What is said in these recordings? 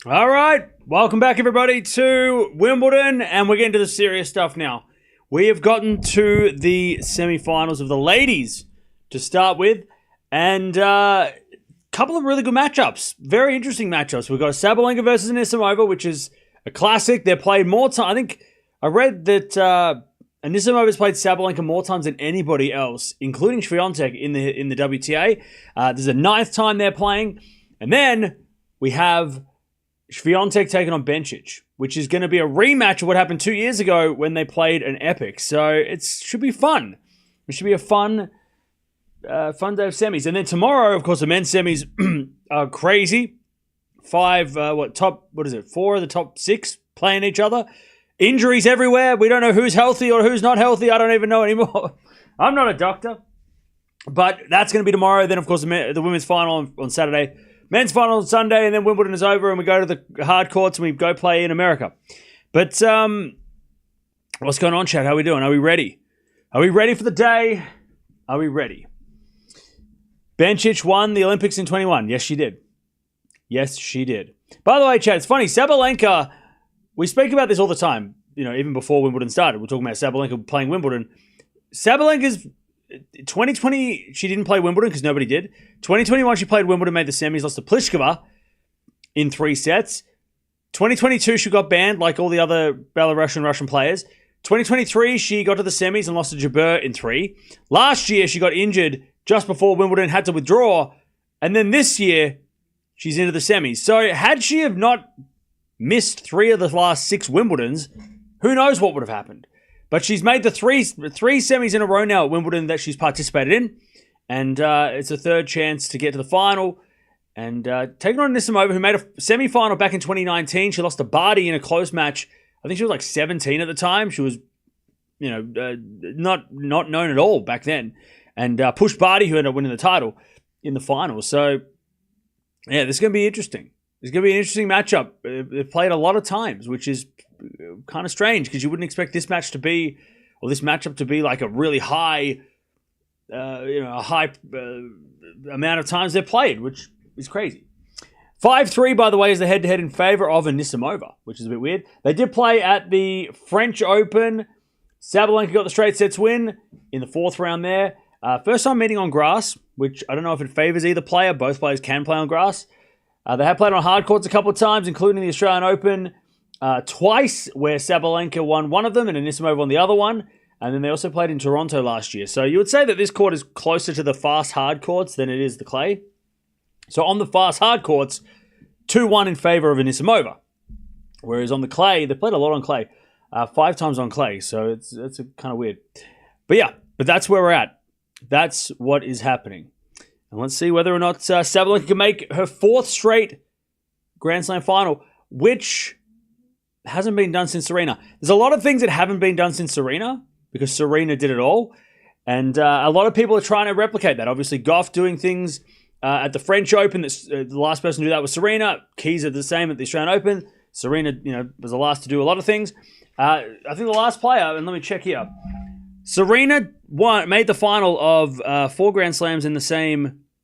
All right, welcome back everybody to Wimbledon, and we're getting to the serious stuff now. We have gotten to the semi-finals of the ladies to start with, and a couple of really good matchups, very interesting matchups. We've got Sabalenka versus Anisimova, which is a classic. They're played more time. I think I read that Anisimova's played Sabalenka more times than anybody else, including Swiatek in the WTA. This is the 9th time they're playing, and then we have Swiatek taking on Bencic, which is going to be a rematch of what happened 2 years ago when they played an epic. So it should be fun. It should be a fun day of semis. And then tomorrow, of course, the men's semis are crazy. 4 of the top 6 playing each other. Injuries everywhere. We don't know who's healthy or who's not healthy. I don't even know anymore. I'm not a doctor. But that's going to be tomorrow. Then, of course, the women's final on Saturday. Men's final on Sunday, and then Wimbledon is over, and we go to the hard courts, and we go play in America. But what's going on, Chad? How are we doing? Are we ready? Are we ready for the day? Are we ready? Bencic won the Olympics in 21. Yes, she did. Yes, she did. By the way, Chad, it's funny. Sabalenka, we speak about this all the time. You know, even before Wimbledon started, we're talking about Sabalenka playing Wimbledon. Sabalenka's 2020, she didn't play Wimbledon because nobody did. 2021, she played Wimbledon, made the semis, lost to Pliskova in 3 sets. 2022, she got banned like all the other Belarusian Russian players. 2023, she got to the semis and lost to Jabeur in 3. Last year, she got injured just before Wimbledon, had to withdraw. And then this year, she's into the semis. So had she have not missed 3 of the last 6 Wimbledons, who knows what would have happened. But she's made the three semis in a row now at Wimbledon that she's participated in. And it's a third chance to get to the final. And taking on Anisimova, who made a semi-final back in 2019. She lost to Barty in a close match. I think she was like 17 at the time. She was, not known at all back then. And pushed Barty, who ended up winning the title, in the final. So, yeah, this is going to be interesting. It's going to be an interesting matchup. They've played a lot of times, which is kind of strange because you wouldn't expect this matchup to be like a really high, amount of times they've played, which is crazy. 5-3, by the way, is the head-to-head in favor of Anisimova, which is a bit weird. They did play at the French Open. Sabalenka got the straight sets win in the 4th round there. First time meeting on grass, which I don't know if it favors either player. Both players can play on grass. They have played on hard courts a couple of times, including the Australian Open twice, where Sabalenka won one of them and Anisimova won the other one. And then they also played in Toronto last year. So you would say that this court is closer to the fast hard courts than it is the clay. So on the fast hard courts, 2-1 in favor of Anisimova. Whereas on the clay, they played a lot on clay. 5 times on clay. So it's kind of weird. But that's where we're at. That's what is happening. And let's see whether or not Sabalenka can make her 4th straight Grand Slam final, which hasn't been done since Serena. There's a lot of things that haven't been done since Serena, because Serena did it all. And a lot of people are trying to replicate that. Obviously, Gauff doing things at the French Open. The last person to do that was Serena. Keys are the same at the Australian Open. Serena, was the last to do a lot of things. I think the last player, and let me check here. Serena made the final of 4 Grand Slams in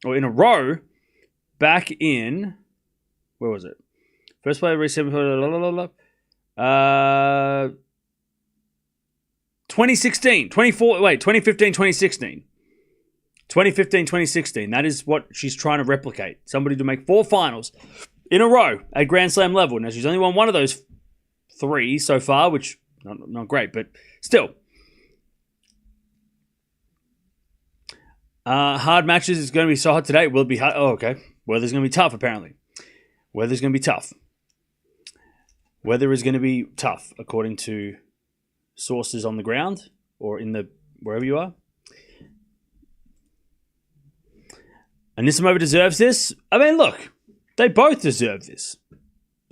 a row back in, where was it? First player reached 2016, 2015, 2016. 2015, 2016. That is what she's trying to replicate. Somebody to make 4 finals in a row at Grand Slam level. Now, she's only won one of those 3 so far, which not great, but still. Hard matches is going to be so hot today. Will it be hot? Oh, okay. Weather's going to be tough, apparently. Weather's going to be tough. Weather is going to be tough, according to sources on the ground or in wherever you are. Anisimova deserves this. I mean, look, they both deserve this.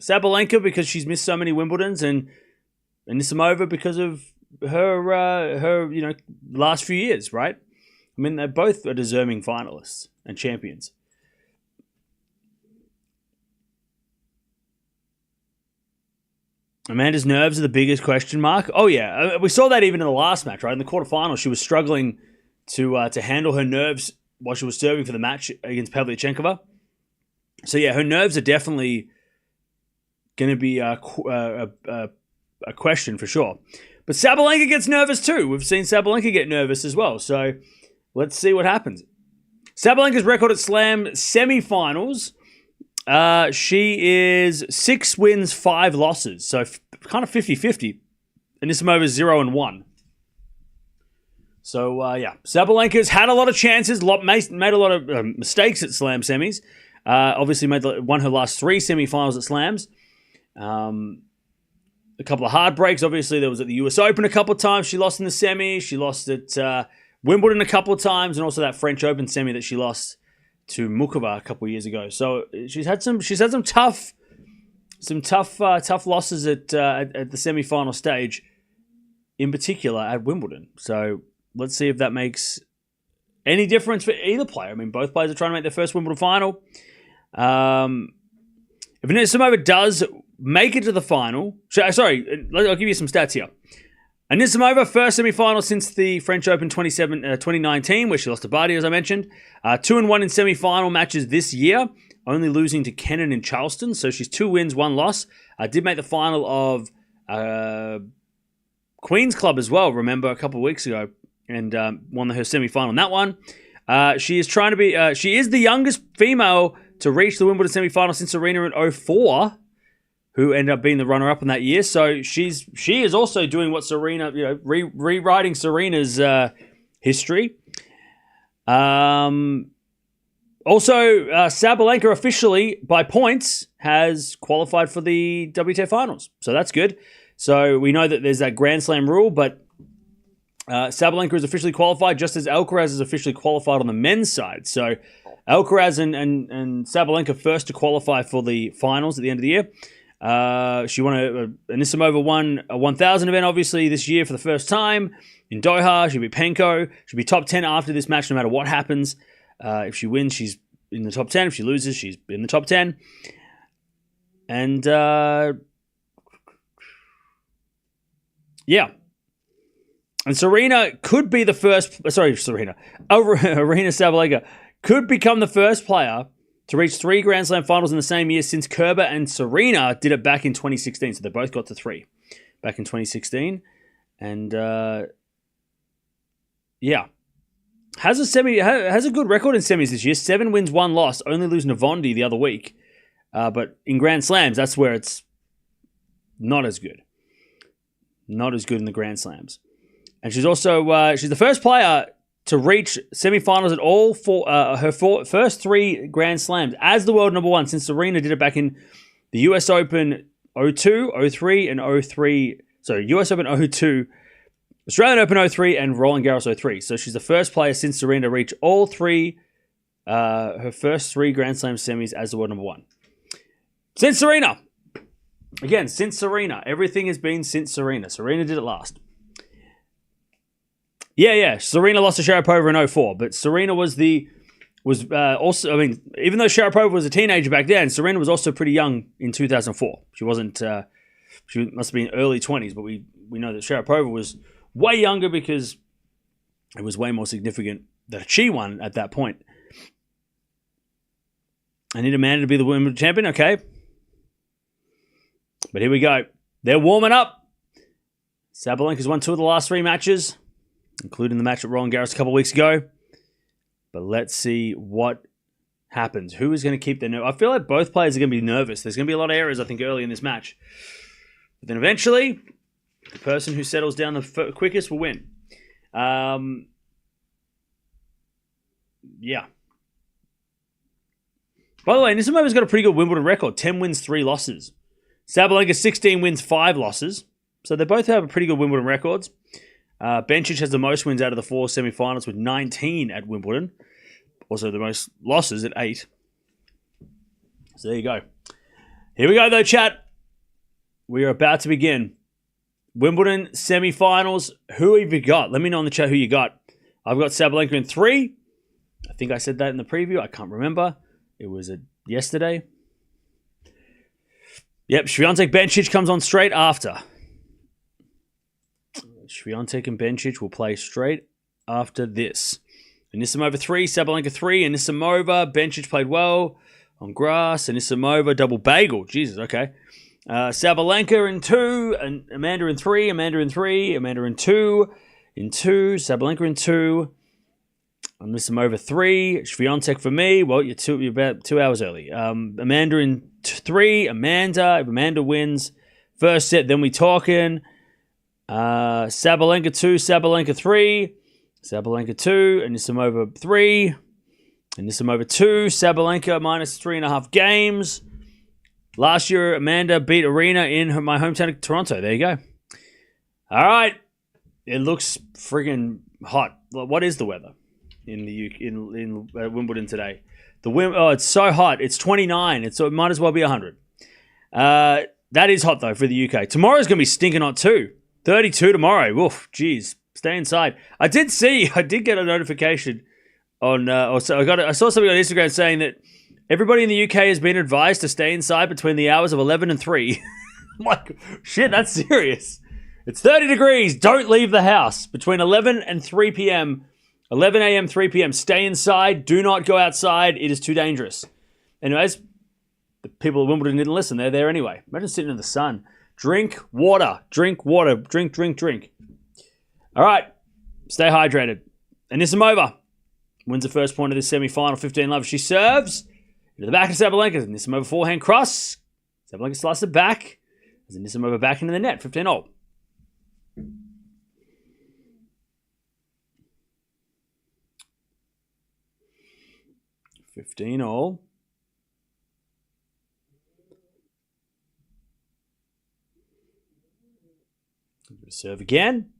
Sabalenka because she's missed so many Wimbledons, and Anisimova because of her last few years, right? I mean, they both are deserving finalists and champions. Amanda's nerves are the biggest question mark. Oh, yeah. We saw that even in the last match, right? In the quarterfinals, she was struggling to handle her nerves while she was serving for the match against Pavlyuchenkova. So, yeah, her nerves are definitely going to be a question for sure. But Sabalenka gets nervous too. We've seen Sabalenka get nervous as well. So let's see what happens. Sabalenka's record at Slam semifinals. She is 6 wins, 5 losses. So kind of 50-50. Anisimova's 0-1. So, yeah. Sabalenka's had a lot of chances, made a lot of mistakes at Slam semis. Obviously won her last 3 semifinals at Slams. A couple of heartbreaks. Obviously, there was at the US Open a couple of times. She lost in the semi. She lost at Wimbledon a couple of times, and also that French Open semi that she lost to Mukova a couple of years ago. So she's had some tough losses at the semi-final stage, in particular at Wimbledon. So let's see if that makes any difference for either player. I mean, both players are trying to make their first Wimbledon final. If Anisimova does make it to the final... Sorry, I'll give you some stats here. Anisimova, first semi-final since the French Open 2019, where she lost to Barty, as I mentioned. 2-1 in semi-final matches this year, only losing to Kennan in Charleston. So she's 2 wins, 1 loss. Did make the final of Queen's Club as well, remember, a couple of weeks ago, and won her semi-final in that one. She is the youngest female to reach the Wimbledon semi-final since Aryna in 2004, who ended up being the runner-up in that year. So she is also doing what Serena, rewriting Serena's history. Also, Sabalenka officially, by points, has qualified for the WTA finals. So that's good. So we know that there's that Grand Slam rule, but Sabalenka is officially qualified, just as Alcaraz is officially qualified on the men's side. So Alcaraz and Sabalenka first to qualify for the finals at the end of the year. Anisimova won a 1,000 event, obviously, this year for the first time in Doha. She'll be Penko. She'll be top 10 after this match, no matter what happens. If she wins, she's in the top 10. If she loses, she's in the top 10. And, yeah. And Serena could be the first... Aryna Sabalenka could become the first player to reach 3 Grand Slam finals in the same year since Kerber and Serena did it back in 2016. So they both got to 3 back in 2016. And, yeah. Has a good record in semis this year. 7 wins, 1 loss. Only lose Navondi the other week. But in Grand Slams, that's where it's not as good. Not as good in the Grand Slams. And she's also she's the first player to reach semifinals at all first 3 Grand Slams as the world number 1 since Serena did it back in the US Open 02, 03, and 03. So US Open 02, Australian Open 03, and Roland Garros 03. So she's the first player since Serena to reach all 3, her first 3 Grand Slam semis as the world number 1. Since Serena. Again, since Serena. Everything has been since Serena. Serena did it last. Yeah. Serena lost to Sharapova in 04, but Serena was also, I mean, even though Sharapova was a teenager back then, Serena was also pretty young in 2004. She wasn't, she must have been early 20s, but we know that Sharapova was way younger because it was way more significant that she won at that point. I need Amanda to be the Wimbledon champion, okay. But here we go. They're warming up. Sabalenka's won 2 of the last 3 matches, including the match at Roland Garros a couple of weeks ago. But let's see what happens. Who is going to keep their nerve? I feel like both players are going to be nervous. There's going to be a lot of errors, I think, early in this match. But then eventually, the person who settles down the quickest will win. Yeah. By the way, Anisimova's got a pretty good Wimbledon record. 10 wins, 3 losses. Sabalenka, 16 wins, 5 losses. So they both have pretty good Wimbledon records. Bencic has the most wins out of the 4 semi-finals with 19 at Wimbledon. Also the most losses at 8. So there you go. Here we go though, chat. We are about to begin. Wimbledon semi-finals. Who have you got? Let me know in the chat who you got. I've got Sabalenka in 3. I think I said that in the preview. I can't remember. It was yesterday. Yep, Swiatek Bencic comes on straight after. Swiatek and Bencic will play straight after this. Anisimova 3, Sabalenka 3. Anisimova, Bencic played well on grass. Anisimova, double bagel. Jesus, okay. Sabalenka in 2, and Amanda in 3, Amanda in 3, Amanda in 2, Sabalenka in 2, Anisimova 3, Swiatek for me. Well, you're about 2 hours early. Amanda in 3, Amanda. If Amanda wins first set, then we talking. Sabalenka 2, Sabalenka 3, Sabalenka 2, Anisimova 3, Anisimova 2, Sabalenka minus 3.5 games. Last year, Amanda beat Aryna in my hometown of Toronto. There you go. All right. It looks friggin' hot. What is the weather in Wimbledon today? It's so hot. It's 29. It might as well be 100. That is hot, though, for the UK. Tomorrow's going to be stinking hot, too. 32 tomorrow. Woof, geez. Stay inside. I did get a notification on, I saw something on Instagram saying that everybody in the UK has been advised to stay inside between the hours of 11 and 3. I'm like, shit, that's serious. It's 30 degrees. Don't leave the house. Between 11 and 3 p.m., 11 a.m., 3 p.m., stay inside. Do not go outside. It is too dangerous. Anyways, the people at Wimbledon didn't listen. They're there anyway. Imagine sitting in the sun. Drink water. Drink water. Drink. All right. Stay hydrated. Anisimova wins the first point of this semi-final. 15-love. She serves into the back of Sabalenka. Anisimova forehand cross. Sabalenka slices it back. As Anisimova back into the net. 15-all. Serve again.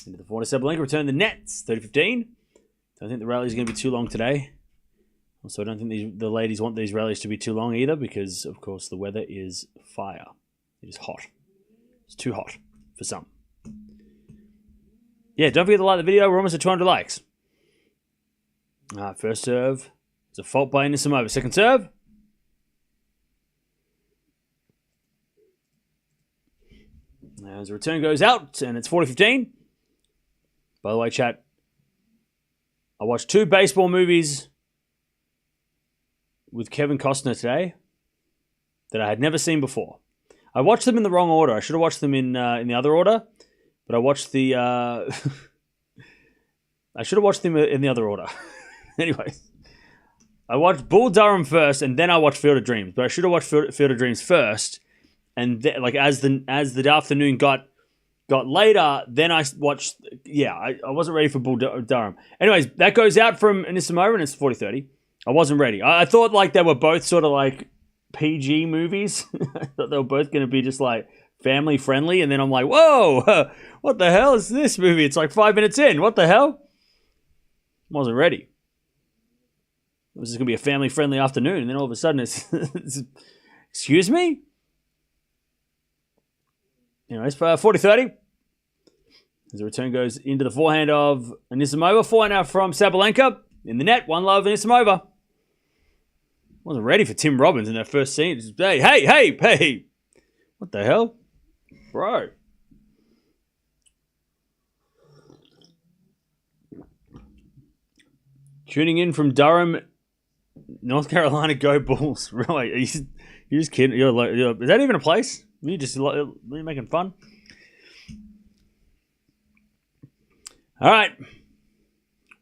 Into the forehand. Sabalenka return the nets. 30-15. Don't think the rally is going to be too long today. Also, I don't think the ladies want these rallies to be too long either because, of course, the weather is fire. It is hot. It's too hot for some. Yeah, don't forget to like the video. We're almost at 200 likes. First serve. It's a fault by Anisimova. Second serve. As the return goes out, and it's 40-15. By the way, chat, I watched 2 baseball movies with Kevin Costner today that I had never seen before. I watched them in the wrong order. I should have watched them in the other order, but I watched the... I should have watched them in the other order. Anyway, I watched Bull Durham first, and then I watched Field of Dreams. But I should have watched Field of Dreams first, and as the afternoon got later, then I watched... Yeah, I wasn't ready for Bull Durham. Anyways, that goes out from Anisimova, and it's 40-30. I wasn't ready. I thought like they were both sort of like PG movies. I thought they were both going to be just like family friendly, and then I'm like, whoa, what the hell is this movie? It's like 5 minutes in. What the hell? Wasn't ready. It was just going to be a family friendly afternoon, and then all of a sudden it's excuse me? Anyways, 40-30. As the return goes into the forehand of Anisimova. Forehand now from Sabalenka. In the net, 1-love Anisimova. Wasn't ready for Tim Robbins in that first scene. Just, hey. What the hell? Bro. Tuning in from Durham, North Carolina, go Bulls. Really? Are you just kidding? Is that even a place? Are you making fun? All right.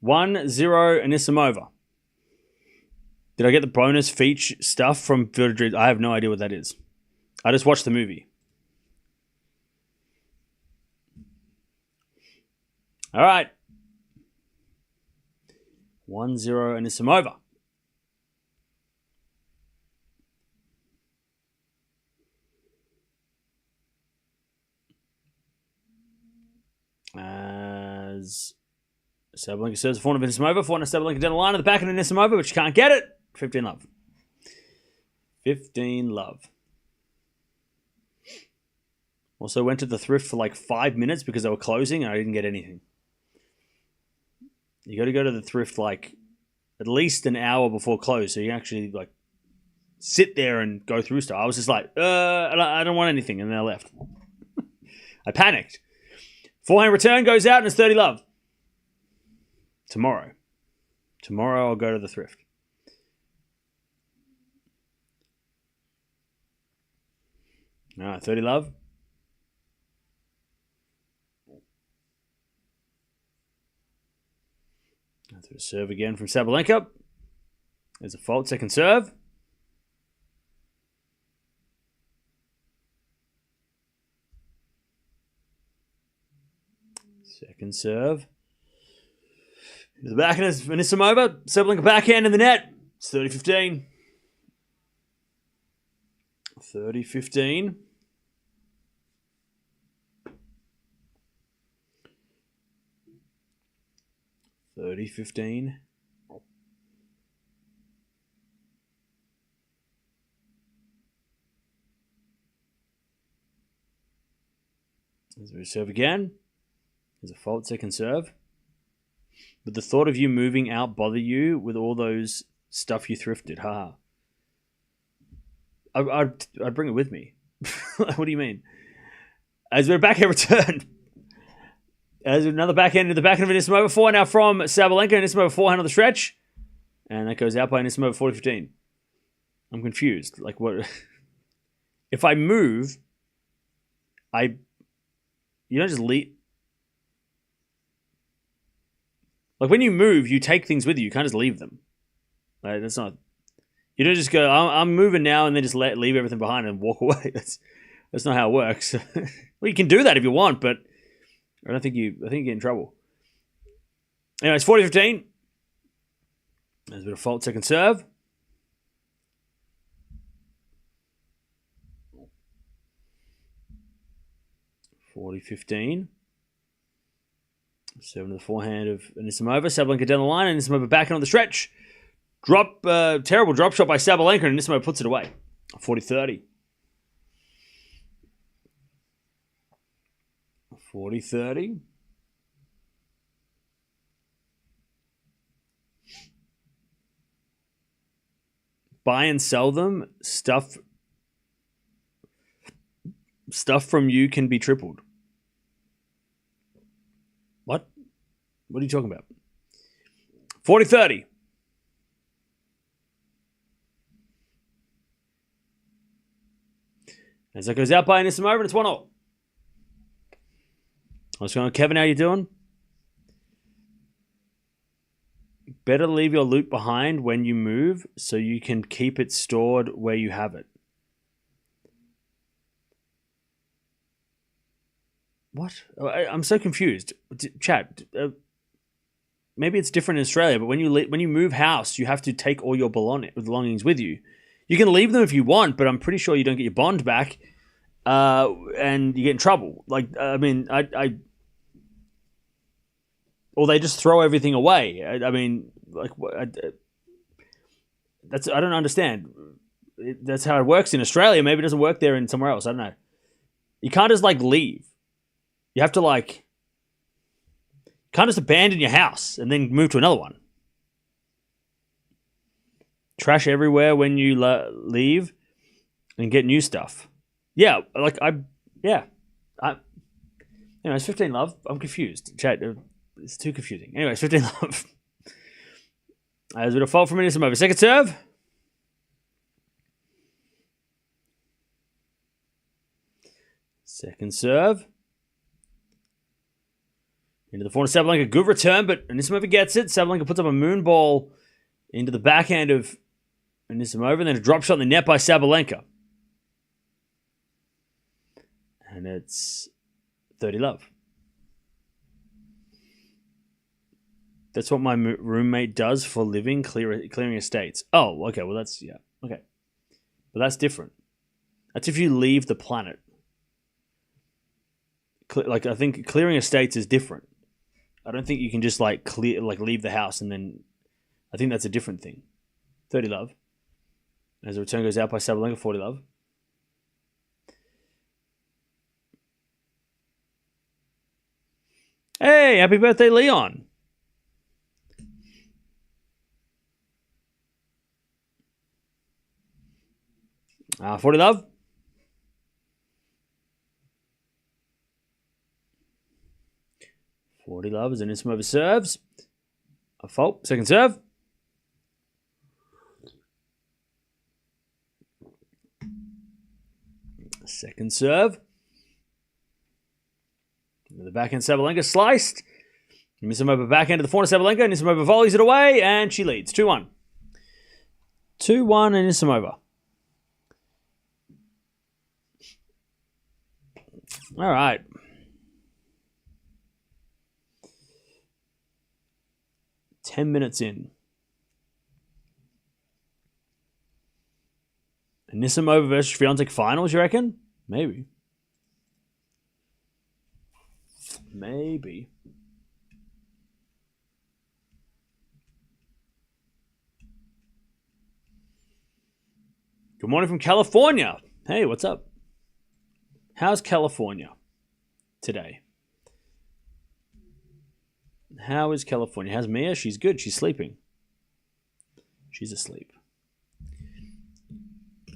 1-0 Anisimova. Did I get the bonus feature stuff from Field of Dreams? I have no idea what that is. I just watched the movie. All right. 1-0 Anisimova. As Sabalenka serves the forehand of Anisimova. Forehand of Sabalenka down the line at the back of Anisimova, but she can't get it. 15-love. 15-love. Also went to the thrift for like 5 minutes because they were closing and I didn't get anything. You got to go to the thrift like at least an hour before close so you can actually like sit there and go through stuff. I was just like, I don't want anything, and then I left. I panicked. Forehand return goes out and it's 30-love. Tomorrow I'll go to the thrift. All right, 30 love. That's a serve again from Sabalenka. There's a fault. Second serve. Second serve. Into the backhand is Anisimova. Sabalenka backhand in the net. It's 30-15. 30-15. There's a serve again. There's a fault. Second serve. Would the thought of you moving out bother you with all those stuff you thrifted? Haha. I'd bring it with me. What do you mean? As we're backhand return. As another backhand into the backhand of Anisimova. 4 now from Sabalenka. Anisimova forehand on the stretch. And that goes out by Anisimova 40-15. I'm confused. Like, what? If I move, you don't just leave. Like, when you move, you take things with you. You can't just leave them. Like, that's not... You don't just go, I'm moving now, and then just leave everything behind and walk away. That's not how it works. Well, you can do that if you want, but I think you get in trouble. Anyway, it's 40-15. There's a bit of fault. Second serve. $40-15. Serving to the forehand of Anisimova. Sabalenka down the line, and Anisimova backing on the stretch. Terrible drop shot by Sabalenka, and Anisimova puts it away. 40-30. 40-30. Buy and sell them. Stuff from you can be tripled. What? What are you talking about? 40-30. As that goes out by Anisimova, and it's 1-0. What's going on, Kevin? How you doing? Better leave your loot behind when you move so you can keep it stored where you have it. What? I'm so confused. Chat. Maybe it's different in Australia, but when you move house, you have to take all your belongings with you. You can leave them if you want, but I'm pretty sure you don't get your bond back, and you get in trouble. Like, I mean, or they just throw everything away. I mean, like, I don't understand. That's how it works in Australia. Maybe it doesn't work there and somewhere else. I don't know. You can't just leave. You have to can't just abandon your house and then move to another one. Trash everywhere when you leave and get new stuff. Yeah, it's 15 love. I'm confused. Chat, it's too confusing. Anyway, it's 15 love. There's a bit of fault from Anisimova. Second serve. Second serve. Into the forehand of Sabalenka. Good return, but Anisimova gets it. Sabalenka puts up a moon ball into the backhand of Anisimova, and then a drop shot in the net by Sabalenka. And it's 30 love. That's what my roommate does for a living, clearing estates. Oh, okay. Well, that's, yeah. Okay. But that's different. That's if you leave the planet. I think clearing estates is different. I don't think you can just leave the house and then... I think that's a different thing. 30 love. As the return goes out by Sabalenka, 40 love. Hey, happy birthday, Leon. Ah, 40 love. Love as Anisimova serves. A fault. Second serve. Second serve. The backhand Sabalenka sliced. Anisimova backhand to the forehand Sabalenka. Anisimova volleys it away, and she leads 2-1. 2-1 Anisimova. All right. Ten minutes in. Anisimova versus Swiatek finals, you reckon? Maybe. Maybe. Good morning from California. Hey, what's up? How's California today? How is California? How's Mia? She's good. She's sleeping. She's asleep.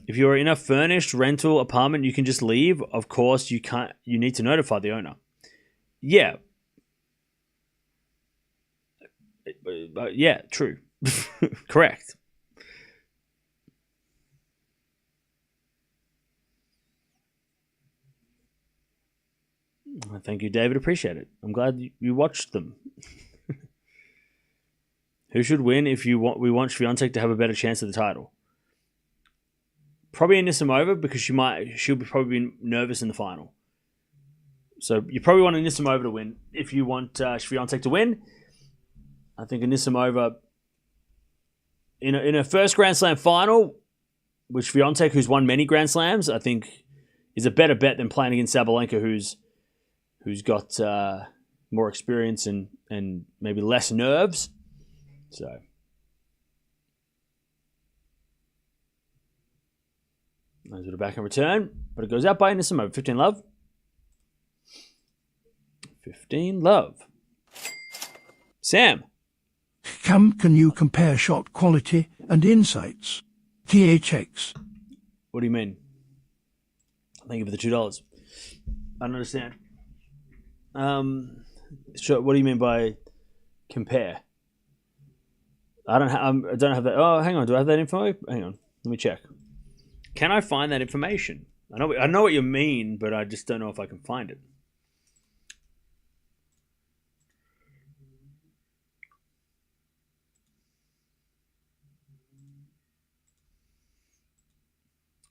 If you're in a furnished rental apartment, you can just leave. Of course, you can't. You need to notify the owner. Yeah. Yeah, true. Correct. Thank you, David. Appreciate it. I'm glad you watched them. Who should win if we want Swiatek to have a better chance at the title? Probably Anisimova, because she'll probably be nervous in the final. So you probably want Anisimova to win if you want Swiatek to win. I think Anisimova in a first Grand Slam final with Swiatek, who's won many Grand Slams, I think is a better bet than playing against Sabalenka, who's got more experience and maybe less nerves. So. Nice bit of backhand return, but it goes out by Anisimova. 15 love. 15 love. Sam. Can you compare shot quality and insights? THX. What do you mean? Thank you for the $2. I don't understand. What do you mean by compare? I don't have that. Oh, hang on. Do I have that info? Hang on. Let me check. Can I find that information? I know what you mean, but I just don't know if I can find it.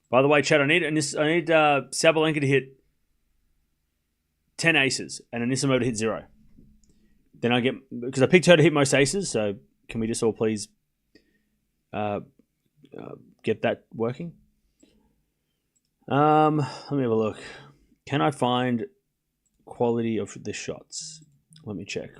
By the way, Chad, I need Sabalenka to hit 10 aces and Anisimova to hit 0. Then I get, because I picked her to hit most aces. So can we just all please get that working? Let me have a look. Can I find quality of the shots? Let me check.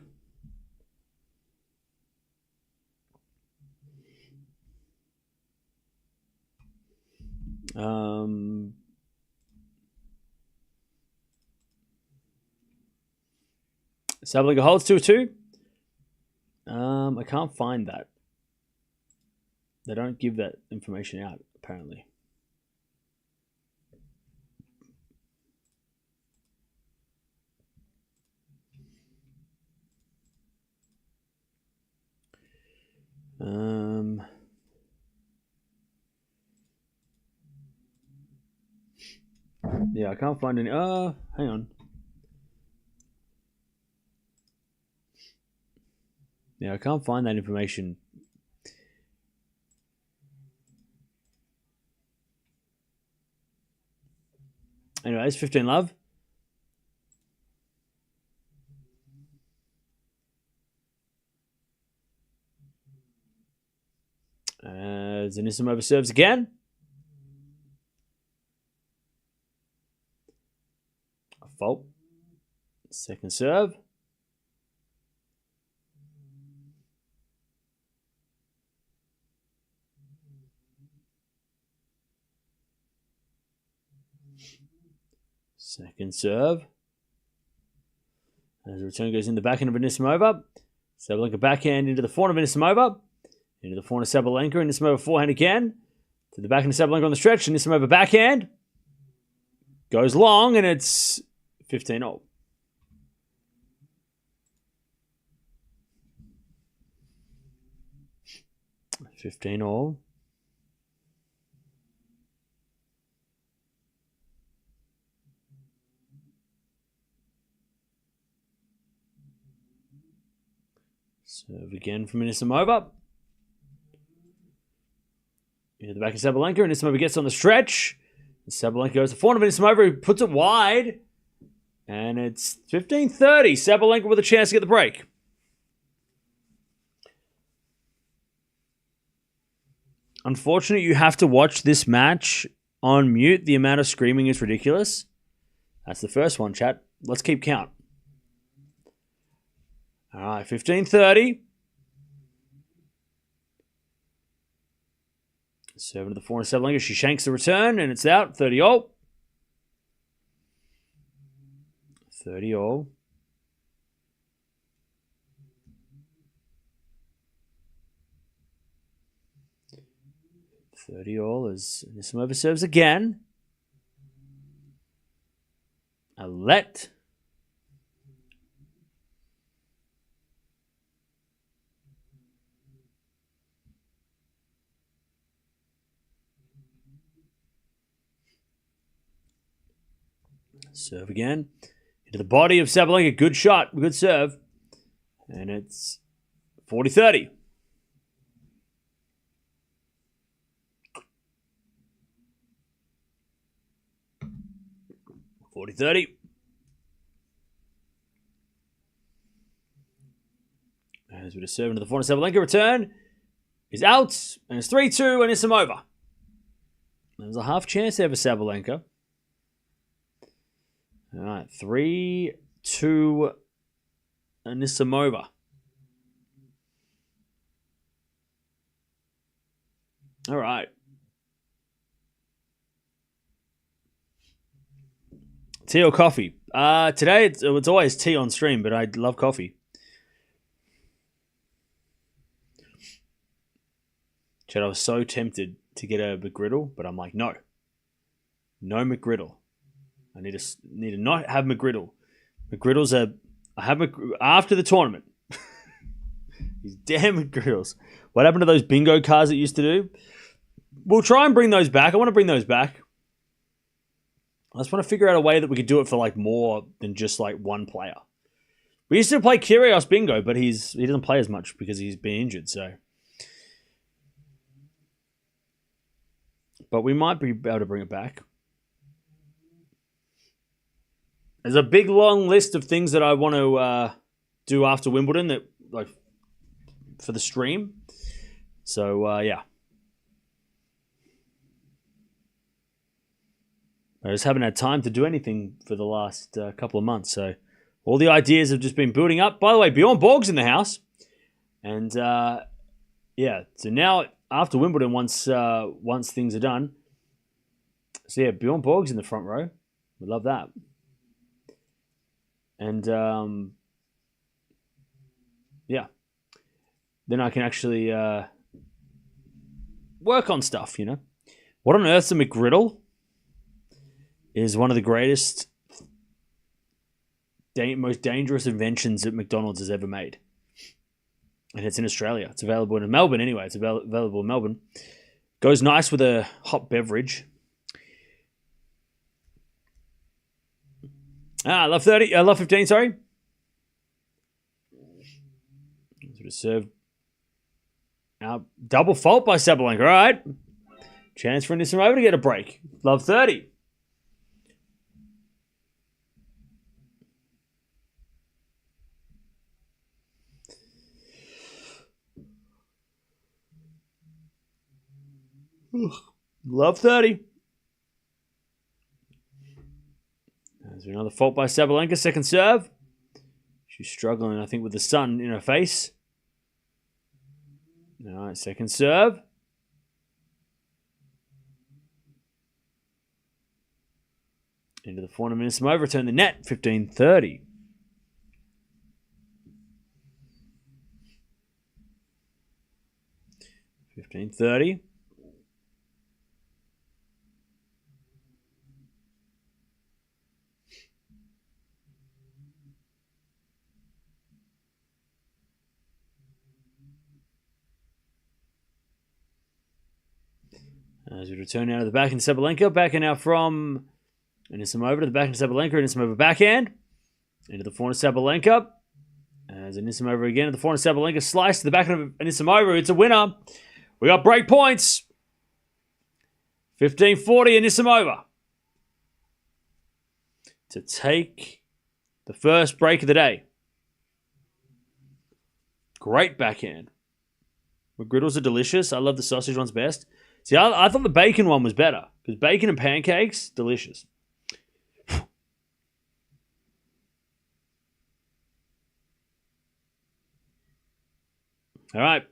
Sabalenka holds 2-2. I can't find that. They don't give that information out, apparently. Yeah, I can't find any. Hang on. Yeah, I can't find that information. Anyway, it's 15 love. As Anisimova serves again. A fault. Second serve. Second serve. As the return goes in the backhand of Anisimova. Sabalenka backhand into the forehand of Anisimova. Into the forehand of Sabalenka. Anisimova forehand again. To the backhand of Sabalenka on the stretch. Anisimova backhand. Goes long, and it's 15-all. Serve again from Anisimova. Into the back of Sabalenka. Anisimova gets on the stretch. Sabalenka goes to forehand of Anisimova, who puts it wide. And it's 15-30. Sabalenka with a chance to get the break. Unfortunately, you have to watch this match on mute. The amount of screaming is ridiculous. That's the first one, chat. Let's keep count. All right, 15-30. Serving to the forehand of Sabalenka. She shanks the return, and it's out. 30-all. 30-all. 30-all as Anisimova serves again. A let. Serve again. Into the body of Sabalenka. Good shot. Good serve. And it's 40-30. 40-30. As we just serve into the forehand, Sabalenka return is out, and it's 3-2, and Anisimova. There's a half chance there for Sabalenka. All right, 3-2, Anisimova. All right. Tea or coffee? Today it's always tea on stream, but I love coffee. Chad, I was so tempted to get a McGriddle, but I'm like, no McGriddle. I need to not have McGriddle. McGriddles are after the tournament. These damn McGriddles. What happened to those bingo cards that used to do? We'll try and bring those back. I want to bring those back. I just want to figure out a way that we could do it for like more than just like one player. We used to play Kyrgios bingo, but he doesn't play as much because he's been injured. So, but we might be able to bring it back. There's a big long list of things that I want to do after Wimbledon that like for the stream. So yeah. I just haven't had time to do anything for the last couple of months. So all the ideas have just been building up. By the way, Bjorn Borg's in the house. And yeah, so now after Wimbledon, once things are done. So yeah, Bjorn Borg's in the front row. We love that. And yeah, then I can actually work on stuff, you know. What on earth's a McGriddle? Is one of the greatest, most dangerous inventions that McDonald's has ever made. And it's in Australia. It's available in Melbourne anyway. It's available in Melbourne. Goes nice with a hot beverage. I love 30. I love 15, sorry. Sort of served out. Double fault by Sabalenka. All right. Chance for Anisimova to get a break. Love 30. Love 30. There's another fault by Sabalenka. Second serve. She's struggling, I think, with the sun in her face. All right, second serve. Into the forehand of Anisimova. Return the net. 15-30. 15-30. As we return now to the backhand Sabalenka. Backhand now from Anisimova to the backhand Sabalenka. Anisimova backhand. Into the forehand Sabalenka. As Anisimova again at the forehand. Sabalenka slice to the back of Anisimova. It's a winner. We got break points. 15-40 Anisimova to take the first break of the day. Great backhand. McGriddles are delicious. I love the sausage ones best. See, I thought the bacon one was better. Because bacon and pancakes, delicious. All right.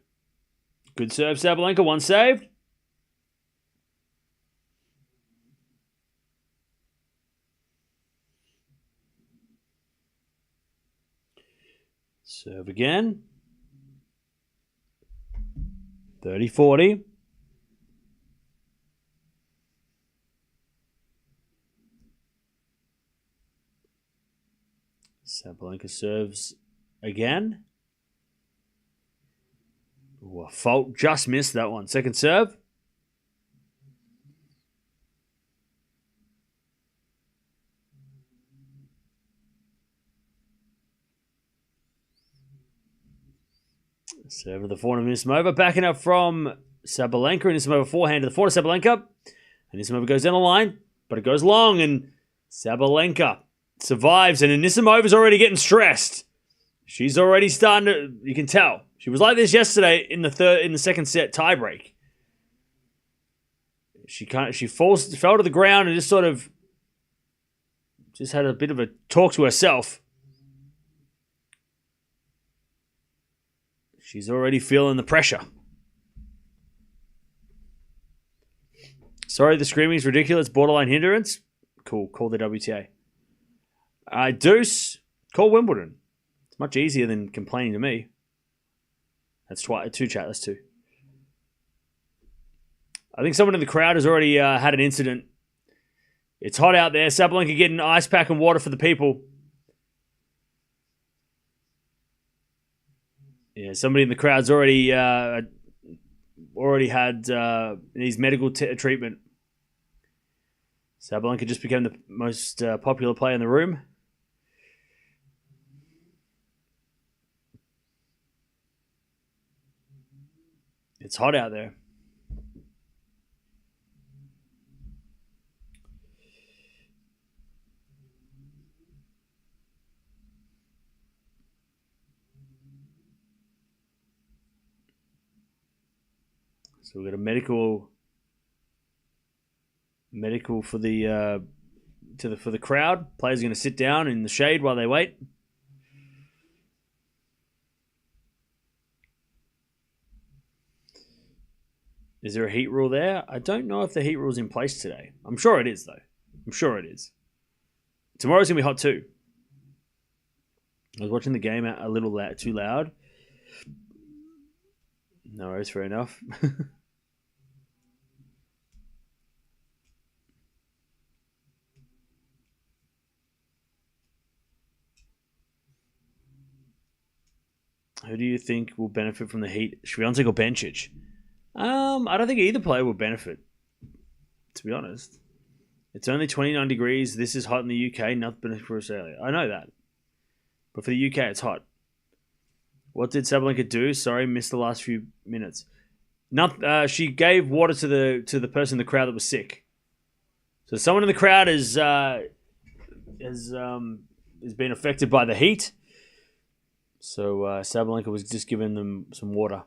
Good serve, Sabalenka. One saved. Serve again. 30-40. Sabalenka serves again. Ooh, a fault. Just missed that one. Second serve. Serve to the forehand of Anisimova. Backing up from Sabalenka. Anisimova forehand to the forehand of Sabalenka. Anisimova goes down the line, but it goes long, and Sabalenka survives, and Anisimova's already getting stressed. She's already starting to, you can tell. She was like this yesterday in the second set tiebreak. She fell to the ground and just sort of just had a bit of a talk to herself. She's already feeling the pressure. Sorry, the screaming is ridiculous. Borderline hindrance. Cool. Call the WTA. Deuce. Call Wimbledon. It's much easier than complaining to me. That's two chat. That's two. I think someone in the crowd has already had an incident. It's hot out there. Sabalenka getting ice pack and water for the people. Yeah, somebody in the crowd's already had his medical treatment. Sabalenka just became the most popular player in the room. It's hot out there. So we've got a medical for the for the crowd. Players are going to sit down in the shade while they wait. Is there a heat rule there? I don't know if the heat rule is in place today. I'm sure it is, though. I'm sure it is. Tomorrow's going to be hot, too. I was watching the game a little too loud. No worries, fair enough. Who do you think will benefit from the heat? Swiatek or Bencic? I don't think either player will benefit, to be honest. It's only 29 degrees. This is hot in the UK. Nothing for Australia. I know that. But for the UK, it's hot. What did Sabalenka do? Sorry, missed the last few minutes. She gave water to the person in the crowd that was sick. So someone in the crowd has been affected by the heat. So Sabalenka was just giving them some water.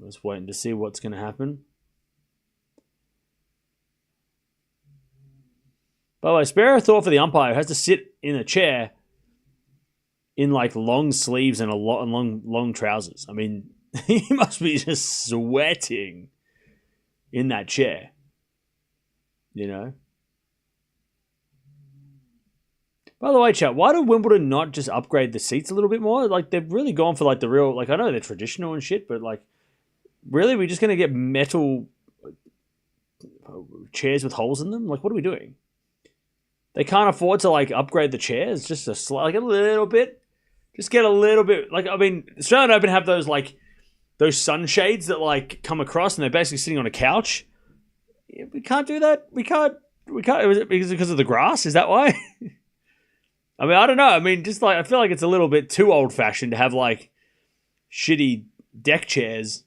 Just waiting to see what's going to happen. By the way, spare a thought for the umpire who has to sit in a chair in like long sleeves and long trousers. I mean, he must be just sweating in that chair. You know? By the way, chat, why do Wimbledon not just upgrade the seats a little bit more? Like, they've really gone for like the real, like, I know they're traditional and shit, but like, really, we're just going to get metal chairs with holes in them? Like, what are we doing? They can't afford to, like, upgrade the chairs just a little bit. Just get a little bit. Like, I mean, Australian Open have those, like, those sunshades that like come across and they're basically sitting on a couch. We can't do that. We can't. Is it because of the grass? Is that why? I mean, I don't know. I mean, just like I feel like it's a little bit too old-fashioned to have like shitty deck chairs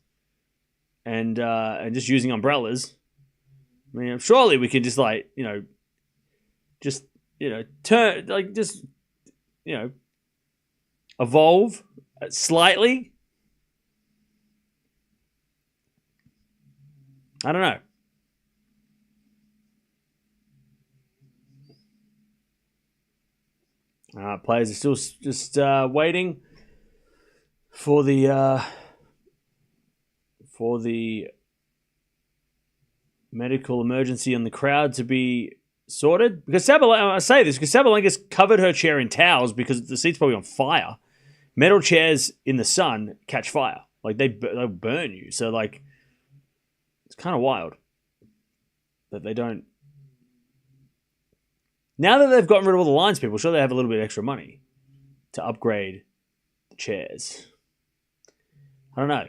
and just using umbrellas. I mean, surely we can just like turn like just evolve slightly. I don't know. Players are still just waiting for the medical emergency on the crowd to be sorted. Because I say this because Sabalenka's covered her chair in towels because the seat's probably on fire. Metal chairs in the sun catch fire, like they'll burn you. So like, it's kind of wild that they don't. Now that they've gotten rid of all the lines people, sure they have a little bit extra money to upgrade the chairs. I don't know.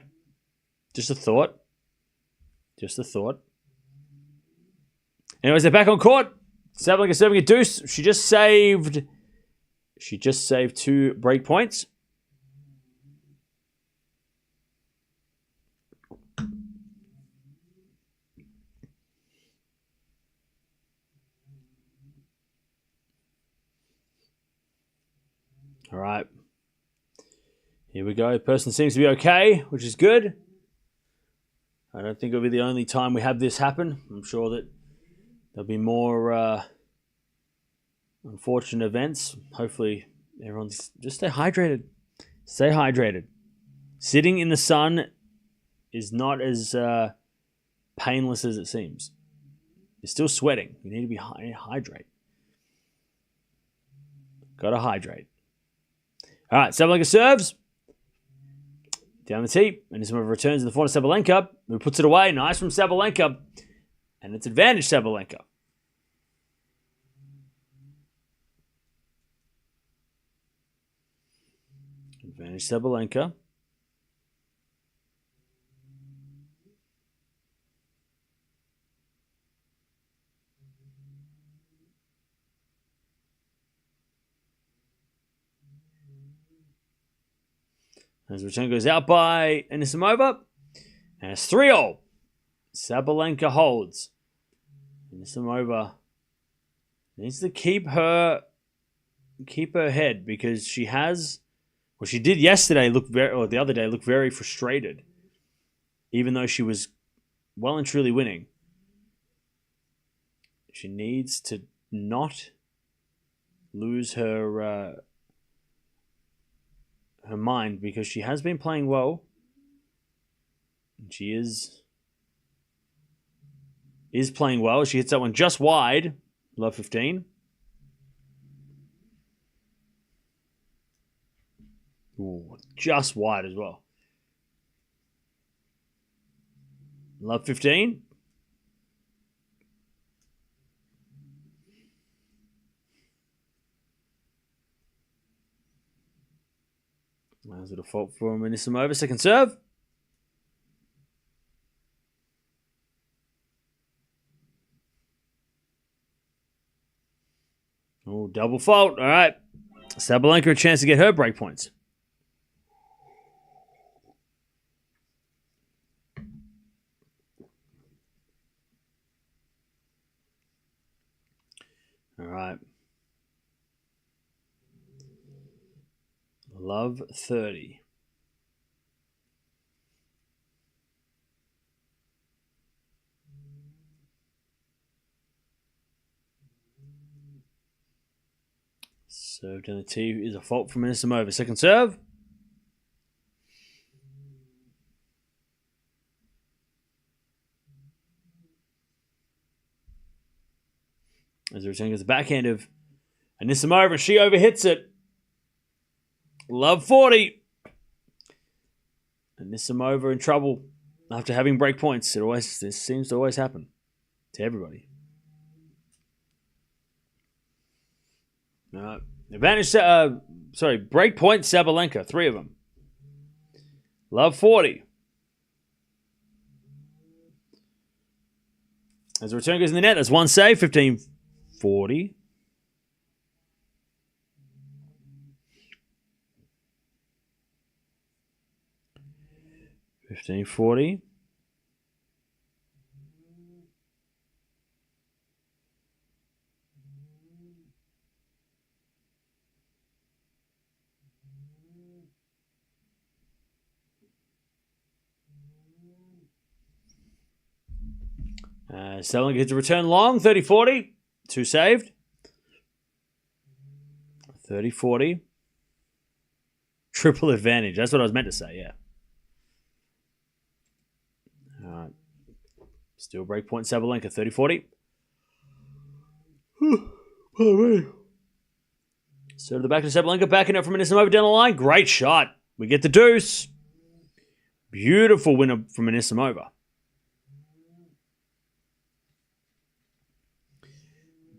Just a thought. Anyways, they're back on court. Sabalenka serving a deuce. She just saved 2 break points. All right. Here we go. Person seems to be okay, which is good. I don't think it'll be the only time we have this happen. I'm sure that there'll be more unfortunate events. Hopefully, everyone's just stay hydrated. Stay hydrated. Sitting in the sun is not as painless as it seems. You're still sweating. You need to be hydrate. Gotta hydrate. All right, Sabalenka serves. Down the tee. Anisimova returns in the forehand of Sabalenka, who puts it away. Nice from Sabalenka. And it's advantage Sabalenka. Advantage Sabalenka. As the return goes out by Anisimova. And it's 3-0. Sabalenka holds. Anisimova needs to keep her head because she has, well, she did yesterday the other day look very frustrated, even though she was well and truly winning. She needs to not lose her mind because she has been playing well. And she is playing well. She hits that one just wide. Love 15. Ooh, just wide as well. Love 15. That's a fault for Anisimova. Second serve. Oh, double fault. All right. Sabalenka a chance to get her break points. All right. Love 30. Served in the tee is a fault from Anisimova. Second serve. As the return goes the backhand of Anisimova, and she overhits it. Love 40. Anisimova in trouble after having break points. This seems to always happen to everybody. Advantage. Break point Sabalenka. 3 of them. Love 40. As the return goes in the net, that's one save, 15-40. Sabalenka gets a return long, 30-40. 2 saved. 30-40. Triple advantage. That's what I was meant to say, yeah. All right. Still break point Sabalenka, 30-40. So to the back of Sabalenka, backing up from Anisimova down the line. Great shot. We get the deuce. Beautiful winner from Anisimova.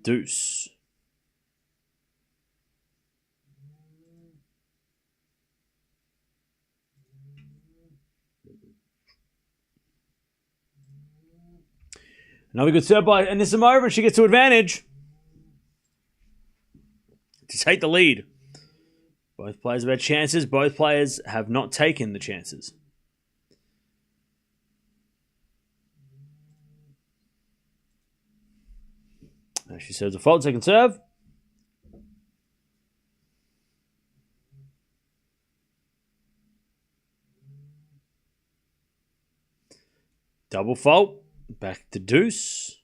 Deuce. Another good serve by Anisimova, and she gets to advantage to take the lead. Both players have had chances. Both players have not taken the chances. Now she serves a fault, second serve. Double fault. Back to deuce.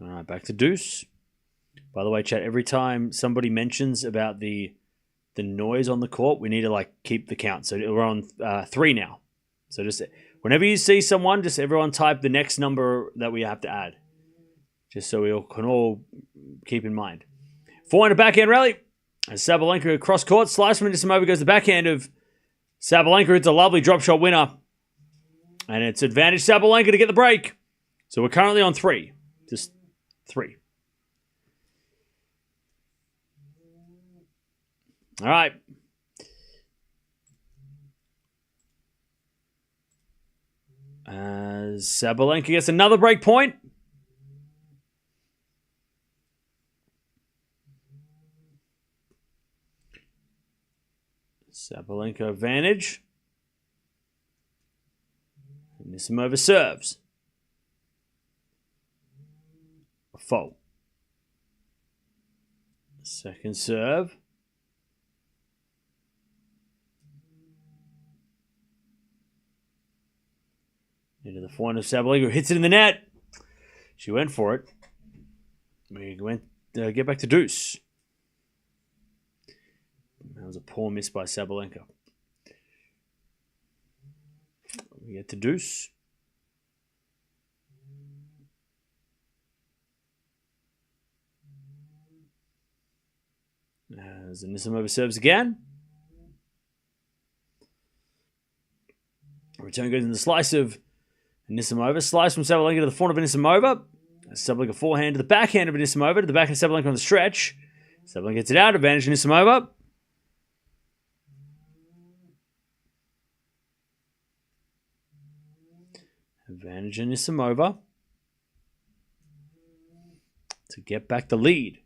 All right, back to deuce. By the way, chat, every time somebody mentions about the noise on the court, we need to keep the count. So we're on 3 now. So just whenever you see someone, just everyone type the next number that we have to add. Just so we can all keep in mind. 400 backhand rally. As Sabalenka cross court, slice from Anisimova goes the backhand of Sabalenka. It's a lovely drop shot winner. And it's advantage Sabalenka to get the break. So we're currently on 3. Just 3. All right. As Sabalenka gets another break point. Sabalenka advantage. Anisimova serves. A fault. Second serve. Into the forehand of Sabalenka, who hits it in the net. She went for it. We went get back to deuce. That was a poor miss by Sabalenka. We get to deuce. As Anisimova serves again. Return goes in the slice of Anisimova. Slice from Sabalenka to the forehand of Anisimova. Sabalenka forehand to the backhand of Anisimova. To the backhand of Sabalenka on the stretch. Sabalenka gets it out. Advantage Anisimova. Advantage Anisimova. To get back the lead.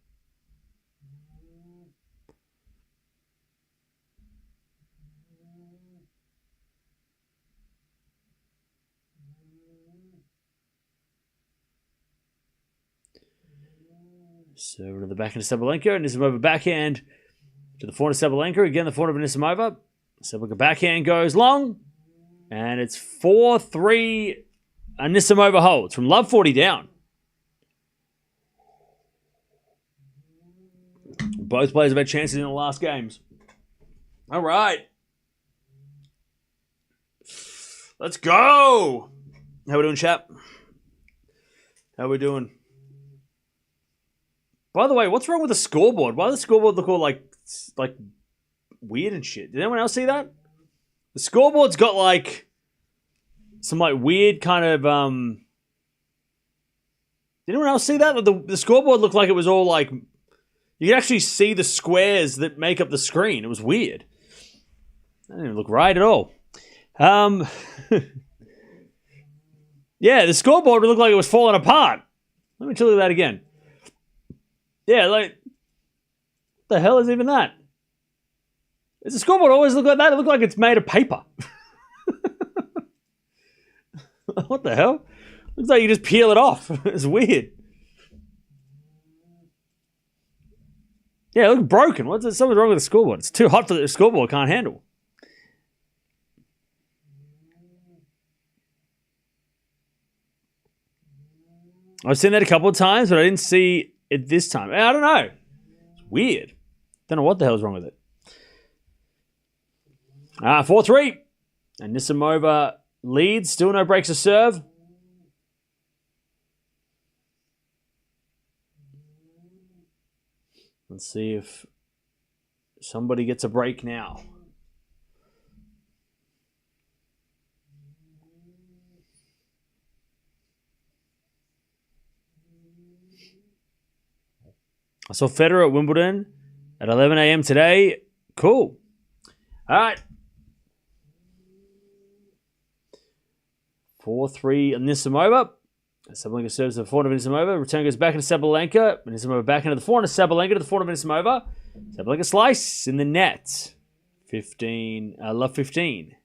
Serve to the backhand of Sabalenka. Anisimova backhand to the forehand of Sabalenka. Again, the forehand of Anisimova. Sabalenka backhand goes long. And it's 4-3. Anisimova holds from love 40 down. Both players have had chances in the last games. All right. Let's go. How we doing, chap? How we doing? By the way, what's wrong with the scoreboard? Why does the scoreboard look all like weird and shit? Did anyone else see that? The scoreboard's got some weird kind of Did anyone else see that? The scoreboard looked like it was all You can actually see the squares that make up the screen. It was weird. That didn't even look right at all. Yeah, the scoreboard looked like it was falling apart. Let me tell you that again. Yeah, like, what the hell is even that? Does the scoreboard always look like that? It looked like it's made of paper. What the hell? Looks like you just peel it off. It's weird. Yeah, it looks broken. Something's wrong with the scoreboard. It's too hot for the scoreboard. Can't handle. I've seen that a couple of times, but I didn't see it this time. I don't know. It's weird. Don't know what the hell's wrong with it. 4-3. Anisimova leads. Still no breaks to serve. Let's see if somebody gets a break now. I saw Federer at Wimbledon at 11 a.m. today. Cool. All right. 4-3 Anisimova. Sabalenka serves the forehand of Anisimova. Return goes back into Sabalenka. Anisimova back into the forehand of Sabalenka to the forehand of Anisimova. Sabalenka slice in the net. 15. Love 15.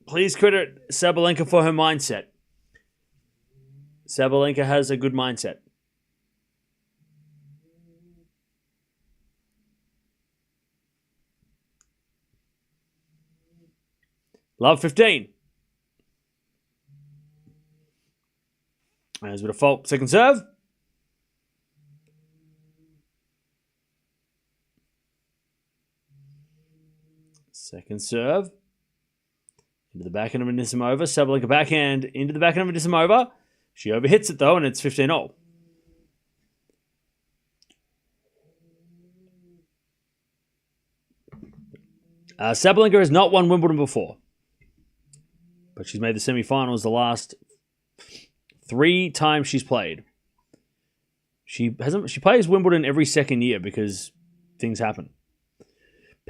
Please credit Sabalenka for her mindset. Sabalenka has a good mindset. Love 15. There's a bit of fault. Second serve. Second serve. Into the backhand of Anisimova. Sabalenka backhand into the backhand of Anisimova. She overhits it though, and it's 15-0. Sabalenka has not won Wimbledon before, but she's made the semifinals the last 3 times she's played. She plays Wimbledon every second year because things happen.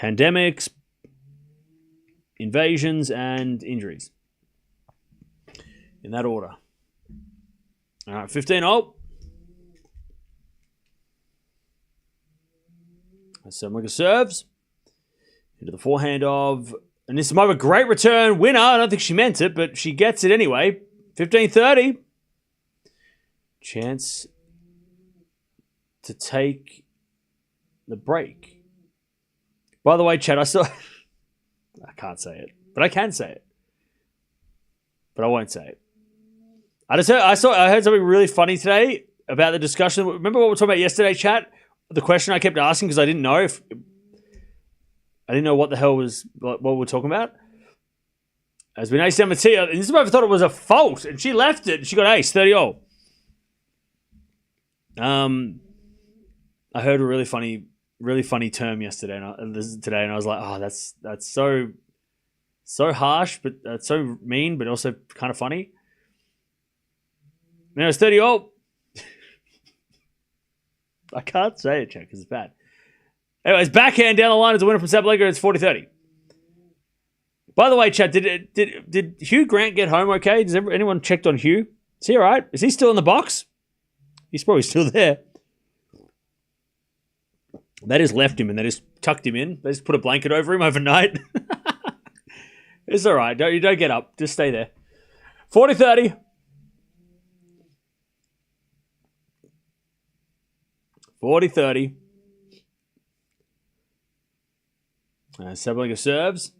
Pandemics, invasions, and injuries. In that order. All right, 15-0. Sabalenka serves. Into the forehand of Anisimova. Great return. Winner. I don't think she meant it, but she gets it anyway. 15-30. Chance to take the break. By the way, Chad, I can't say it, but I can say it. But I won't say it. I heard something really funny today about the discussion. Remember what we were talking about yesterday, chat? The question I kept asking because I didn't know what the hell was what we were talking about. As been ace down Mattia, and Anisimova thought it was a fault, and she left it, and she got ace 30-0. I heard a really funny term yesterday, today, and I was like, oh, that's so harsh, but that's so mean, but also kind of funny. Now it's 30-0. I can't say it, Chuck, because it's bad. Anyways, backhand down the line is a winner from Sabalenka. It's 40-30. By the way, Chad, did Hugh Grant get home okay? Does anyone checked on Hugh? Is he all right? Is he still in the box? He's probably still there. They just left him and they just tucked him in. They just put a blanket over him overnight. It's all right. You don't get up. Just stay there. 40-30. 40-30. Sabalenka serves.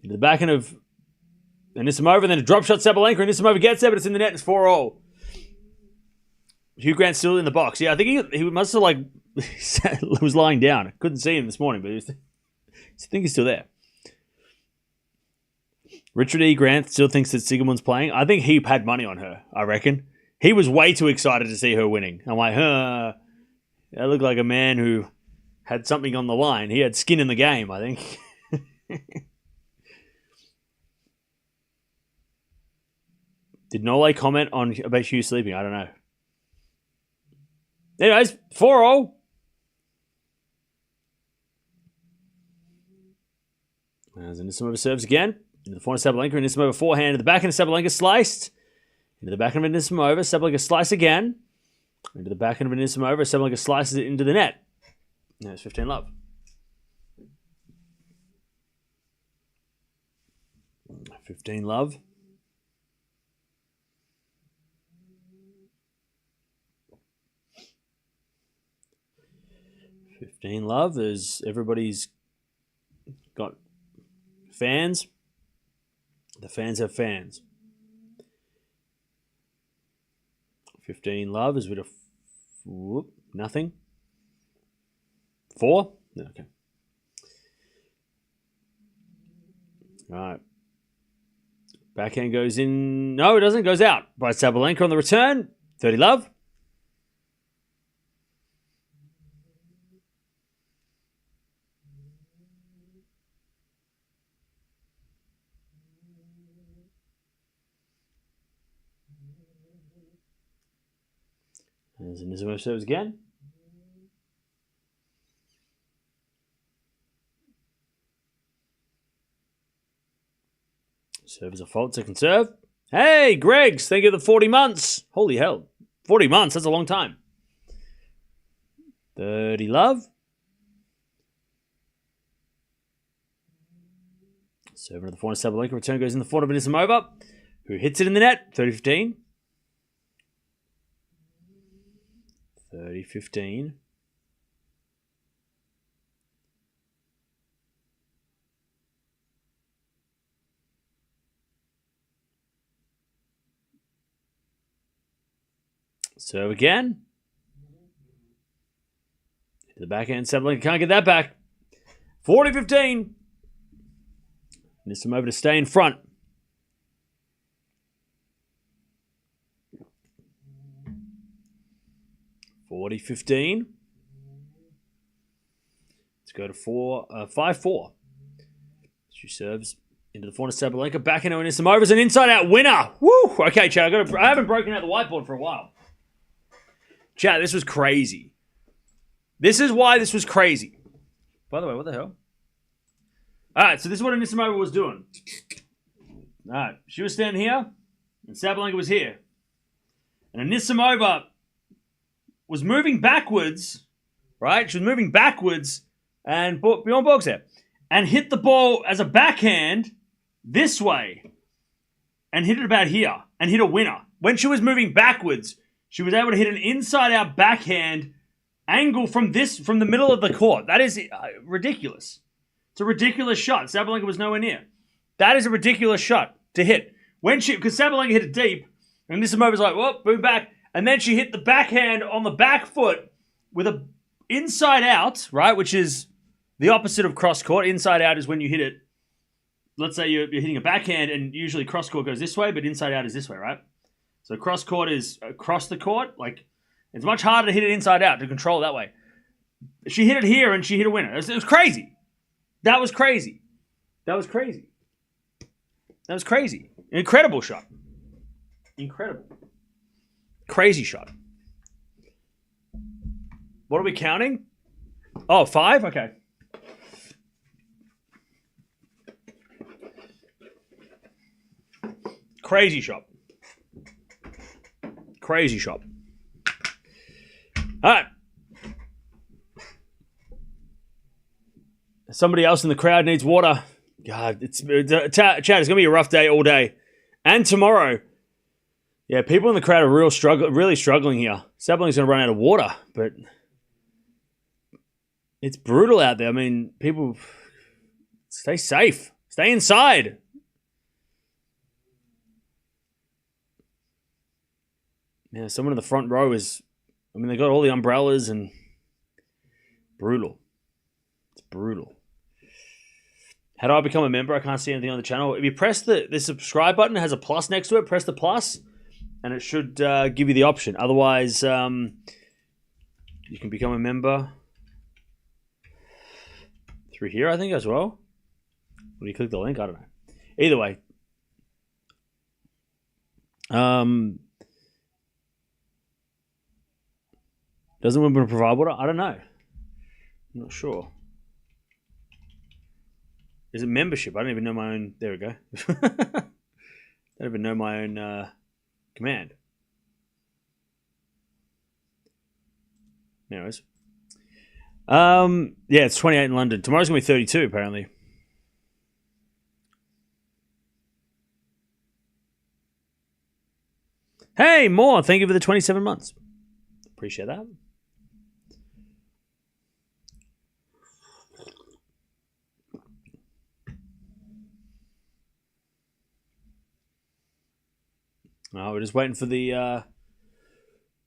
Into the backhand of Anisimova, and then a drop shot Sabalenka. Anisimova gets there, but it's in the net. It's 4-0. Hugh Grant's still in the box. Yeah, I think he must have was lying down. I couldn't see him this morning, but I think he's still there. Richard E. Grant still thinks that Sigemund's playing. I think he had money on her, I reckon. He was way too excited to see her winning. I'm like, that looked like a man who had something on the line. He had skin in the game, I think. Did Nole comment about Hugh sleeping? I don't know. Anyways, 4-0. As Anisimova serves again. Into the forehand of Sabalenka. Anisimova forehand. To the backhand of Sabalenka sliced. Into the backhand of Anisimova. Sabalenka slice again. Into the backhand of Anisimova. Sabalenka slices it into the net. Now it's 15-love. 15-love. Love. There's everybody's got fans. The fans have fans. 15-love is with a nothing. 4? No, okay. All right. Backhand goes in. No, it doesn't. It goes out by Sabalenka on the return. 30-love. There's Anisimova serves again. Serve is a fault, second serve. Hey, Greggs, thank you for the 40 months. Holy hell. 40 months, that's a long time. 30-love. Serve into the forehand of Sabalenka. Return goes in the forehand of Anisimova, who hits it in the net. 30-15. 30-15. Serve again. To the backhand. Sabalenka can't get that back. 40-15. Anisimova to stay in front. $40-15. Let's go to 5-4. She serves into the forehand of Sabalenka. Back into Anisimova is an inside-out winner. Woo! Okay, Chad, I haven't broken out the whiteboard for a while. Chad, this was crazy. This is why this was crazy. By the way, what the hell? All right, so this is what Anisimova was doing. All right, she was standing here, and Sabalenka was here. And Anisimova was moving backwards, right? She was moving backwards, and Bjorn Borg's there. And hit the ball as a backhand this way. And hit it about here. And hit a winner. When she was moving backwards, she was able to hit an inside-out backhand angle from the middle of the court. That is ridiculous. It's a ridiculous shot. Sabalenka was nowhere near. That is a ridiculous shot to hit. Because Sabalenka hit it deep, and Anisimova's like, whoop, boom, back. And then she hit the backhand on the back foot with a inside out, right? Which is the opposite of cross court. Inside out is when you hit it. Let's say you're hitting a backhand, and usually cross court goes this way, but inside out is this way, right? So cross court is across the court. Like, it's much harder to hit it inside out, to control it that way. She hit it here, and she hit a winner. It was crazy. That was crazy. That was crazy. That was crazy. Incredible shot. Incredible. Crazy shot. What are we counting? Oh, 5? Okay. Crazy shot. Crazy shot. All right. Somebody else in the crowd needs water. God, Chad, it's going to be a rough day all day. And tomorrow. Yeah, people in the crowd are really struggling here. Sabalenka's going to run out of water, but it's brutal out there. I mean, people, stay safe. Stay inside. Yeah, someone in the front row they got all the umbrellas and brutal. It's brutal. How do I become a member? I can't see anything on the channel. If you press the subscribe button, it has a plus next to it. Press the plus, and it should give you the option. Otherwise, you can become a member through here, I think, as well. When you click the link, I don't know. Either way. Doesn't Wimbledon provide water? I don't know. I'm not sure. Is it membership? I don't even know my own. There we go. I don't even know my own command. Anyways. Yeah, it's 28 in London. Tomorrow's going to be 32, apparently. Hey, more. Thank you for the 27 months. Appreciate that. Oh, we're just waiting for the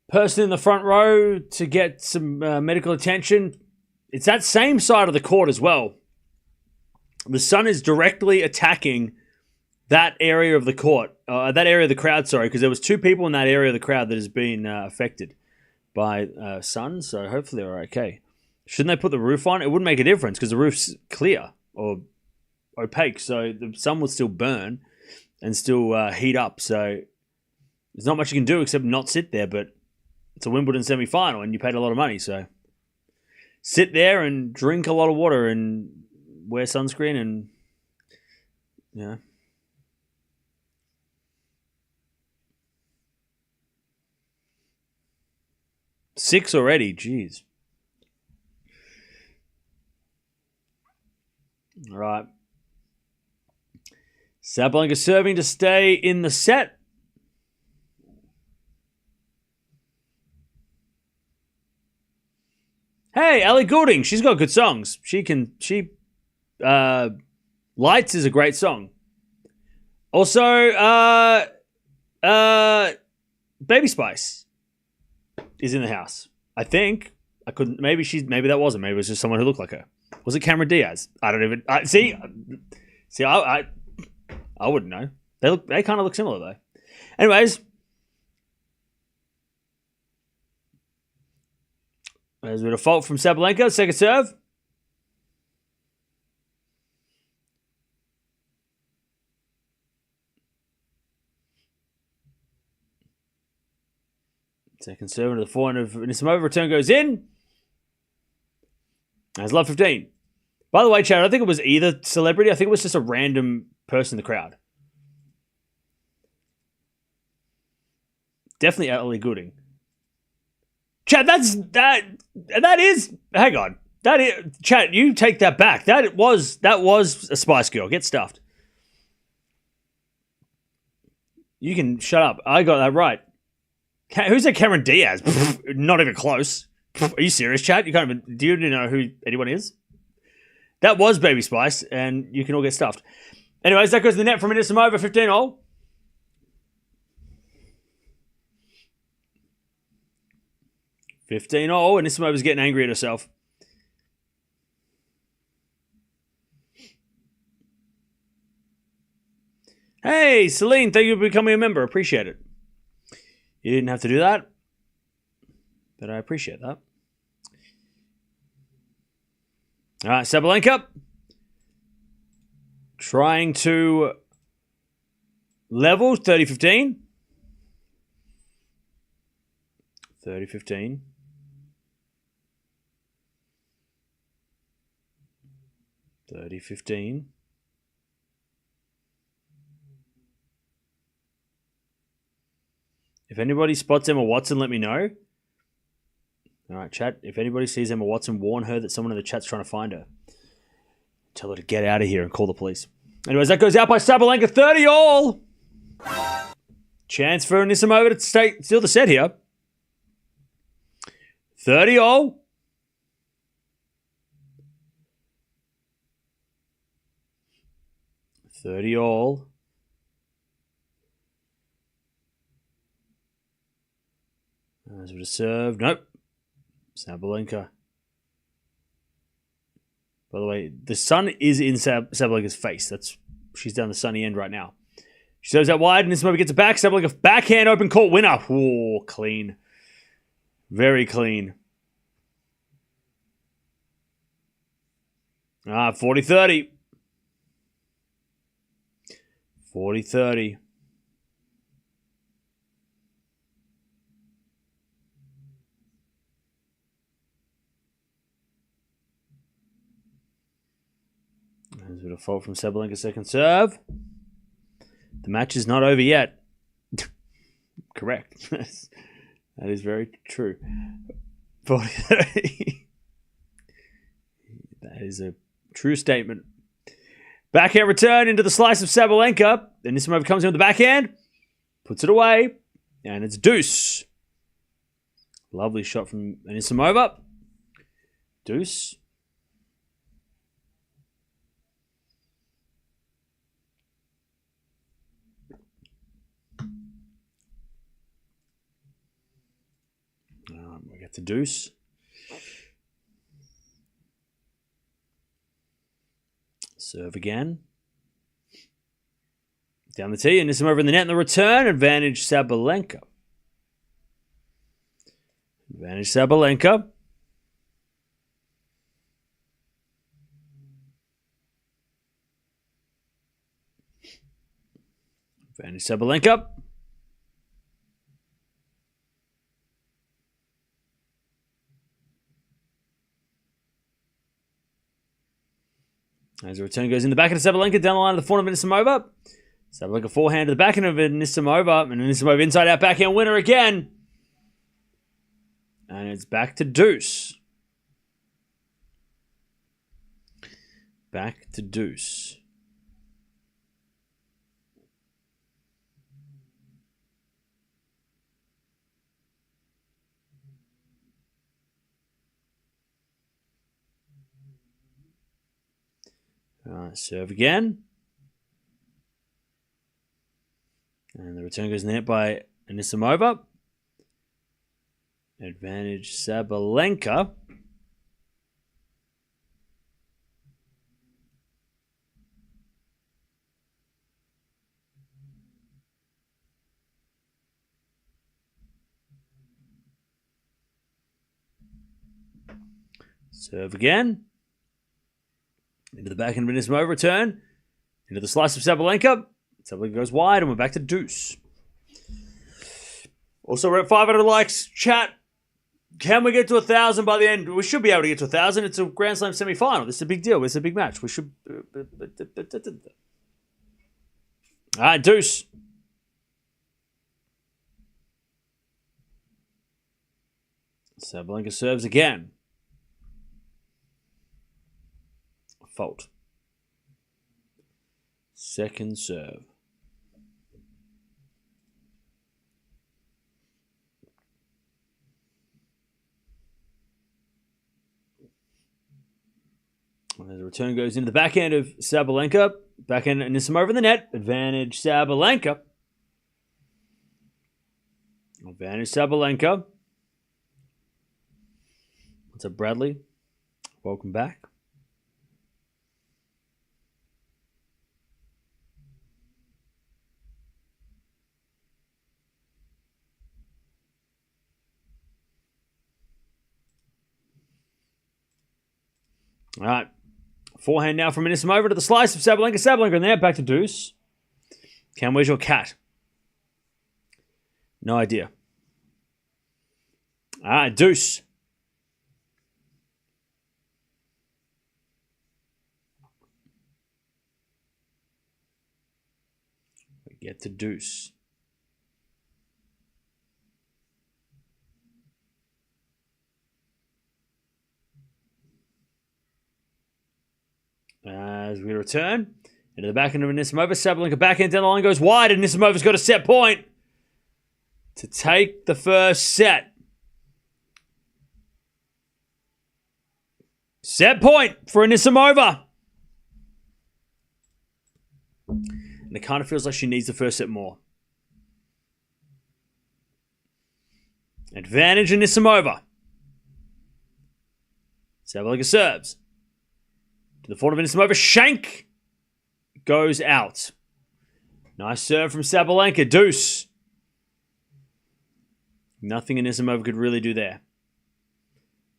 person in the front row to get some medical attention. It's that same side of the court as well. The sun is directly attacking that area of the court, that area of the crowd, sorry, because there was two people in that area of the crowd that has been affected by sun, so hopefully they're okay. Shouldn't they put the roof on? It wouldn't make a difference because the roof's clear or opaque, so the sun will still burn and still heat up, so there's not much you can do except not sit there, but it's a Wimbledon semi-final and you paid a lot of money, so sit there and drink a lot of water and wear sunscreen and, you know. Six already, jeez. All right. Sabalenka serving to stay in the set. Hey, Ellie Goulding, she's got good songs. Lights is a great song. Also, Baby Spice is in the house. I think. Maybe that wasn't. Maybe it was just someone who looked like her. Was it Cameron Diaz? I don't even see. I wouldn't know. They kind of look similar though. Anyways, there's a bit of fault from Sabalenka. Second serve. Second serve into the forehand of Anisimova. Return goes in. That's love 15. By the way, Chad, I don't think it was either celebrity. I think it was just a random person in the crowd. Definitely Ellie Goulding. Chad, that is. Hang on. That is. Chad, you take that back. That was a Spice Girl. Get stuffed. You can shut up. I got that right. Who's that Cameron Diaz? Not even close. Are you serious, Chad? Do you know who anyone is? That was Baby Spice, and you can all get stuffed. Anyways, that goes to the net from Anisimova, 15-all. Anisimova's getting angry at herself. Hey, Celine, thank you for becoming a member. Appreciate it. You didn't have to do that, but I appreciate that. All right, Sabalenka trying to level 30-15. 30-15. If anybody spots Emma Watson, let me know. All right, chat. If anybody sees Emma Watson, warn her that someone in the chat's trying to find her. Tell her to get out of here and call the police. Anyways, that goes out by Sabalenka, 30-all. Chance for Anisimova to steal the set here. 30-all. As with a serve. Nope. Sabalenka. By the way, the sun is in Sabalenka's face. She's down the sunny end right now. She serves out wide, and Anisimova gets it back. Sabalenka backhand open court winner. Whoa, clean. Very clean. 40-30. 40-30. There's a bit of fault from Sabalenka's second serve. The match is not over yet. Correct. That is very true. 40-30. That is a true statement. Backhand return into the slice of Sabalenka. Anisimova comes in with the backhand. Puts it away. And it's deuce. Lovely shot from Anisimova. Deuce. We get to deuce. Serve again. Down the tee, and Anisimova in the net in the return. Advantage Sabalenka. Advantage Sabalenka. Advantage Sabalenka. As the return goes in the back of Sabalenka, down the line of the front of Anisimova. Sabalenka forehand to the backhand of Anisimova. And Anisimova inside out backhand winner again. And it's back to deuce. Back to deuce. Serve again. And the return goes in the net by Anisimova. Advantage Sabalenka. Serve again. Into the backhand of Anisimova return. Into the slice of Sabalenka. Sabalenka goes wide and we're back to deuce. Also, we're at 500 likes. Chat. Can we get to 1,000 by the end? We should be able to get to 1,000. It's a Grand Slam semi-final. This is a big deal. It's a big match. We should... All right, deuce. Sabalenka serves again. Fault. Second serve. And the return goes into the backhand of Sabalenka. Backhand Anisimova in the net. Advantage Sabalenka. Advantage Sabalenka. What's up, Bradley? Welcome back. All right. Forehand now from Anisimova to the slice of Sabalenka. Sabalenka in there. Back to deuce. Cam, where's your cat? No idea. All right. Deuce. We get to deuce. As we return into the backhand of Anisimova, Sabalenka backhand down the line goes wide, and Anisimova's got a set point to take the first set. Set point for Anisimova. And it kind of feels like she needs the first set more. Advantage Anisimova. Sabalenka serves. To the front of Anisimova. Shank goes out. Nice serve from Sabalenka. Deuce. Nothing Anisimova could really do there.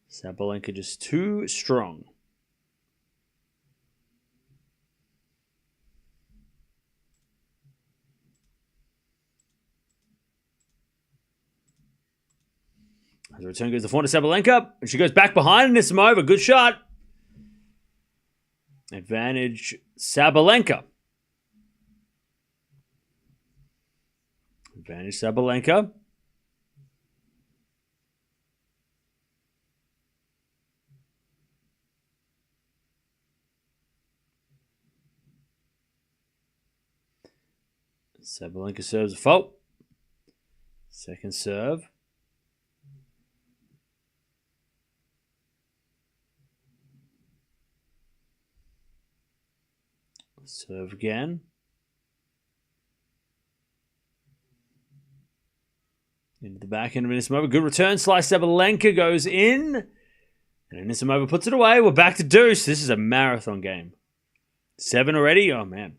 Sabalenka just too strong. As the return goes to the front of Sabalenka. And she goes back behind Anisimova. Good shot. Advantage Sabalenka. Advantage Sabalenka. Sabalenka serves a fault. Second serve. Serve again. Into the back end of Anisimova. Good return. Slice Sabalenka goes in. And Anisimova puts it away. We're back to deuce. This is a marathon game. 7 already? Oh, man.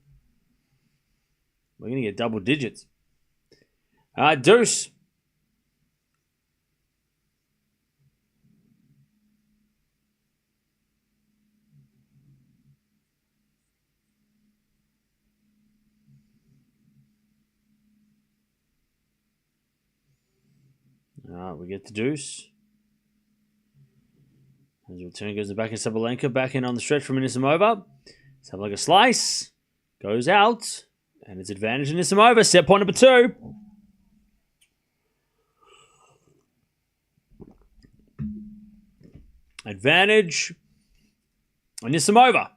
We're going to get double digits. Deuce. We get the deuce. As the return goes back in Sabalenka. Back in on the stretch from Anisimova. Sabalenka slice. Goes out. And it's advantage Anisimova. Set point number 2. Advantage Anisimova.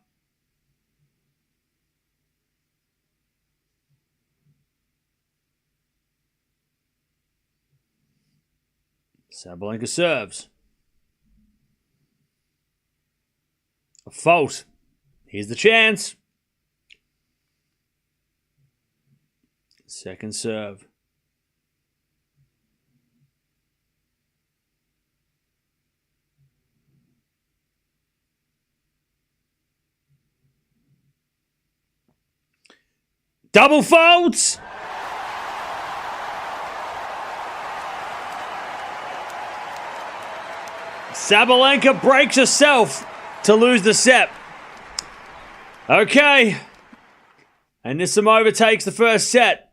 Sabalenka serves. A fault. Here's the chance. Second serve. Double faults. Sabalenka breaks herself to lose the set. Okay. And Anisimova takes the first set.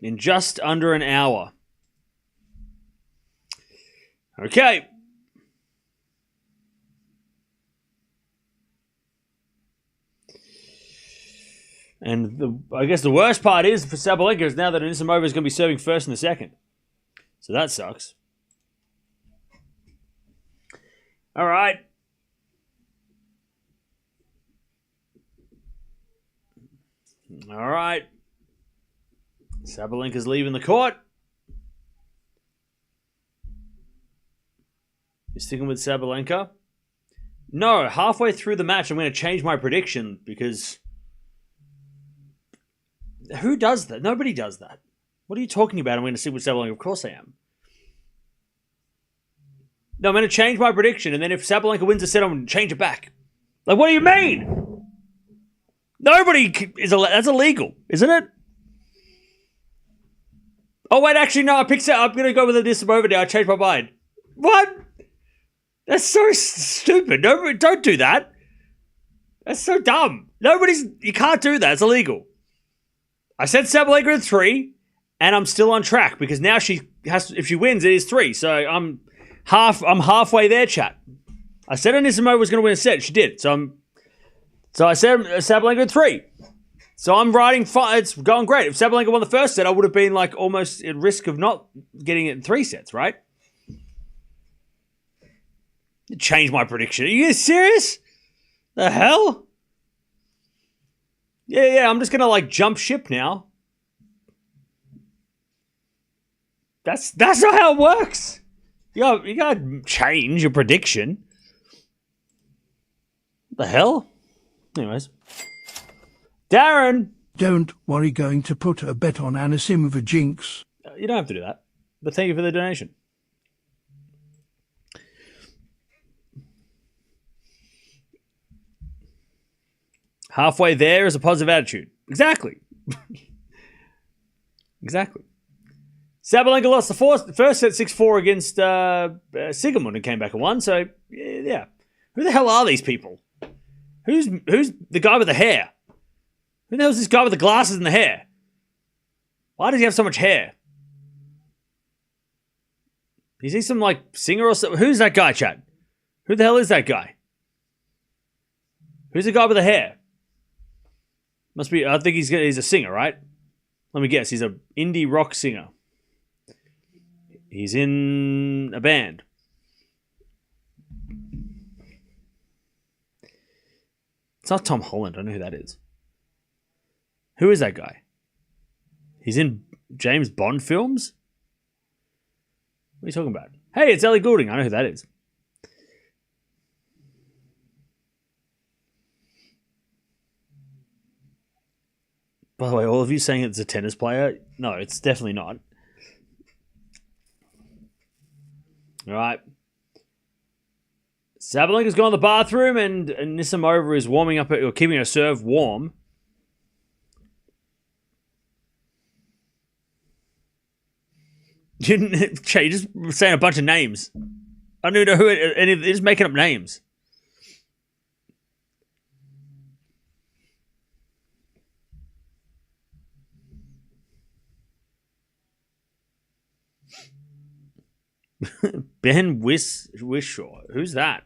In just under an hour. Okay. And I guess the worst part is for Sabalenka is now that Anisimova is going to be serving first in the second. So that sucks. All right. All right. Sabalenka's leaving the court. You're sticking with Sabalenka? No, halfway through the match, I'm going to change my prediction because who does that? Nobody does that. What are you talking about? I'm going to stick with Sabalenka. Of course I am. No, I'm going to change my prediction, and then if Sabalenka wins the set, I'm going to change it back. Like, what do you mean? Nobody is... That's illegal, isn't it? Oh, wait, actually, no, I'm going to go with Anisimova now. I changed my mind. What? That's so stupid. No, don't do that. That's so dumb. You can't do that. It's illegal. I said Sabalenka at 3, and I'm still on track because now if she wins, it is 3. So I'm halfway there, chat. I said Anisimova was going to win a set. She did. So I said Sabalenka at 3. So I'm riding fine. It's going great. If Sabalenka won the first set, I would have been like almost at risk of not getting it in 3 sets, right? Change my prediction. Are you serious? The hell? Yeah, I'm just gonna jump ship now. That's not how it works. You gotta change your prediction. What the hell? Anyways. Darren! Don't worry going to put a bet on Anisimova jinx. You don't have to do that. But thank you for the donation. Halfway there is a positive attitude. Exactly. Exactly. Sabalenka lost the first set 6-4 against Sigamund and came back and won. So, yeah. Who the hell are these people? Who's the guy with the hair? Who the hell is this guy with the glasses and the hair? Why does he have so much hair? Is he some singer or something? Who's that guy, Chad? Who the hell is that guy? Who's the guy with the hair? Must be. I think he's a singer, right? Let me guess. He's an indie rock singer. He's in a band. It's not Tom Holland. I don't know who that is. Who is that guy? He's in James Bond films? What are you talking about? Hey, it's Ellie Goulding. I know who that is. By the way, all of you saying it's a tennis player? No, it's definitely not. All right. Sabalenka's gone to the bathroom and Anisimova is warming up, or keeping her serve warm. You're just saying a bunch of names. I don't even know who any of. They're just making up names. Ben Wishaw. Who's that?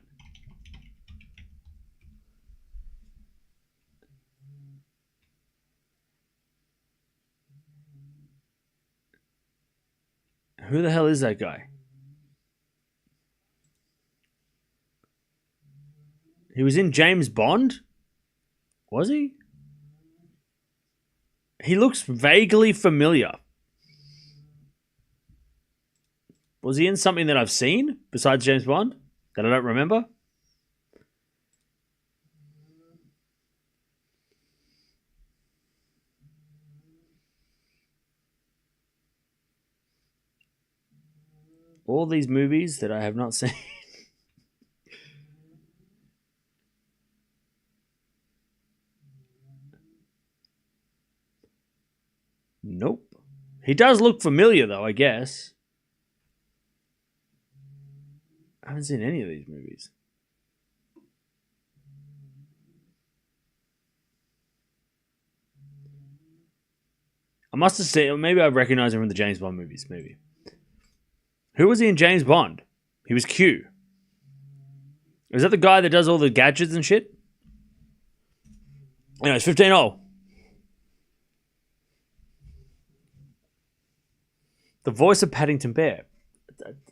Who the hell is that guy? He was in James Bond? Was he? He looks vaguely familiar. Was he in something that I've seen besides James Bond that I don't remember? All these movies that I have not seen. Nope. He does look familiar, though, I guess. I haven't seen any of these movies. I must have seen, maybe I recognize him from the James Bond movies, maybe. Who was he in James Bond? He was Q. Is that the guy that does all the gadgets and shit? Anyways, 15-0. The voice of Paddington Bear.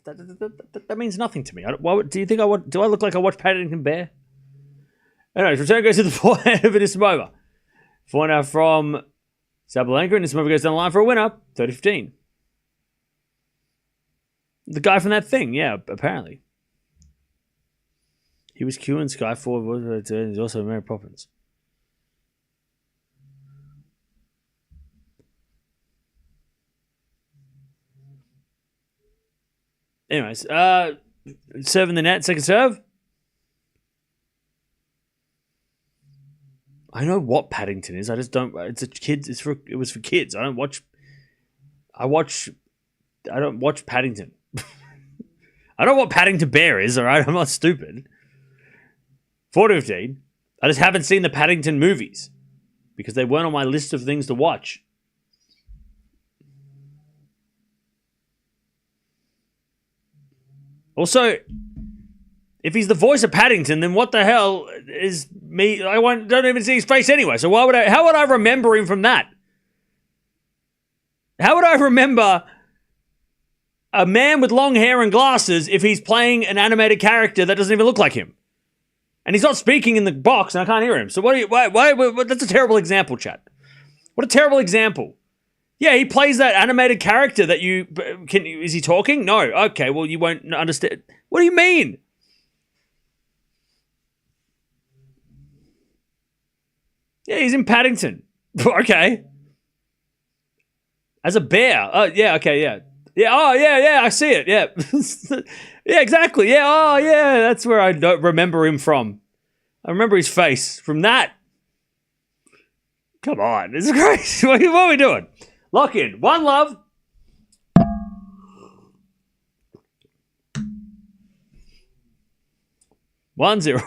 That means nothing to me. Do you think do I look like I watch Paddington Bear? Anyways, return goes to the forehand of Anisimova. Forehand from Sabalenka. Anisimova goes down the line for a winner. 30-15. The guy from that thing, yeah, apparently. He was Q in Skyfall. He's also Mary Poppins. Anyways, serving the net, second serve. I know what Paddington is. I just don't. It's a kids. It was for kids. I don't watch Paddington. I don't know what Paddington Bear is. All right, I'm not stupid. 4-15. I just haven't seen the Paddington movies because they weren't on my list of things to watch. Also, if he's the voice of Paddington, then what the hell is me? Don't even see his face anyway. So how would I remember him from that? How would I remember a man with long hair and glasses if he's playing an animated character that doesn't even look like him? And he's not speaking in the box and I can't hear him. So why that's a terrible example, chat. What a terrible example. Yeah, he plays that animated character that is he talking? No. Okay, well, you won't understand. What do you mean? Yeah, he's in Paddington. Okay. As a bear. Oh, yeah, okay, yeah. Yeah, oh, yeah, I see it, yeah. Yeah, exactly, yeah, oh, yeah, that's where I don't remember him from. I remember his face from that. Come on, this is crazy. What are we doing? Lock in. One love. One zero.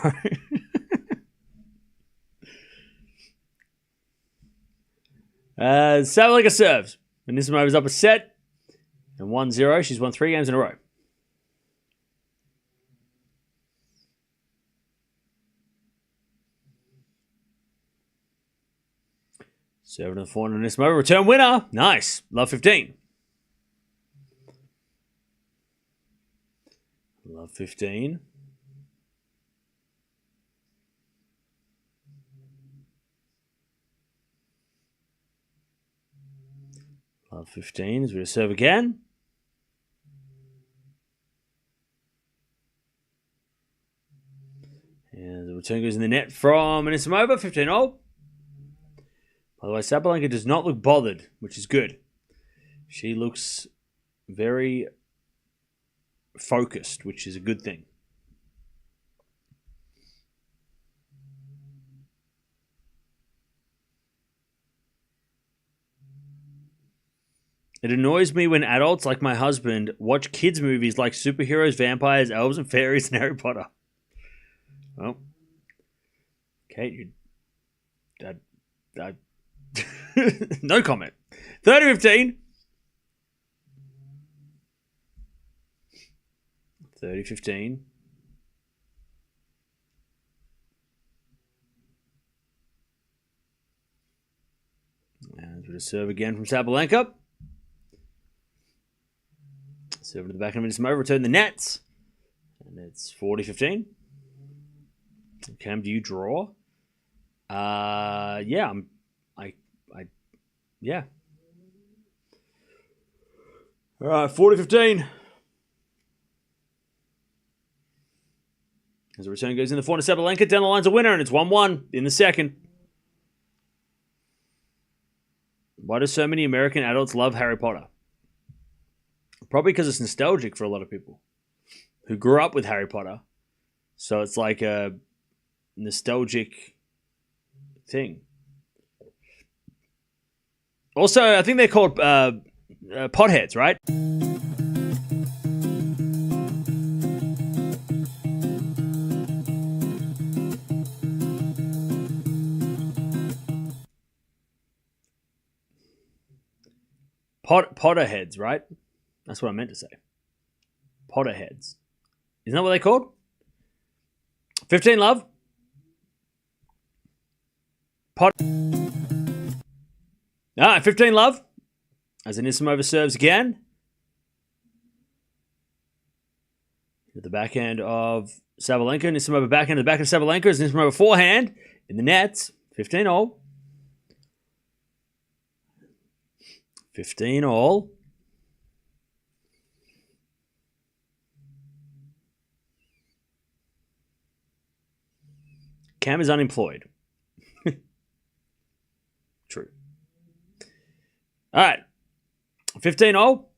Sabalenka serves. Anisimova's up a set. And 1-0. She's won 3 games in a row. 7 to the 4 on Anisimova. Return winner. Nice. Love 15. Love 15. Love 15 as we serve again. And the return goes in the net from Anisimova, 15-all. By the way, Sabalenka does not look bothered, which is good. She looks very focused, which is a good thing. It annoys me when adults like my husband watch kids' movies like superheroes, vampires, elves, and fairies, and Harry Potter. Well, Kate, no comment. 30-15. 30-15. And we're to serve again from Sabalenka. Serve to the back of Anisimova, return the nets. And it's 40-15. Cam, do you draw? Yeah, yeah. All right, 40-15. As the return goes in the 4 to Sabalenka, down the line's a winner, and it's 1-1 in the second. Why do so many American adults love Harry Potter? Probably because it's nostalgic for a lot of people who grew up with Harry Potter. So it's like a nostalgic thing. Also, I think they're called potheads, right? Potterheads, right? That's what I meant to say. Potterheads. Isn't that what they're called? 15, love. All right, 15, love. As Anisimova serves again. At the backhand of Sabalenka. Anisimova backhand to the back of Sabalenka. As Anisimova forehand in the nets. 15-all. 15-all. Cam is unemployed. True. All right. 15-all.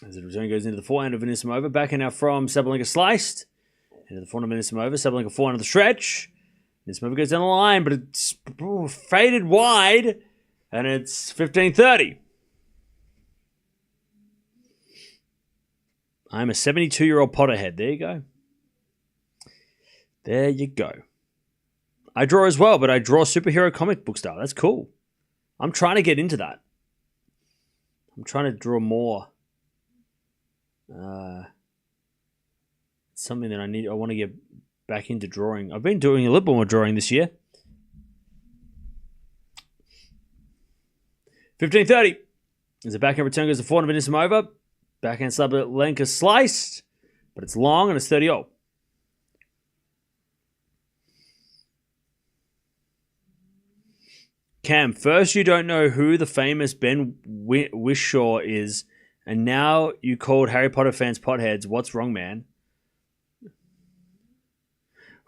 As the return goes into the forehand of Anisimova. Backhand now from Sabalenka sliced. Into the forehand of Anisimova. Sabalenka forehand of the stretch. Anisimova goes down the line, but it's faded wide. And it's 15-30. I'm a 72-year-old Potterhead. There you go. There you go. I draw as well, but I draw superhero comic book style. That's cool. I'm trying to get into that. I'm trying to draw more. Something that I want to get back into drawing. I've been doing a little bit more drawing this year. 15-30. As the backhand return goes to forehand of Anisimova. Backhand Sabalenka sliced, but it's long and it's 30-all. Cam, first you don't know who the famous Ben Whishaw is, and now you called Harry Potter fans potheads. What's wrong, man?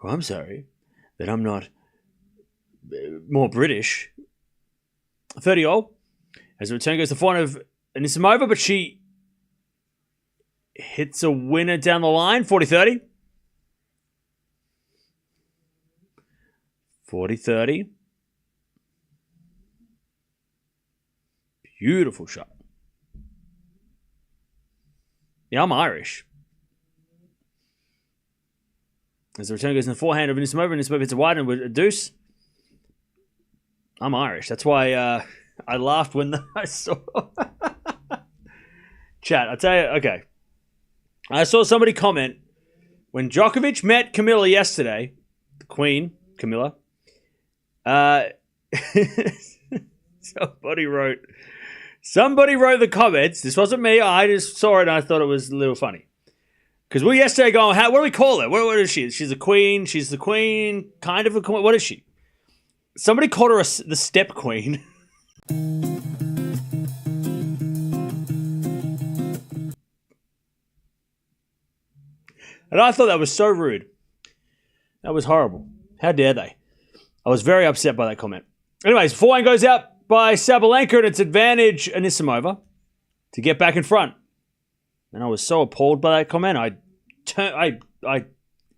Well, I'm sorry that I'm not more British. 30-all. As the return goes to forehand of Anisimova, but she hits a winner down the line. 40-30. 40-30. Beautiful shot. Yeah, I'm Irish. As the return goes in the forehand of Anisimova, Anisimova hits a wide and with a deuce. I'm Irish. That's why I laughed when I saw... Chat, I tell you, okay. I saw somebody comment, when Djokovic met Camilla yesterday, the Queen, Camilla, Uh, somebody wrote the comments. This wasn't me. I just saw it and I thought it was a little funny. Because we were yesterday going, what do we call her? What is she? She's a queen. She's the queen. Kind of a queen. What is she? Somebody called her the step queen. And I thought that was so rude. That was horrible. How dare they? I was very upset by that comment. Anyways, 4-1 goes out by Sabalenka, and it's advantage Anisimova to get back in front. And I was so appalled by that comment, I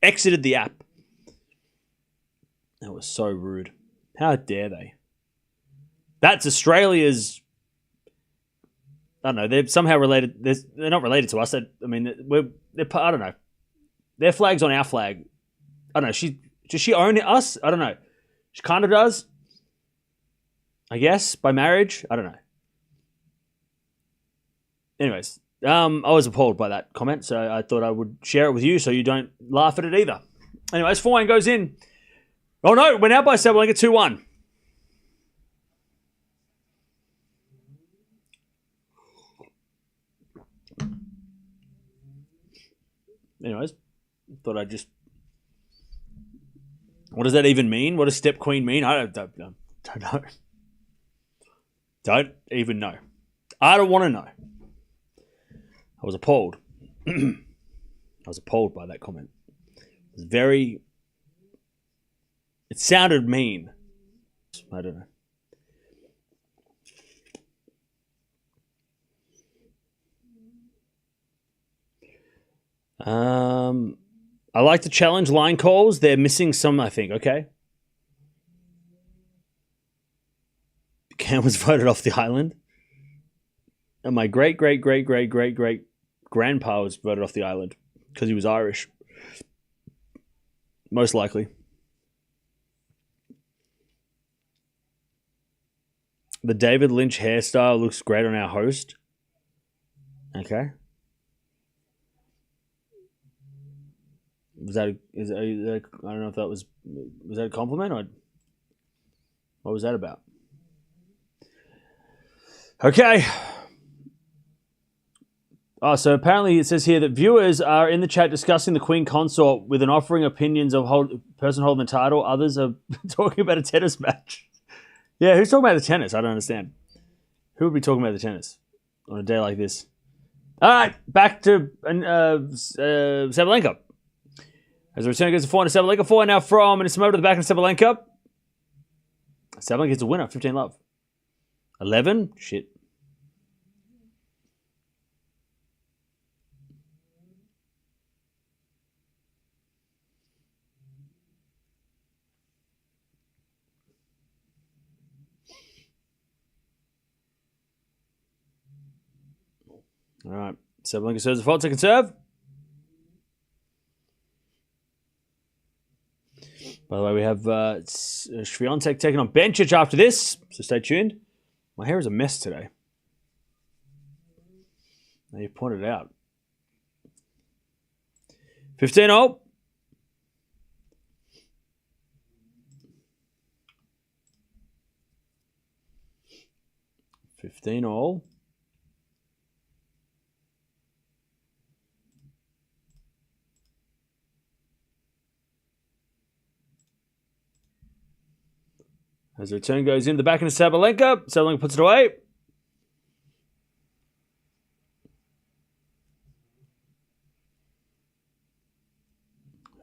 exited the app. That was so rude. How dare they? That's Australia's... I don't know. They're somehow related. They're not related to us. I don't know. Their flag's on our flag. I don't know. Does she own us? I don't know. She kind of does. I guess by marriage. I don't know. Anyways, I was appalled by that comment, so I thought I would share it with you so you don't laugh at it either. Anyways, 4-1 goes in. Oh no, went out by Sabalenka 2-1. Anyways, thought I'd just... What does that even mean? What does step queen mean? I don't know. Don't even know. I don't want to know. I was appalled. I was appalled by that comment. It was very... It sounded mean. I don't know. I like to challenge line calls. They're missing some, I think. Okay. Cam was voted off the island. And my great grandpa was voted off the island because he was Irish. Most likely. The David Lynch hairstyle looks great on our host. Okay. I don't know if that was that a compliment or what was that about? Okay. Oh, so apparently it says here that viewers are in the chat discussing the Queen Consort with an offering opinions of person holding the title. Others are talking about a tennis match. Yeah, who's talking about the tennis? I don't understand. Who would be talking about the tennis on a day like this? All right, back to Sabalenka. As the return goes to 4 to Sabalenka. 4 now from Anisimova to the back of Sabalenka. Sabalenka gets a winner. 15 love. 11? Shit. All right. Sabalenka serves the fault. Second serve. By the way, we have Swiatek taking on Bencic after this, so stay tuned. My hair is a mess today. Now you pointed it out. 15-0. As the return goes in the back into Sabalenka. Sabalenka puts it away.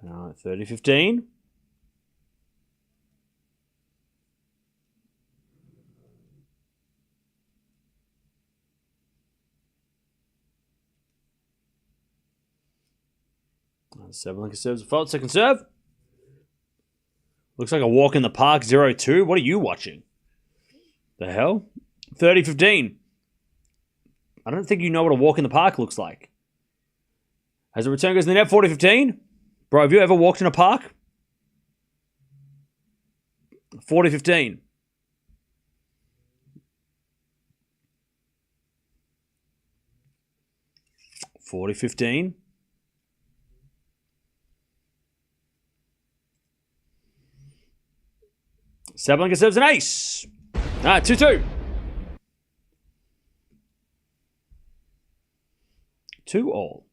All right, 30-15. Sabalenka serves a fault. Second serve. Looks like a walk in the park, 0-2. What are you watching? The hell? 30-15. I don't think you know what a walk in the park looks like. As the return goes in the net, 40-15. Bro, have you ever walked in a park? 40-15. Sabalenka serves an ace. All right, 2-2. 2-all.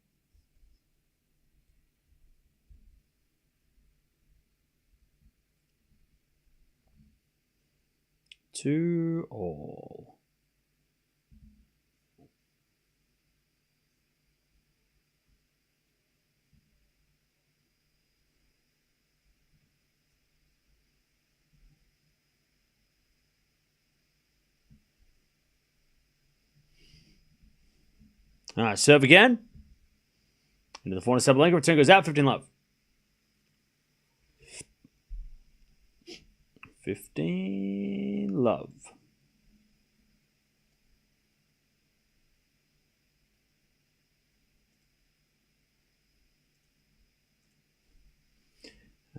Two all. All right, serve again. Into the forehand Sabalenka. Return goes out. 15 love. 15 love.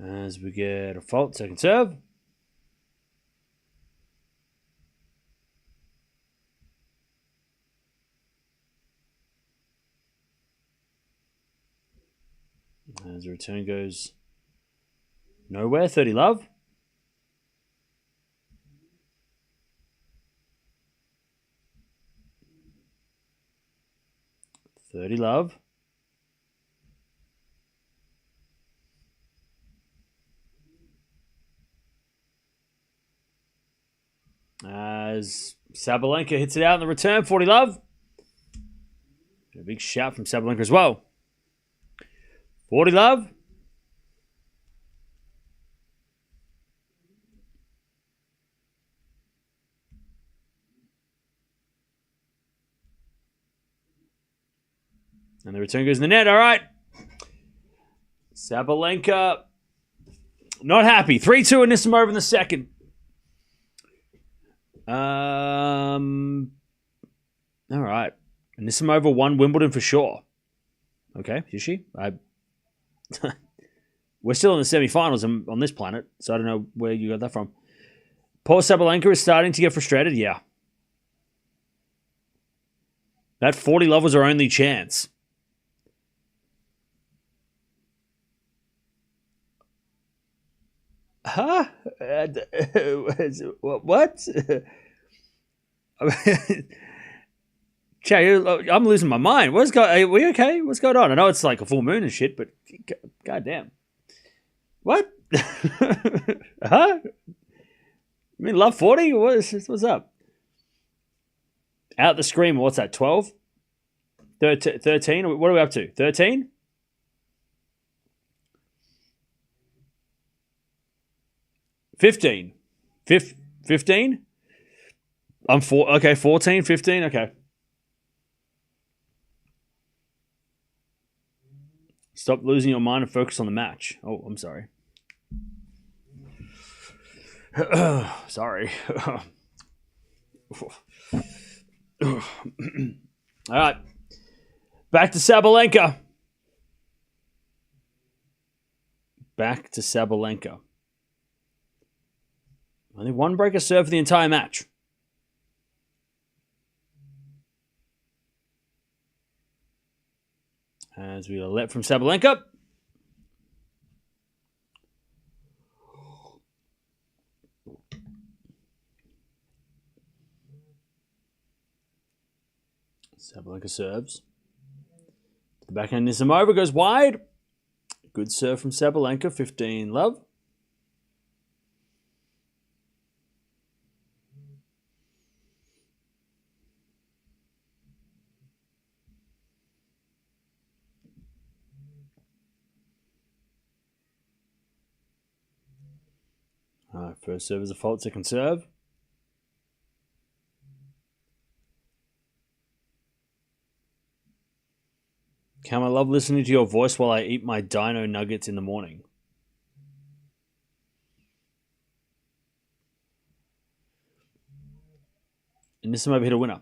As we get a fault, second serve. As the return goes nowhere, 30 love. $30 love. As Sabalenka hits it out in the return, 40 love. A big shout from Sabalenka as well. 40 love. And the return goes in the net. All right. Sabalenka not happy. 3-2 Anisimova in the second. All right. Anisimova won Wimbledon for sure. Okay, is she? We're still in the semifinals on this planet, so I don't know where you got that from. Poor Sabalenka is starting to get frustrated. Yeah. That 40 love was her only chance. Huh? What? Jay, I'm losing my mind. Are we okay? What's going on? I know it's like a full moon and shit, but goddamn. What? Huh? I mean, love 40? What's up? Out the screen. What's that? 12? 13? What are we up to? 13? 15. 15? I'm 4. Okay, 14, 15. Okay. Stop losing your mind and focus on the match. Oh, I'm sorry. Sorry. All right. Back to Sabalenka. Back to Sabalenka. Only one breaker serve for the entire match. As we let from Sabalenka. Sabalenka serves. The backhand Anisimova goes wide. Good serve from Sabalenka. 15 love. First serve is a fault, second serve. Cam, I love listening to your voice while I eat my dino nuggets in the morning. And this time over hit a winner.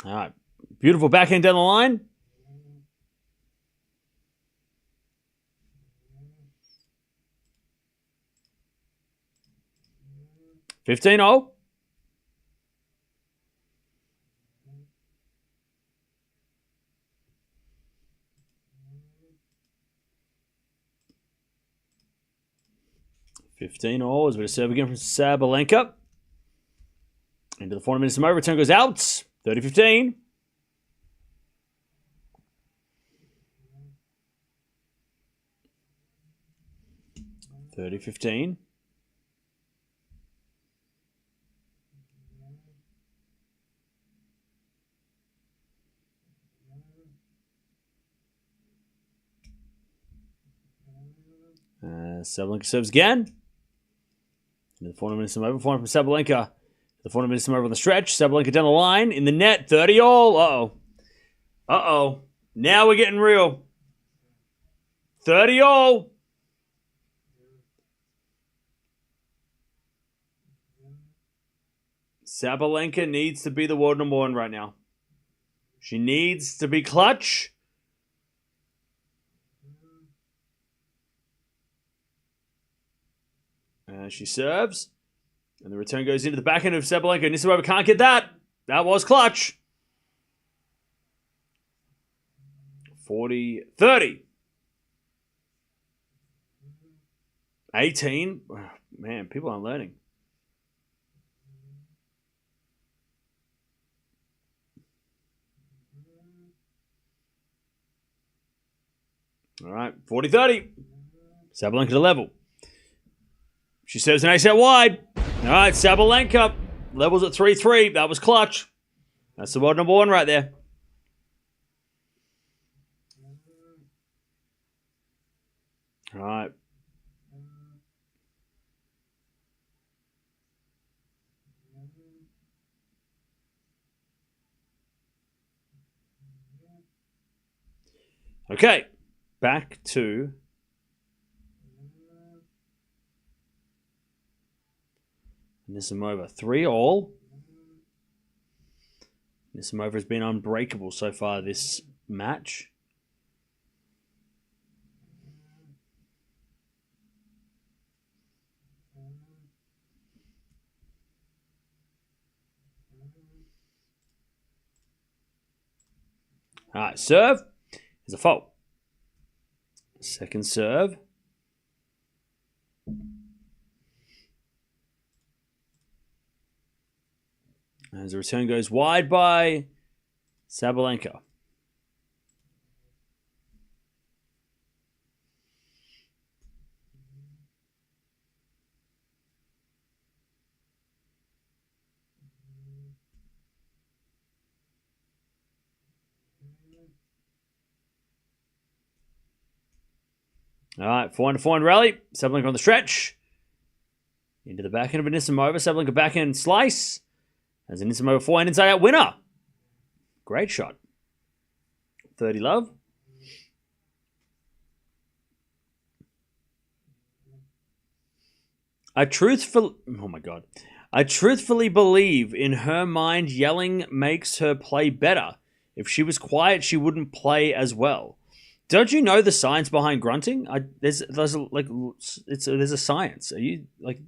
All right. Beautiful backhand down the line. $15-0. 15 all. As we serve again from Sabalenka. Into the 40 minutes of over. Return goes out. 30-15. Sabalenka serves again. Into the 40 minutes of over. 4 from Sabalenka. The 40 minutes over on the stretch. Sabalenka down the line. In the net. 30 all. Uh-oh. Uh-oh. Now we're getting real. 30 all. Sabalenka needs to be the world number one right now. She needs to be clutch. She serves. And the return goes into the backhand of Sabalenka. Anisimova can't get that. That was clutch. 40-30. 18. Man, people aren't learning. All right, 40-30. Sabalenka to level. She serves an ace out wide. All right, Sabalenka levels at 3-3. That was clutch. That's the world number one right there. All right. Okay, back to Anisimova. 3 all. Anisimova has been unbreakable so far this match. All right, serve is a fault. Second serve. As the return goes wide by Sabalenka. All right, 4-4 rally. Sabalenka on the stretch. Into the backhand of Anisimova. Sabalenka backhand slice. As Anisimova forehand inside out winner. Great shot. 30 love. I truthfully believe in her mind yelling makes her play better. If she was quiet, she wouldn't play as well. Don't you know the science behind grunting? There's a science. Are you like?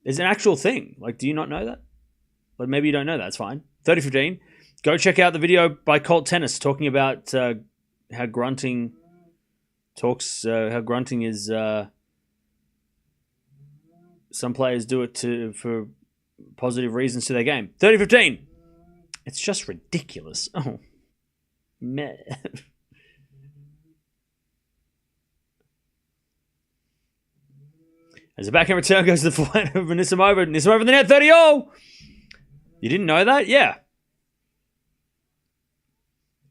There's an actual thing. Like, do you not know that? Like, maybe you don't know that. It's fine. 30-15. Go check out the video by Colt Tennis talking about how grunting is. Some players do it for positive reasons to their game. 30-15. It's just ridiculous. Oh, man. As the backhand return goes to the forehand of Anisimova. Anisimova in the net, 30-all. You didn't know that? Yeah.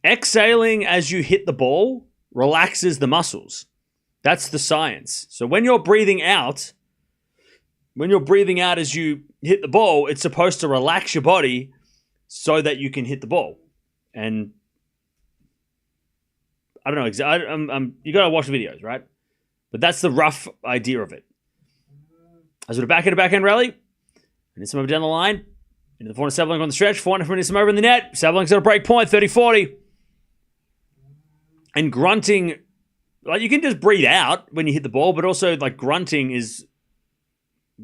Exhaling as you hit the ball relaxes the muscles. That's the science. So when you're breathing out as you hit the ball, it's supposed to relax your body so that you can hit the ball. And I don't know exactly. You got to watch the videos, right? But that's the rough idea of it. As with a backhand rally, Anisimova down the line, into the forehand of Sabalenka on the stretch, forehand from Anisimova in the net. Sabalenka's at a break point, 30-40. And grunting, like you can just breathe out when you hit the ball, but also like grunting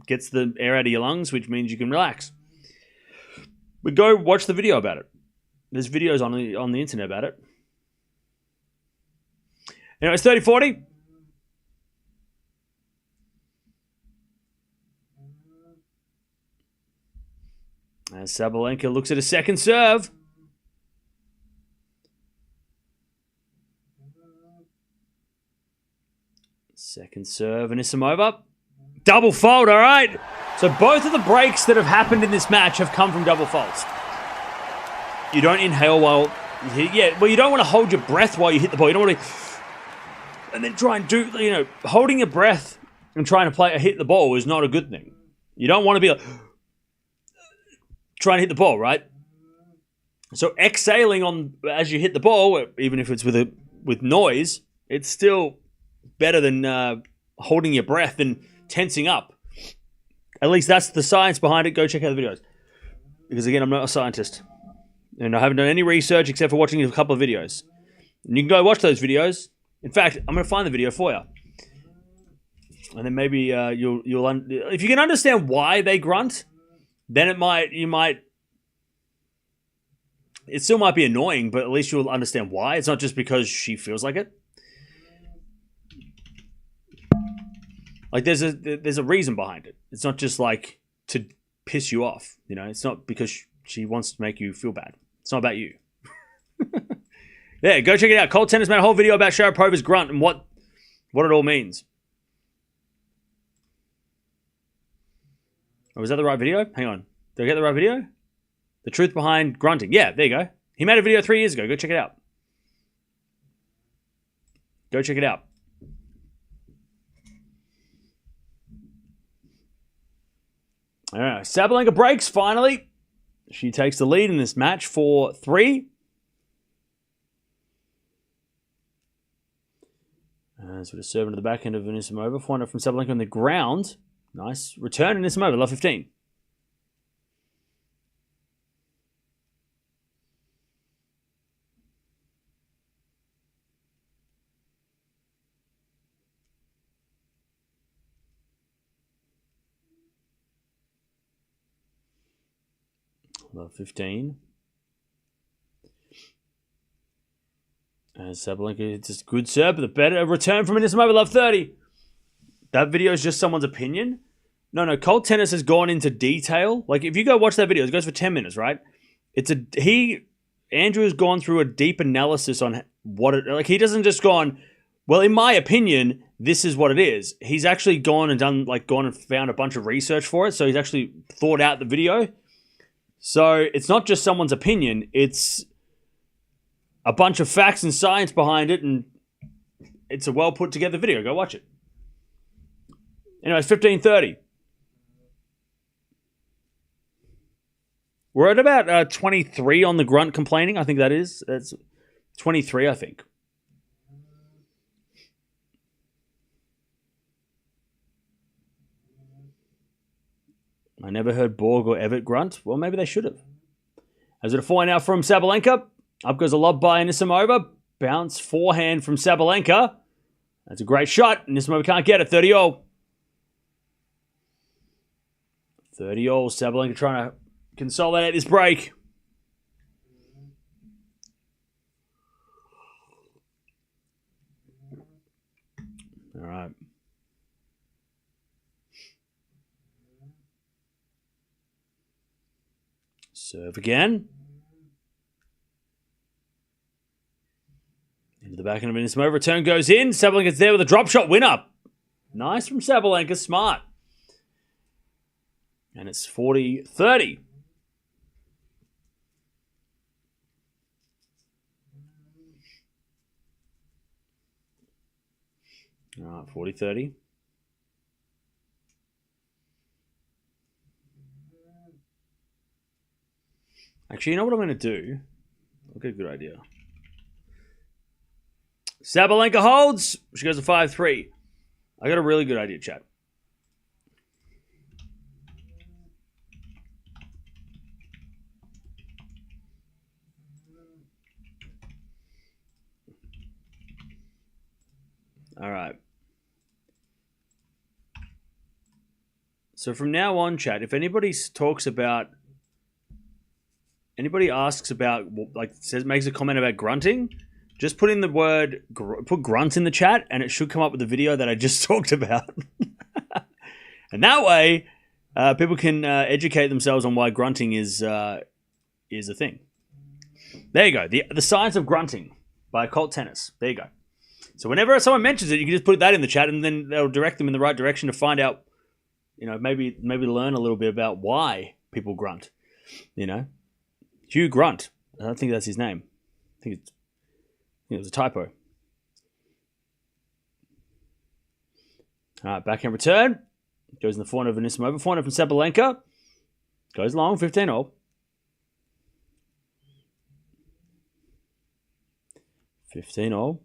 gets the air out of your lungs, which means you can relax. But go watch the video about it. There's videos on the internet about it. Anyway, it's 30-40. As Sabalenka looks at a second serve. Second serve, Anisimova. Double fault, all right. So both of the breaks that have happened in this match have come from double faults. You don't inhale while you hit. Yeah, well, you don't want to hold your breath while you hit the ball. You don't want to, and then try and do. Holding your breath and trying to hit the ball is not a good thing. You don't want to be like trying to hit the ball, right? So exhaling on as you hit the ball, even if it's with noise, it's still better than holding your breath and tensing up. At least that's the science behind it. Go check out the videos. Because again, I'm not a scientist. And I haven't done any research except for watching a couple of videos. And you can go watch those videos. In fact, I'm going to find the video for you. And then maybe you'll if you can understand why they grunt, then it still might be annoying, but at least you'll understand why. It's not just because she feels like it. Like there's a reason behind it. It's not just like to piss you off. It's not because she wants to make you feel bad. It's not about you. Yeah, go check it out. Cold Tennis made a whole video about Sharapova's grunt and what it all means. Oh, was that the right video? Hang on. Did I get the right video? The truth behind grunting. Yeah, there you go. He made a video 3 years ago. Go check it out. Go check it out. All right, Sabalenka breaks finally. She takes the lead in this match 4-3. Sort of serving to the back end of Anisimova. 400 from Sabalenka on the ground. Nice return, Anisimova, love 15. Love 15. And Sabalenka, just good serve, but the better return from Anisimova, love 30. That video is just someone's opinion. No, Cold Tennis has gone into detail. Like, if you go watch that video, it goes for 10 minutes, right? Andrew has gone through a deep analysis on what it, like, he doesn't just gone, well, in my opinion, this is what it is. He's actually gone and found a bunch of research for it. So he's actually thought out the video. So it's not just someone's opinion. It's a bunch of facts and science behind it, and it's a well put together video. Go watch it. Anyway, it's 15:30. We're at about 23 on the grunt complaining. I think that's 23, I think. I never heard Borg or Everett grunt. Well, maybe they should have. As it a point out from Sabalenka. Up goes a lob by Anisimova. Bounce forehand from Sabalenka. That's a great shot. Anisimova can't get it. 30-all. 30-all. Sabalenka trying to consolidate this break. All right. Serve again. Into the back end of Anisimova. Return goes in. Sabalenka's there with a drop shot winner. Nice from Sabalenka. Smart. And it's 40-30. All right, 40-30. Actually, you know what I'm going to do? I'll get a good idea. Sabalenka holds. She goes to 5-3. I got a really good idea, chat. All right. So from now on, chat, if anybody asks about, makes a comment about grunting, just put in the word, put grunt in the chat, and it should come up with the video that I just talked about. And that way, People can educate themselves on why grunting is a thing. There you go. The Science of Grunting by Colt Tennis. There you go. So whenever someone mentions it, you can just put that in the chat, and then they'll direct them in the right direction to find out, maybe learn a little bit about why people grunt. Hugh Grunt. I don't think that's his name. I think it was a typo. All right, backhand return. Goes in the forehand of Anisimova. Forehand from Sabalenka. Goes long, 15-all. 15-all.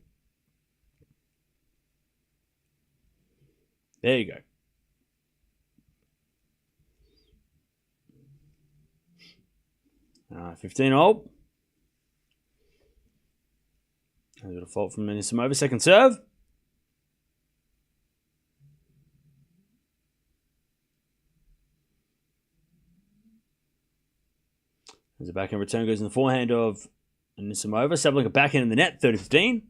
There you go. All right, 15-all. There's a fault from Anisimova. Second serve. There's a backhand return, goes in the forehand of Anisimova. Sabalenka backhand in the net, 30-15.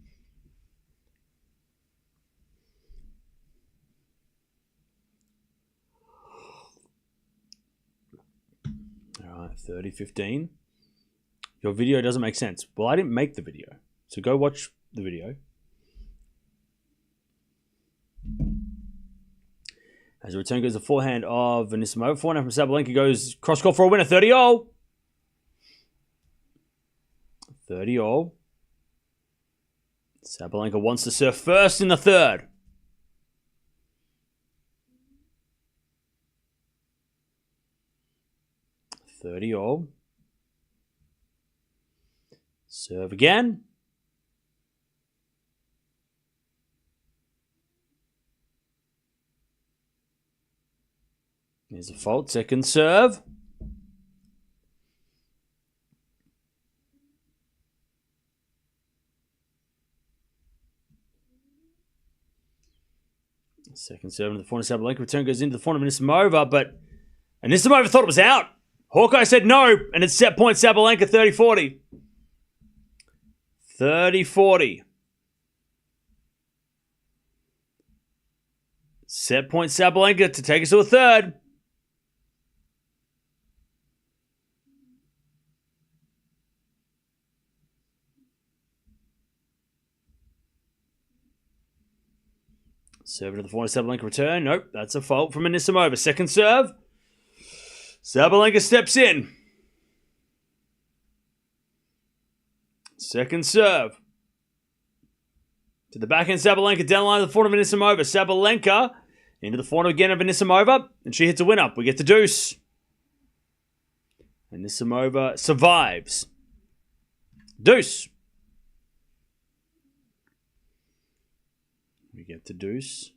All right, 30-15. Your video doesn't make sense. Well, I didn't make the video, so go watch the video. As a return goes the forehand of Anisimova. Forehand from Sabalenka goes cross-court for a winner, 30-all. 30-all. Sabalenka wants to serve first in the third. All. Serve again. There's a fault. Second serve. Second serve in the forehand of Sabalenka. Return goes into the forehand of Anisimova, but Anisimova thought it was out. Hawkeye said no, and it's set point Sabalenka, 30-40. 30-40. Set point Sabalenka to take us to a third. Serve to the forehand of Sabalenka return. Nope, that's a fault from Anisimova. Second serve. Sabalenka steps in. Second serve. To the backhand Sabalenka, down the line of the forehand of Anisimova. Sabalenka into the forehand again of Anisimova, and she hits a win-up. We get the deuce. Anisimova survives. Deuce. We get the deuce.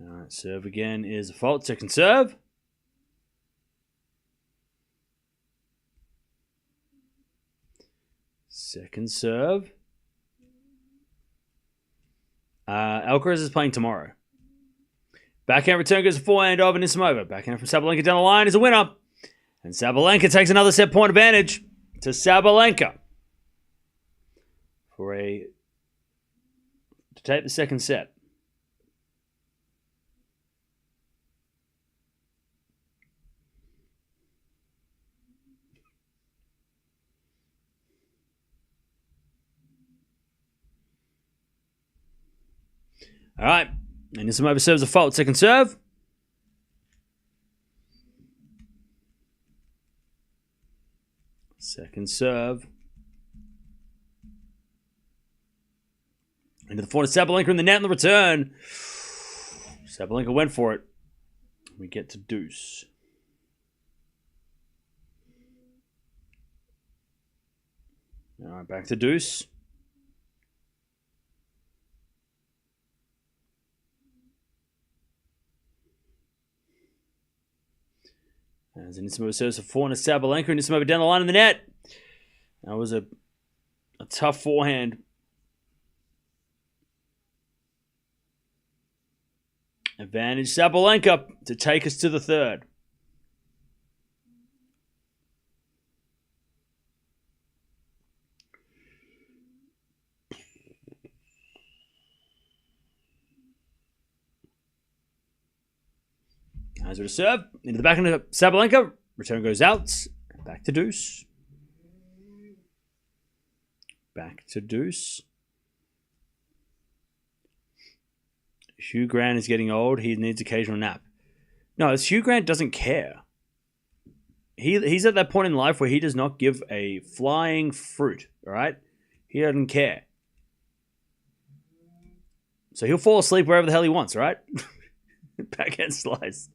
All right, serve again is a fault. Second serve. Second serve. Alcaraz is playing tomorrow. Backhand return goes to forehand of Anisimova. Backhand from Sabalenka down the line is a winner. And Sabalenka takes another set point advantage to Sabalenka to take the second set. All right. And Anisimova serves a fault. Second serve. Second serve. Into the forehand. Sabalenka in the net in the return. Sabalenka went for it. We get to deuce. All right, back to deuce. As Anisimova serves a forehand to Sabalenka, Anisimova down the line in the net. That was a tough forehand. Advantage Sabalenka to take us to the third. As with a serve. Into the backhand of Sabalenka. Return goes out. Back to deuce. Back to deuce. Hugh Grant is getting old. He needs occasional nap. No, Hugh Grant doesn't care. He's at that point in life where he does not give a flying fruit, all right? He doesn't care. So he'll fall asleep wherever the hell he wants, all right? Backhand slice.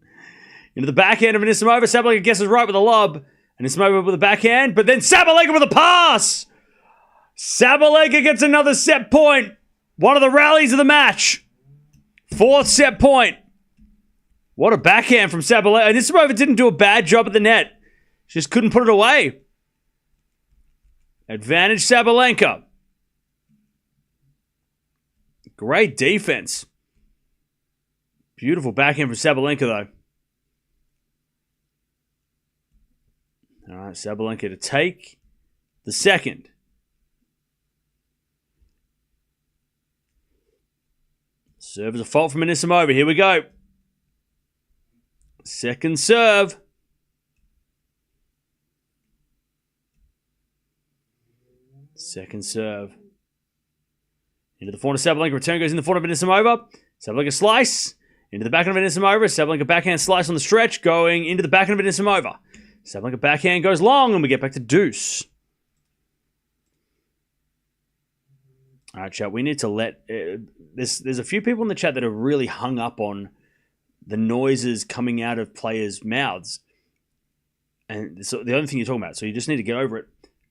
Into the backhand of Anisimova. Sabalenka guesses right with a lob. Anisimova with a backhand, but then Sabalenka with a pass! Sabalenka gets another set point. One of the rallies of the match. 4th set point. What a backhand from Sabalenka. Anisimova didn't do a bad job at the net. She just couldn't put it away. Advantage Sabalenka. Great defense. Beautiful backhand from Sabalenka, though. All right, Sabalenka to take the second. Serve is a fault from Anisimova. Here we go. Second serve. Second serve. Into the forehand of Sabalenka. Return goes in the forehand of Anisimova. Sabalenka slice. Into the backhand of Anisimova. Sabalenka backhand slice on the stretch. Going into the backhand of Anisimova. Sabalenka backhand goes long. And we get back to deuce. All right, chat. We need to let... There's a few people in the chat that are really hung up on the noises coming out of players' mouths. And so the only thing you're talking about. So you just need to get over it.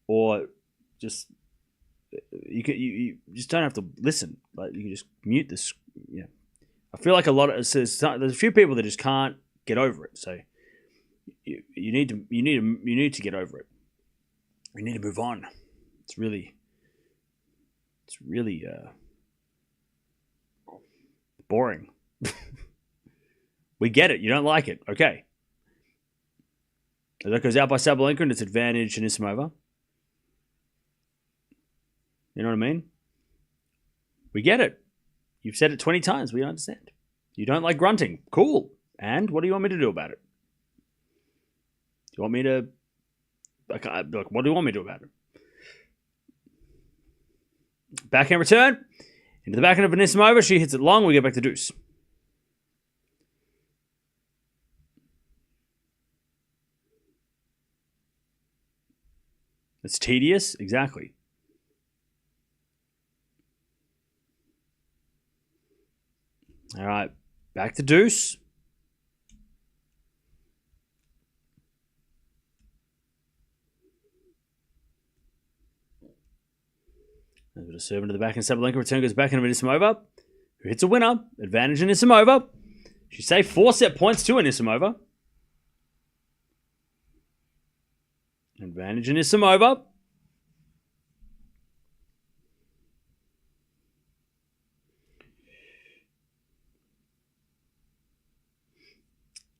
Or just... You just don't have to listen. Like, you can just mute this. Yeah, I feel like there's a few people that just can't get over it. So you need to get over it. We need to move on. It's really boring. We get it. You don't like it. Okay. That goes out by Sabalenka, and it's advantage Anisimova. You know what I mean? We get it. You've said it 20 times. We understand. You don't like grunting. Cool. And what do you want me to do about it? Do you want me to... Like, what do you want me to do about it? Backhand return. Into the backhand of Anisimova. She hits it long. We get back to deuce. It's tedious. Exactly. All right, back to deuce. A bit of serve into the back, and Sabalenka. Return goes back into Anisimova, who hits a winner. Advantage Anisimova. She saved 4 set points to Anisimova. Advantage Anisimova.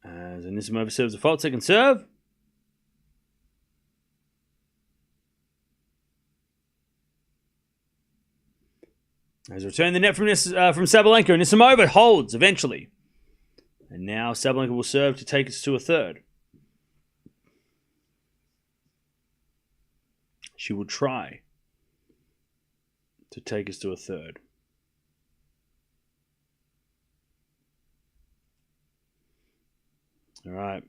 As Anisimova serves a fault, second serve. As return the net from Sabalenka. Anisimova holds eventually. And now Sabalenka will serve to take us to a third. She will try to take us to a third. All right.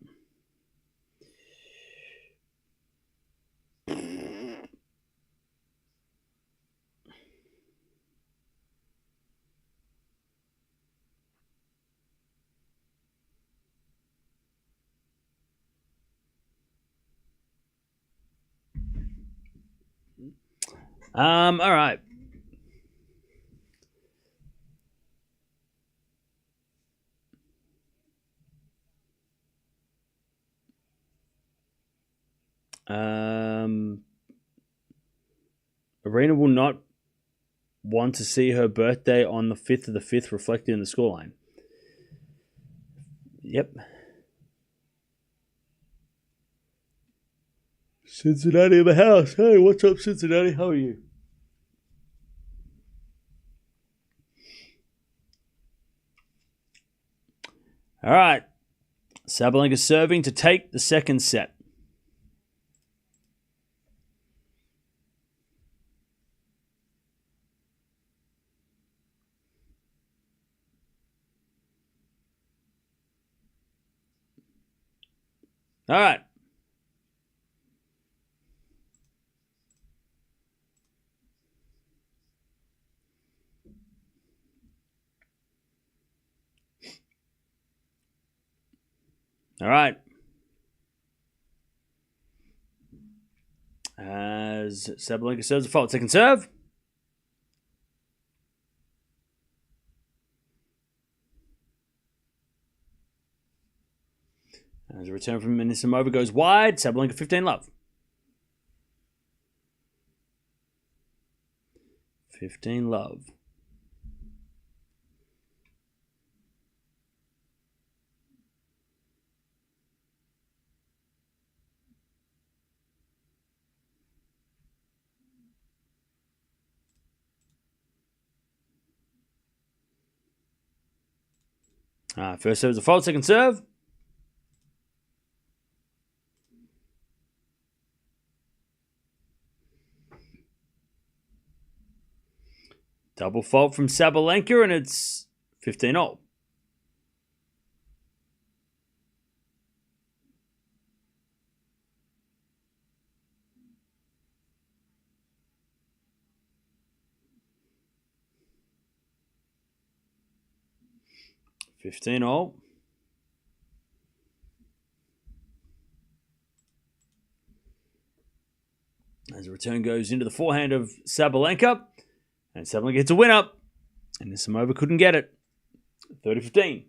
All right. Aryna will not want to see her birthday on the 5th of the 5th reflected in the scoreline. Yep. Cincinnati in the house. Hey, what's up, Cincinnati? How are you? All right. Sabalenka serving to take the second set. All right. All right. As Sabalenka serves a fault. Second serve. As a return from Anisimova goes wide. Sabalenka 15-love. 15-love. First serve is a fault. Second serve. Double fault from Sabalenka, and it's 15-all. As a return goes into the forehand of Sabalenka. And Sabalenka gets a win up. And Anisimova couldn't get it. 30-15.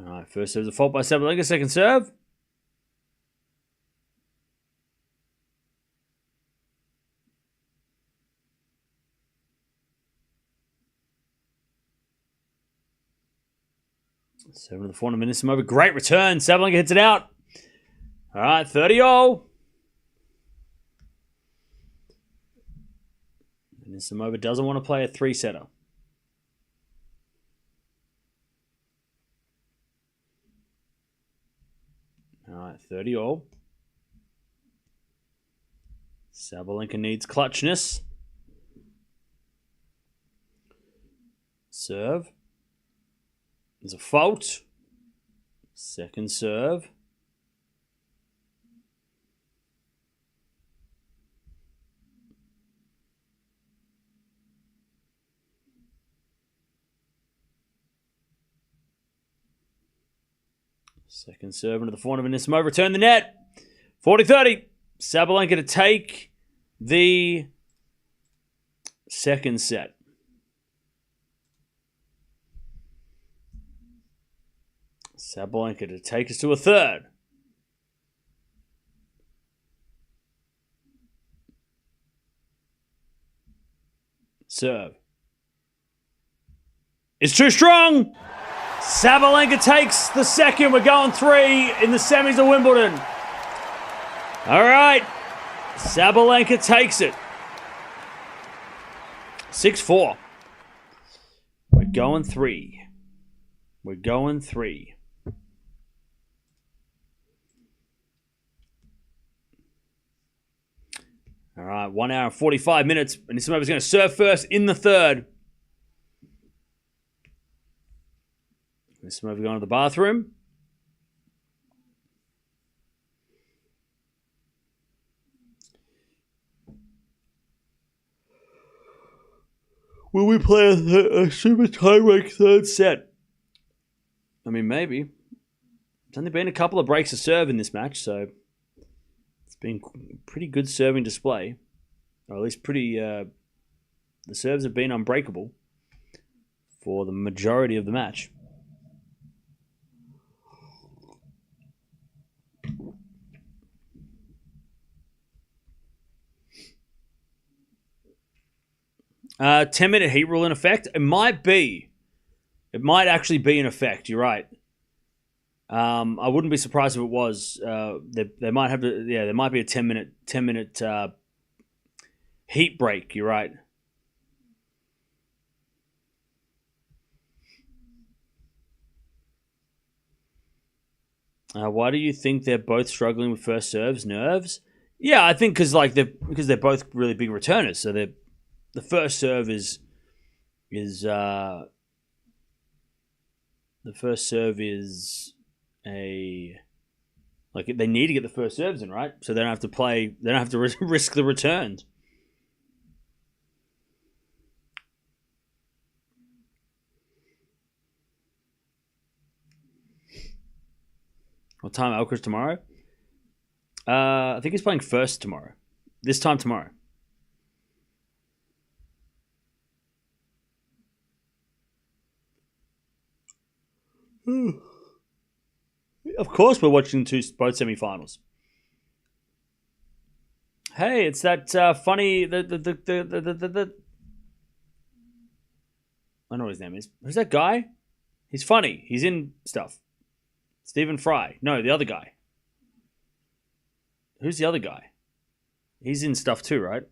All right, first serve is a fault by Sabalenka. Second serve. Seven to the forehand of Anisimova. Great return. Sabalenka hits it out. All right, 30-all. Anisimova doesn't want to play a three-setter. All right, 30-all. Sabalenka needs clutchness. Serve. There's a fault. Second serve. Second serve into the forehand of Anisimova. Return the net. 40-30. Sabalenka to take the second set. Sabalenka to take us to a third. Serve. It's too strong. Sabalenka takes the second. We're going 3 in the semis of Wimbledon. All right. Sabalenka takes it. 6-4. We're going 3. We're going 3. All right, 1 hour and 45 minutes. Anisimova's going to serve first in the third. Anisimova going to the bathroom. Will we play a super tie-break third set? I mean, maybe. There's only been a couple of breaks of serve in this match, so it's been pretty good serving display. Or at least pretty... the serves have been unbreakable for the majority of the match. Uh, 10-minute heat rule in effect. It might be It might actually be in effect. You're right. I wouldn't be surprised if it was. They might have to. Yeah, there might be a 10-minute heat break. You're right. Why do you think they're both struggling with first serves? Nerves? Yeah, I think because they're both really big returners. So the first serve is the first serve is they need to get the first serves in, right? So they don't have to play. They don't have to risk the returns. What time Alcaraz tomorrow? I think he's playing first tomorrow. This time tomorrow. Of course, we're watching both semifinals. Hey, it's that funny. I don't know what his name is. Who's that guy? He's funny. He's in stuff. Stephen Fry. No, the other guy. Who's the other guy? He's in stuff too, right?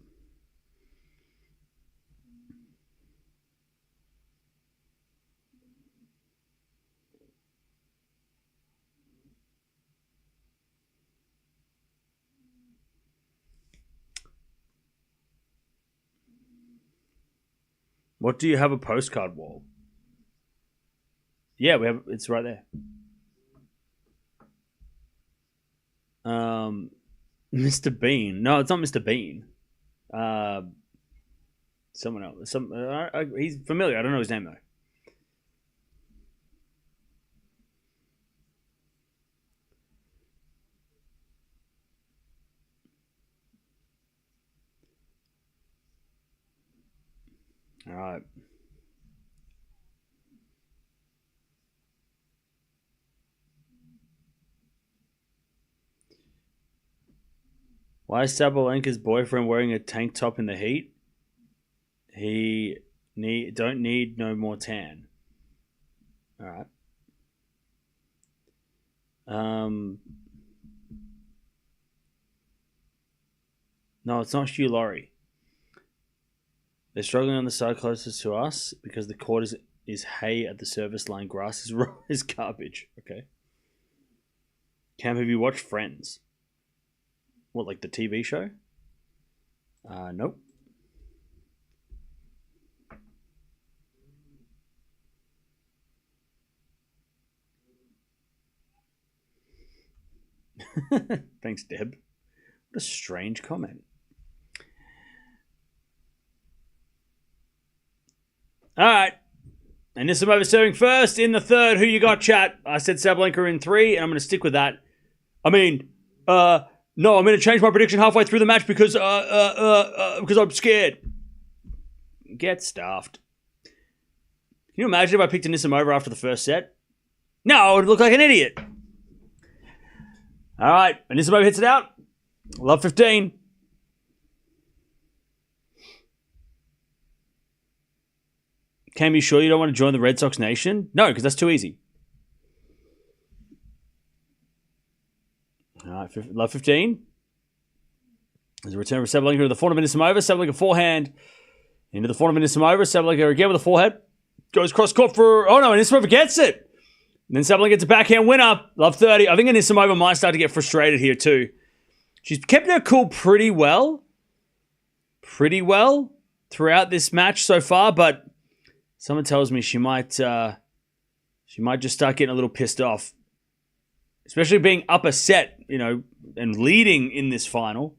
What do you have a postcard wall? Yeah, we have. It's right there. Mr. Bean. No, it's not Mr. Bean. Someone else. He's familiar. I don't know his name though. All right. Why is Sabalenka's boyfriend wearing a tank top in the heat? He don't need no more tan. All right. No, it's not Hugh Laurie. They're struggling on the side closest to us because the court is hay at the service line. Grass is garbage. Okay. Cam, have you watched Friends? What, like the TV show? Nope. Thanks, Deb. What a strange comment. All right. Anisimova serving first in the third. Who you got, chat? I said Sabalenka in 3, and I'm going to stick with that. I mean, no, I'm going to change my prediction halfway through the match because I'm scared. Get stuffed. Can you imagine if I picked Anisimova after the first set? No, I would look like an idiot. All right, Anisimova hits it out. Love 15. Cam, you sure you don't want to join the Red Sox Nation? No, because that's too easy. All right, love 15. There's a return for Sabalenka to the forehand of Anisimova. Sabalenka forehand into the forehand of Anisimova. Sabalenka again with a forehead. Goes cross court for... Oh no, Anisimova gets it. And then Sabalenka gets a backhand winner. Love 30. I think Anisimova might start to get frustrated here too. She's kept her cool pretty well. Throughout this match so far, but someone tells me she might just start getting a little pissed off. Especially being up a set, and leading in this final.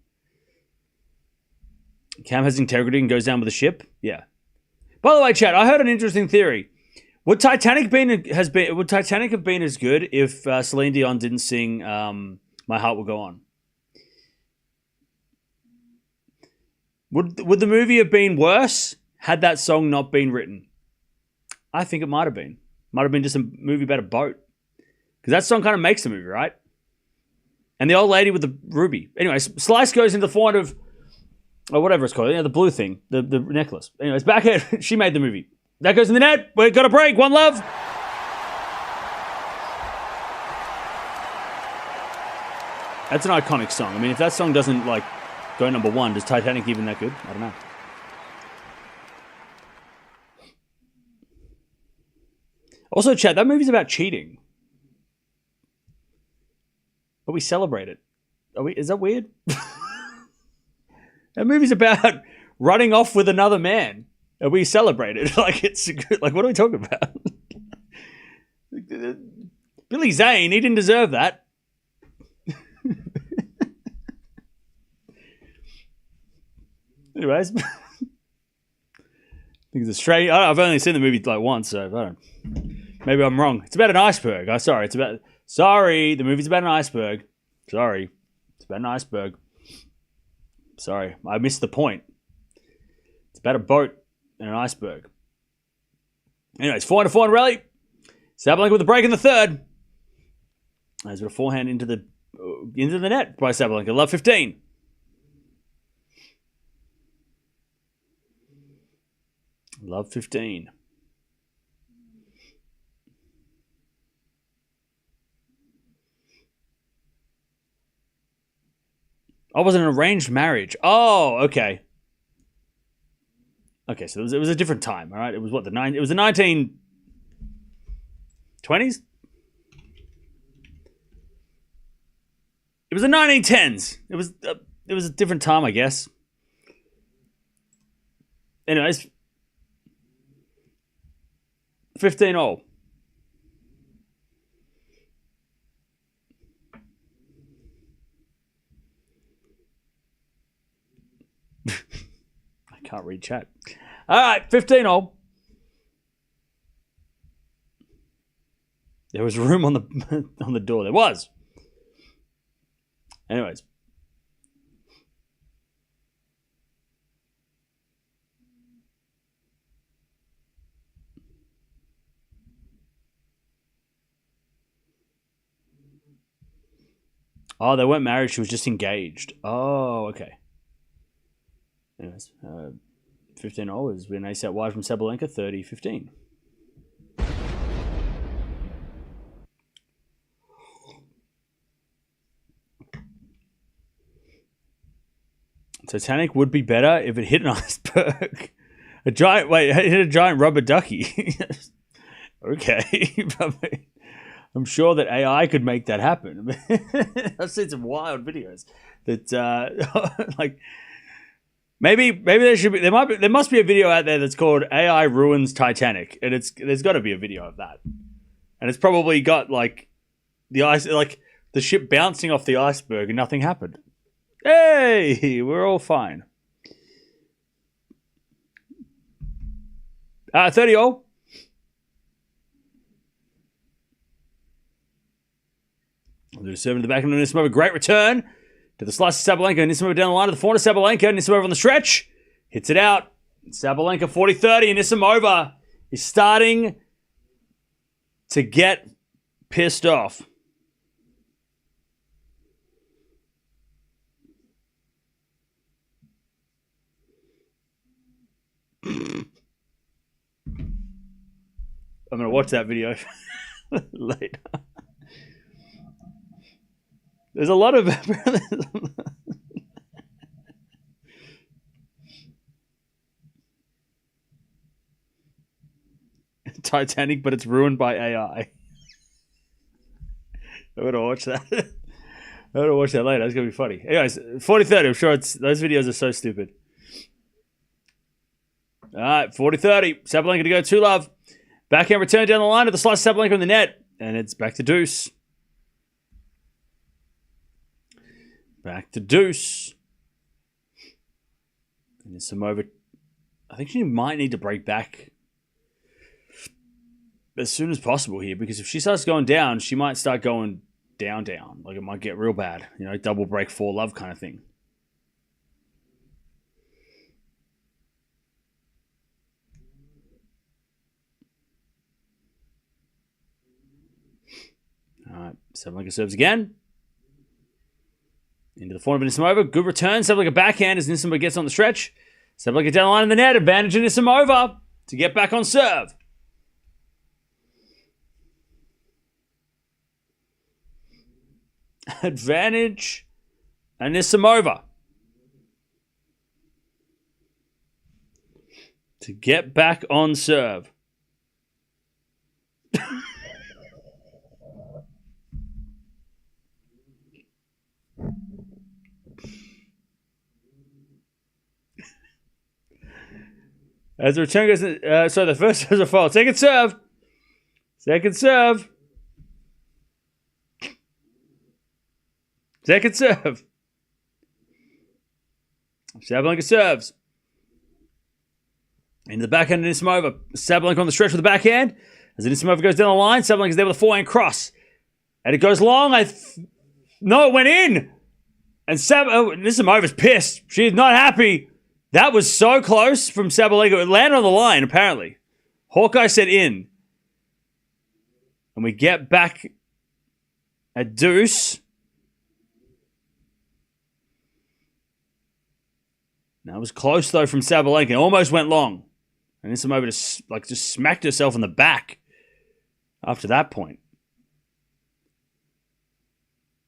Cam has integrity and goes down with the ship. Yeah. By the way, chat, I heard an interesting theory. Would Titanic have been as good if Celine Dion didn't sing "My Heart Will Go On"? Would the movie have been worse had that song not been written? I think it might have been. Might have been just a movie about a boat. Because that song kind of makes the movie, right? And the old lady with the ruby. Anyway, Slice goes into the form of, or whatever it's called, the blue thing, the necklace. Anyways, back at, she made the movie. That goes in the net. We've got a break. One love. That's an iconic song. I mean, if that song doesn't, like, go number one, does Titanic even that good? I don't know. Also, chat, that movie's about cheating. But we celebrate it. Is that weird? That movie's about running off with another man. And we celebrate it. Like, it's like, what are we talking about? Billy Zane, he didn't deserve that. Anyways. I think it's a straight... I've only seen the movie like once, so I don't... Maybe I'm wrong. It's about an iceberg. Sorry, the movie's about an iceberg. Sorry. It's about an iceberg. Sorry, I missed the point. It's about a boat and an iceberg. Anyways, 4-4 rally. Sabalenka with a break in the third. There's a forehand into the net by Sabalenka. Love 15. Love 15. Oh, it was an arranged marriage. Oh, okay. Okay, so it was a different time, all right? It was what, it was the 1920s? It was the 1910s. It was a different time, I guess. Anyways, 15-all. I can't read chat. All right, 15-all. There was room on the door. There was. Anyways. Oh, they weren't married. She was just engaged. Oh, okay. Anyways, 15-all is when they set wide from Sabalenka, 30-15. Titanic would be better if it hit an iceberg. It hit a giant rubber ducky. Okay. I'm sure that AI could make that happen. I've seen some wild videos that, like, maybe there must be a video out there that's called AI ruins Titanic, and there's got to be a video of that, and it's probably got like the ship bouncing off the iceberg and nothing happened. Hey, we're all fine. 30-all. There's a serve in the back of Anisimova. Great return to the slice of Sabalenka. Anisimova down the line to the forehand of Sabalenka. Anisimova on the stretch. Hits it out. Sabalenka 40-30. Anisimova is starting to get pissed off. I'm going to watch that video later. There's a lot of... Titanic, but it's ruined by AI. I'm going to watch that. I'm going to watch that later. It's going to be funny. Anyways, 40-30. I'm sure those videos are so stupid. All right, 40-30. Sabalenka to go 2-love. Backhand return down the line to the slice of Sabalenka in the net. And it's back to deuce. Back to deuce. And Anisimova, I think she might need to break back as soon as possible here, because if she starts going down, she might start going down. Like, it might get real bad. You know, double break 4-love kind of thing. All right, Sabalenka serves again. Into the forehand of Anisimova. Good return. Sabalenka backhand as Anisimova gets on the stretch. Sabalenka down the line in the net. Advantage Anisimova. to get back on serve. Advantage Anisimova to get back on serve. As the return goes, the first has a foul. Second serve. Second serve. Second serve. Sabalenka serves. Into the backhand, Anisimova. Sabalenka on the stretch with the backhand. As Anisimova goes down the line, Sabalenka's there with a forehand cross. And it goes long. No, it went in. And Anisimova's pissed. She's not happy. That was so close from Sabalenka. It landed on the line, apparently. Hawkeye said in. And we get back at deuce. That was close, though, from Sabalenka. It almost went long. And Anisimova just smacked herself in the back after that point.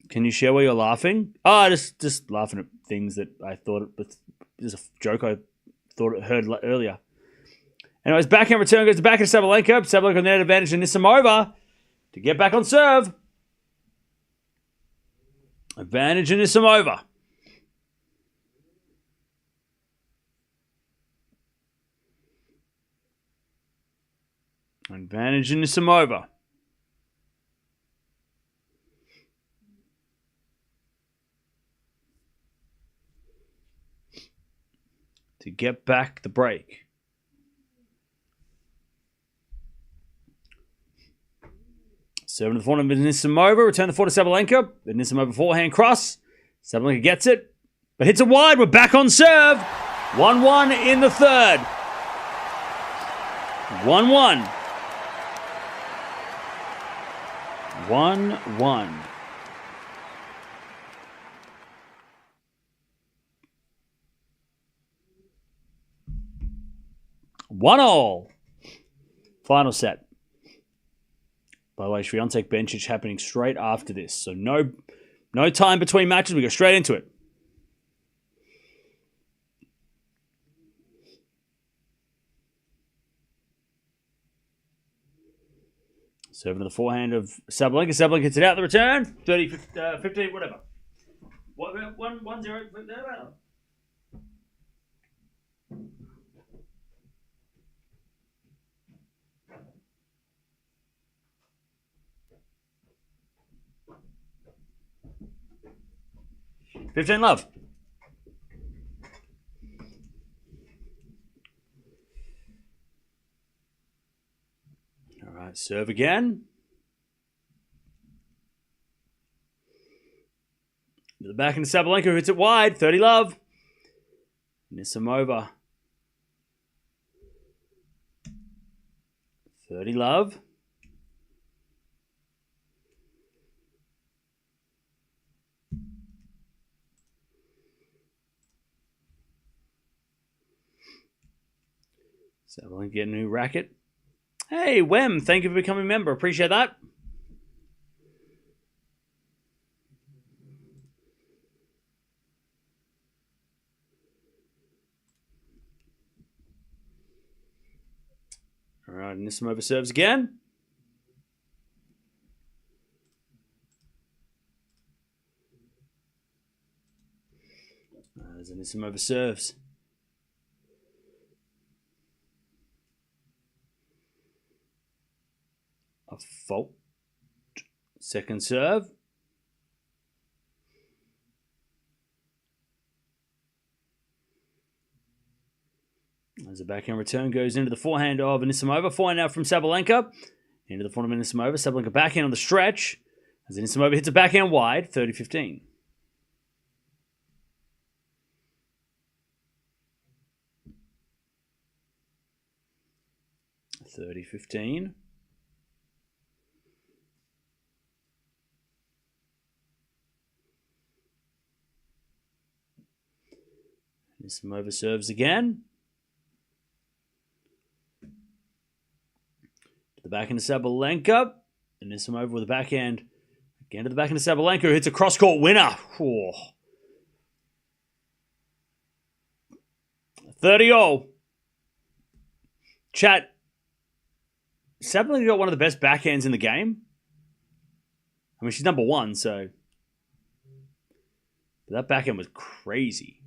Can you share why you're laughing? Oh, just laughing at things that I thought it was a joke I thought it heard earlier. Anyways, backhand return goes to backhand Sabalenka. Sabalenka on the net advantage and Anisimova to get back on serve. Advantage in Anisimova. Advantage in Anisimova. To get back the break. Serving to the forehand of Anisimova. Return the forehand to Sabalenka. Anisimova forehand cross. Sabalenka gets it, but hits it wide. We're back on serve. 1-1 in the third. 1-1. 1-1. 1-1. Final set. By the way, Swiatek Bencic happening straight after this. So no time between matches. We go straight into it. Serving to the forehand of Sabalenka. Sabalenka hits it out the return. 30, 15, whatever. 1-0. 15 love. All right, serve again. To the back into Sabalenka, who hits it wide. 30 love. Anisimova. 30 love. Sabalenka getting a new racket. Hey, Wem, thank you for becoming a member. Appreciate that. All right, Anisimova serves again. As Anisimova serves. A fault. Second serve. As the backhand return goes into the forehand of Anisimova. Forehand out from Sabalenka. Into the forehand of Anisimova. Sabalenka backhand on the stretch. As Anisimova hits a backhand wide. 30-15. 30-15. Anisimova serves again. backhand to Sabalenka. Anisimova with a backhand. Again to the backhand to Sabalenka, who hits a cross-court winner. Oh. 30-all. Chat. Sabalenka got one of the best backhands in the game. I mean, she's number one, so... But that backhand was crazy.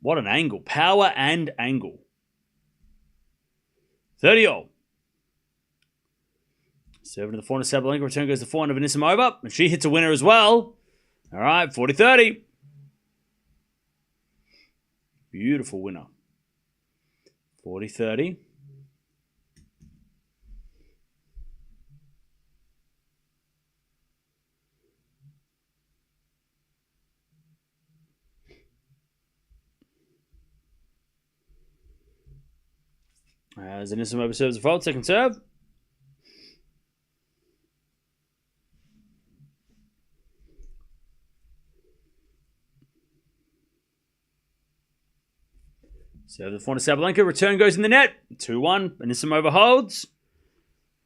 What an angle. Power and angle. 30-all. Serving to the forehand of Sabalenka. Return goes to the forehand of Anisimova. And she hits a winner as well. All right, 40-30. Beautiful winner. 40-30. As Anisimova serves a fault, second serve. Serve the forehand of Sabalenka. Return goes in the net. 2-1. Anisimova holds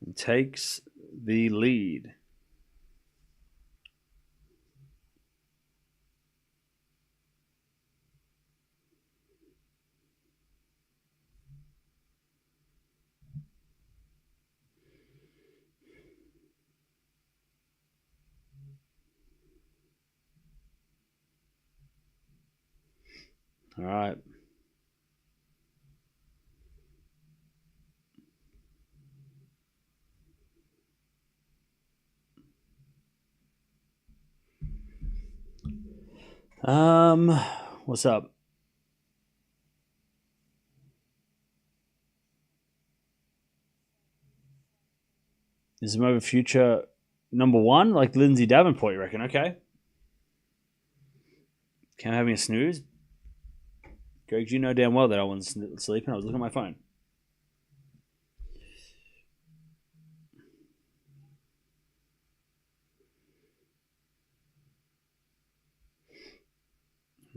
and takes the lead. All right. What's up? Is Anisimova future number one, like Lindsay Davenport, you reckon? Okay. Can't having a snooze. Greg, you know damn well that I wasn't sleeping. I was looking at my phone.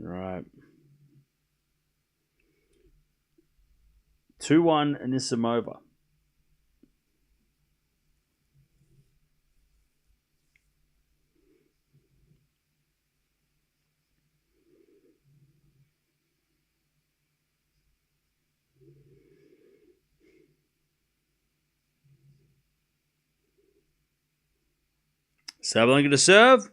Right. 2-1 Anisimova. Sabalenka to serve.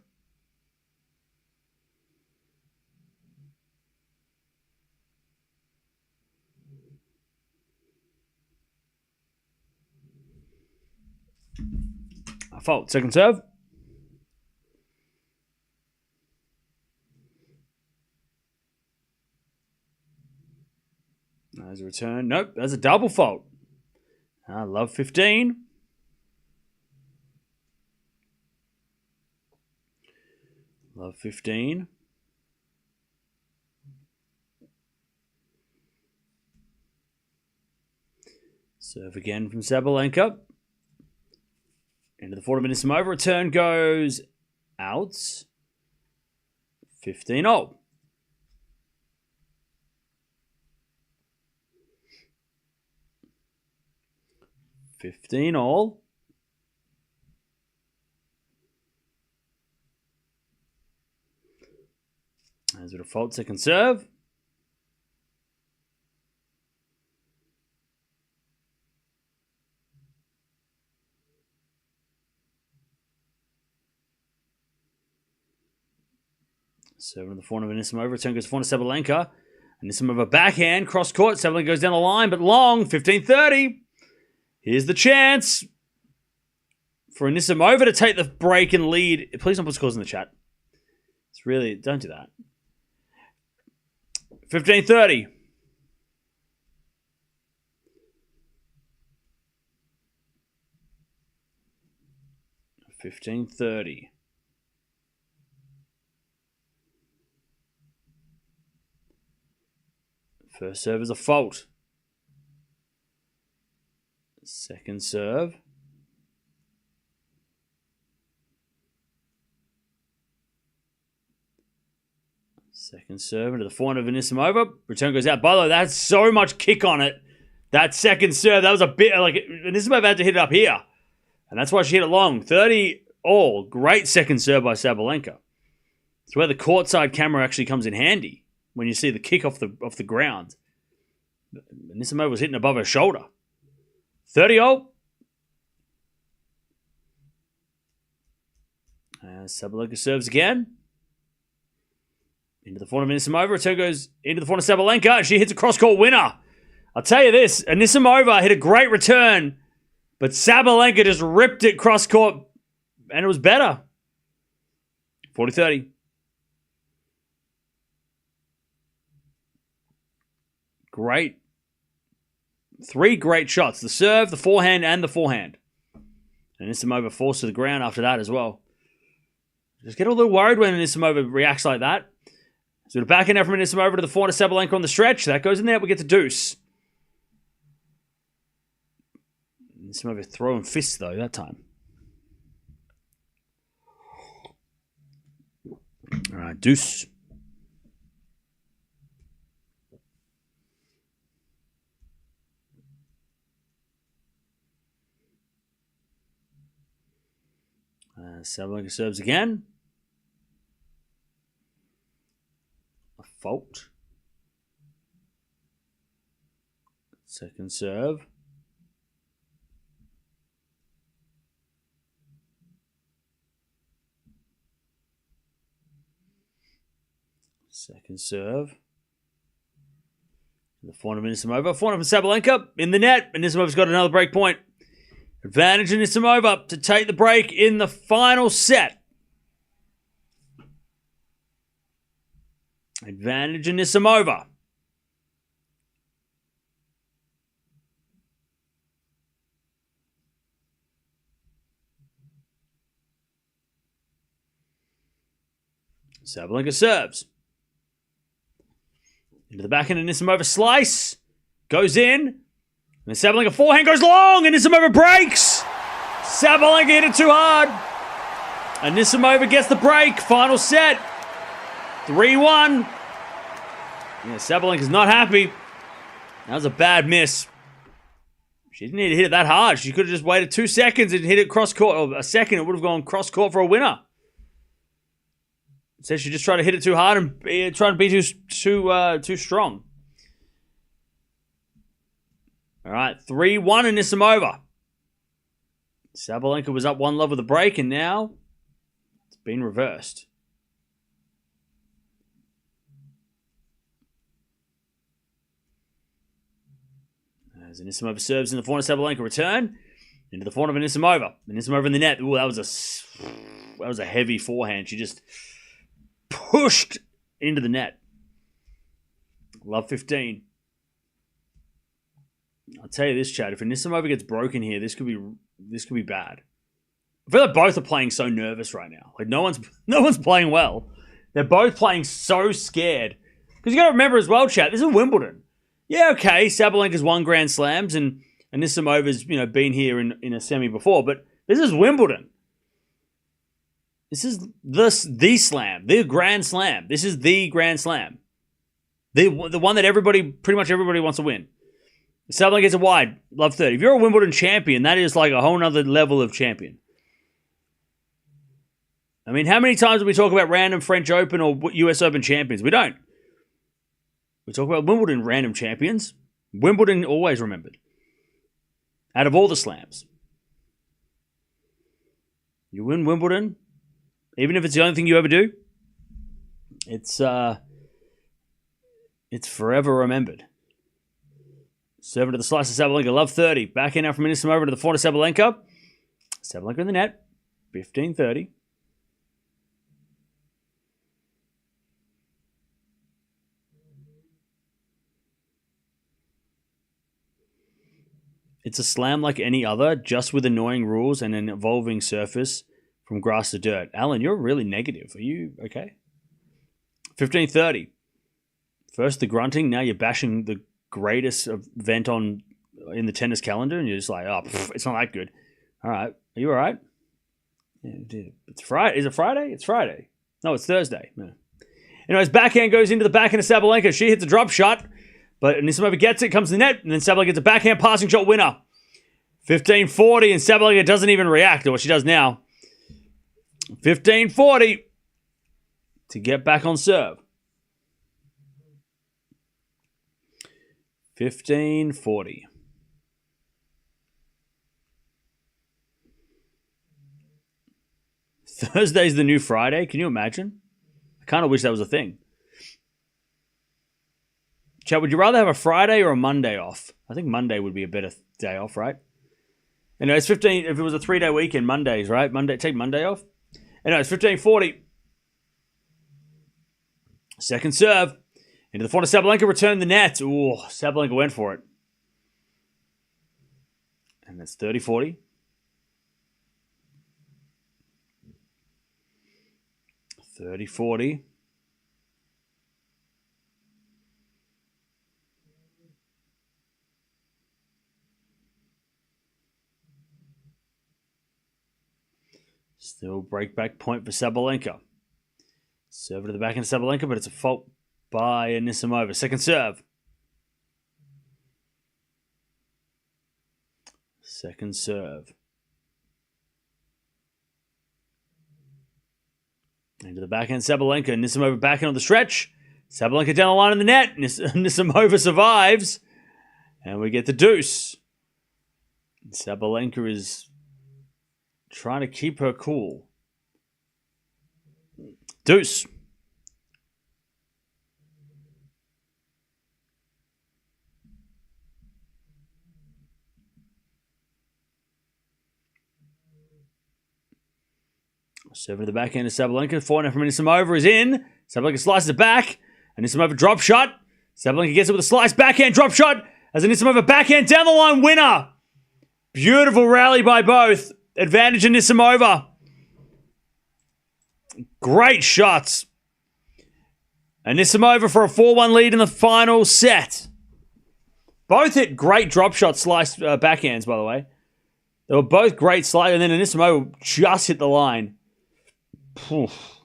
A fault. Second serve. There's a return. Nope, that's a double fault. I love 15. Love 15. Serve again from Sabalenka. Into the forehand of Anisimova. Return goes out. 15-all. 15-all. As a default second serve. Serving to the forehand of Anisimova. Return goes to forehand of Sabalenka. Anisimova backhand. Cross court. Sabalenka goes down the line, but long. 15-30. Here's the chance for Anisimova to take the break and lead. Please don't put scores in the chat. It's really... Don't do that. 15-30. First serve is a fault. Second serve. Second serve into the forehand of Anisimova. Return goes out. By the way, that has so much kick on it. That second serve, that was a bit like, Anisimova had to hit it up here. And that's why she hit it long. 30 all. Great second serve by Sabalenka. It's where the courtside camera actually comes in handy when you see the kick off the ground. Anisimova was hitting above her shoulder. 30 all. Sabalenka serves again. Into the forehand of Anisimova. Return goes into the forehand of Sabalenka. She hits a cross-court winner. I'll tell you this. Anisimova hit a great return, but Sabalenka just ripped it cross-court, and it was better. 40-30. Great. 3 great shots. The serve, the forehand, and the forehand. And Anisimova forced to the ground after that as well. Just get a little worried when Anisimova reacts like that. So the backhand from Anisimova to the forehand of Sabalenka on the stretch. That goes in there. We get the deuce. Anisimova throwing fists, though, that time. All right, deuce. Sabalenka serves again. A fault. Second serve. Second serve. The forehand of Anisimova. Forehand of Sabalenka in the net. Anisimova's got another break point. Advantage Anisimova to take the break in the final set. Advantage Anisimova. Sabalenka serves. Into the backhand, Anisimova slice. Goes in. And Sabalenka forehand goes long. Anisimova breaks. Sabalenka hit it too hard. Anisimova gets the break. Final set. 3-1. Yeah, Sabalenka's not happy. That was a bad miss. She didn't need to hit it that hard. She could have just waited 2 seconds and hit it cross court. Or a second, it would have gone cross court for a winner. Instead, she just tried to hit it too hard and tried to be too strong. All right, 3-1 Anisimova. Sabalenka was up 1 love with a break, and now it's been reversed. As Anisimova serves in the forehand of Sabalenka, return into the forehand of Anisimova. Anisimova in the net. Ooh, that was a heavy forehand. She just pushed into the net. Love 15. I'll tell you this, Chad. If Anisimova gets broken here, this could be bad. I feel like both are playing so nervous right now. Like no one's playing well. They're both playing so scared. Because you got to remember as well, Chad. This is Wimbledon. Yeah, okay. Sabalenka's won Grand Slams and Anisimova's been here in a semi before, but this is Wimbledon. This is the slam, the Grand Slam. This is the Grand Slam, the one that pretty much everybody wants to win. Sabalenka gets a wide, love 30. If you're a Wimbledon champion, that is like a whole nother level of champion. I mean, how many times do we talk about random French Open or US Open champions? We don't. We talk about Wimbledon random champions. Wimbledon always remembered. Out of all the slams. You win Wimbledon, even if it's the only thing you ever do, it's forever remembered. Serving to the slice of Sabalenka, love 30. Back in now from Anisimova to the forehand of Sabalenka. Sabalenka in the net, 15-30. It's a slam like any other, just with annoying rules and an evolving surface from grass to dirt. Alan, you're really negative. Are you okay? 15-30. First the grunting, now you're bashing the greatest event in the tennis calendar, and you're just like, it's not that good. All right. Are you all right? Yeah, it's Friday. Is it Friday? It's Friday. No, it's Thursday. No. Anyways, backhand goes into the backhand of Sabalenka. She hits a drop shot. But Anisimova gets it, comes to the net, and then Sabalenka gets a backhand passing shot winner. 15-40, and Sabalenka doesn't even react to what she does now. 15-40 to get back on serve. 15-40. Thursday's the new Friday. Can you imagine? I kind of wish that was a thing. Chad, would you rather have a Friday or a Monday off? I think Monday would be a better day off, right? Anyway, it's 15. If it was a 3-day weekend, Mondays, right? Take Monday off. Anyway, it's 15-40. Second serve. Into the front of Sabalenka, returned the net. Ooh, Sabalenka went for it. And that's 30-40. 30-40. Still break back point for Sabalenka. Serve to the back end of Sabalenka, but it's a fault by Anisimova. Second serve. Second serve. Into the backhand, Sabalenka. Anisimova backhand on the stretch. Sabalenka down the line in the net. Anisimova survives. And we get the deuce. Sabalenka is trying to keep her cool. Deuce. Serve to the backhand of Sabalenka. Forehand from Anisimova is in. Sabalenka slices it back. Anisimova drop shot. Sabalenka gets it with a slice backhand drop shot. As Anisimova backhand down the line winner. Beautiful rally by both. Advantage Anisimova. Great shots. Anisimova for a 4-1 lead in the final set. Both hit great drop shot slice backhands, by the way. They were both great slice, and then Anisimova just hit the line. Poof.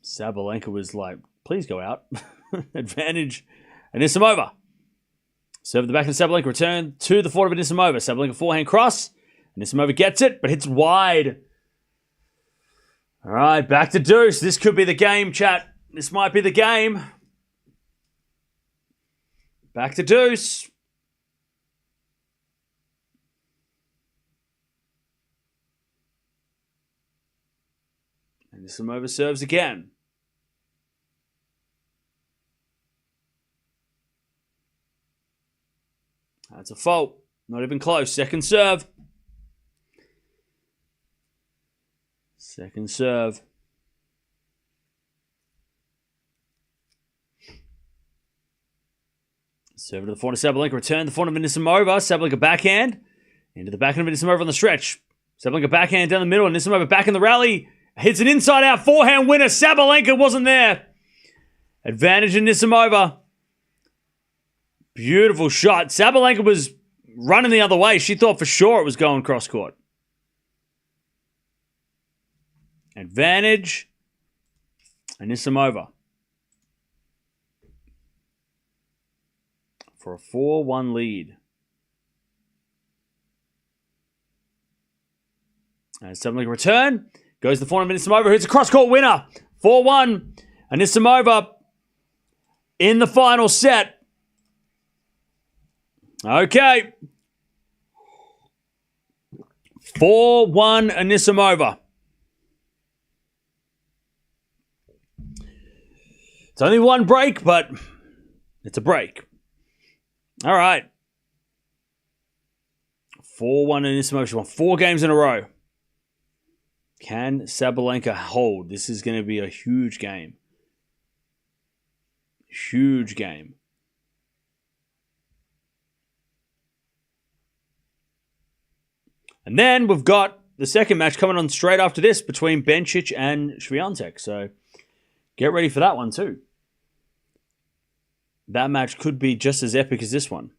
Sabalenka was like, please go out. Advantage Anisimova. Serve the back of Sabalenka, return to the forward of Anisimova. Sabalenka forehand cross. Anisimova gets it, but hits wide. All right, back to deuce. This could be the game, chat. This might be the game. Back to deuce. Anisimova serves again. That's a fault. Not even close. Second serve. Second serve. Serve to the forehand of Sabalenka. Return the forehand of Anisimova. Sabalenka backhand. Into the backhand of Anisimova on the stretch. Sabalenka backhand down the middle. Anisimova back in the rally. Hits an inside-out forehand winner. Sabalenka wasn't there. Advantage Anisimova. Beautiful shot. Sabalenka was running the other way. She thought for sure it was going cross-court. Advantage Anisimova. For a 4-1 lead. And Sabalenka return. Goes to the forehand of Anisimova. Who's a cross-court winner. 4-1. Anisimova in the final set. Okay. 4-1 Anisimova. It's only one break, but it's a break. All right. 4-1 Anisimova. She won 4 games in a row. Can Sabalenka hold? This is going to be a huge game. Huge game. And then we've got the second match coming on straight after this between Bencic and Swiatek. So get ready for that one too. That match could be just as epic as this one.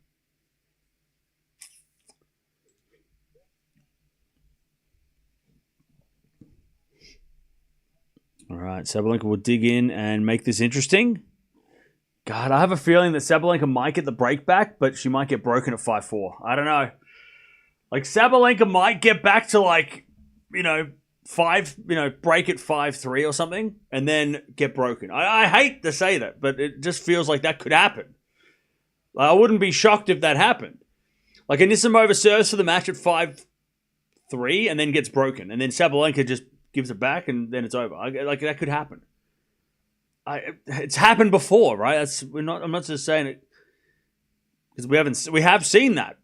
All right. right, Sabalenka will dig in and make this interesting. God, I have a feeling that Sabalenka might get the break back, but she might get broken at 5-4. I don't know. Like, Sabalenka might get back to, like, break at 5-3 or something, and then get broken. I hate to say that, but it just feels like that could happen. Like, I wouldn't be shocked if that happened. Like, Anisimova serves for the match at 5-3 and then gets broken, and then Sabalenka just gives it back, and then it's over. Like, that could happen. It's happened before, right? I'm not just saying it because we have seen that.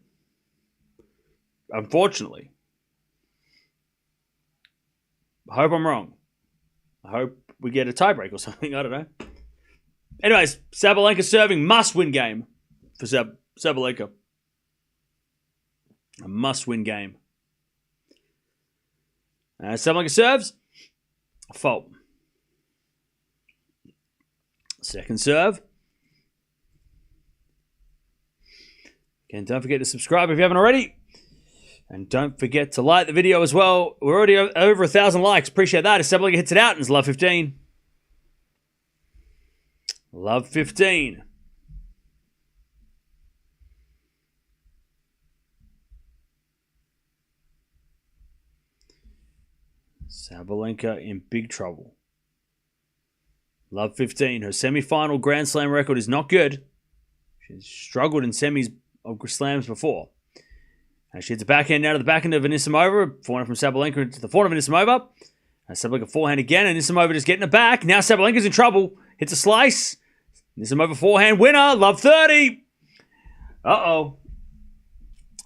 Unfortunately, I hope I'm wrong. I hope we get a tiebreak or something. I don't know. Anyways, Sabalenka serving, must-win game for Sabalenka. A must-win game. Sabalenka serves. Fault. Second serve. Again, don't forget to subscribe if you haven't already. And don't forget to like the video as well. We're already over 1,000 likes. Appreciate that. If Sabalenka hits it out, and it's love 15. Love 15. Sabalenka in big trouble. Love 15. Her semi-final Grand Slam record is not good. She's struggled in semis of slams before. And she hits a backhand now to the backhand of Anisimova. Forehand from Sabalenka into the forehand of Anisimova. And Sabalenka forehand again. Anisimova just getting it back. Now Sabalenka's in trouble. Hits a slice. Anisimova forehand winner. Love 30. Uh-oh.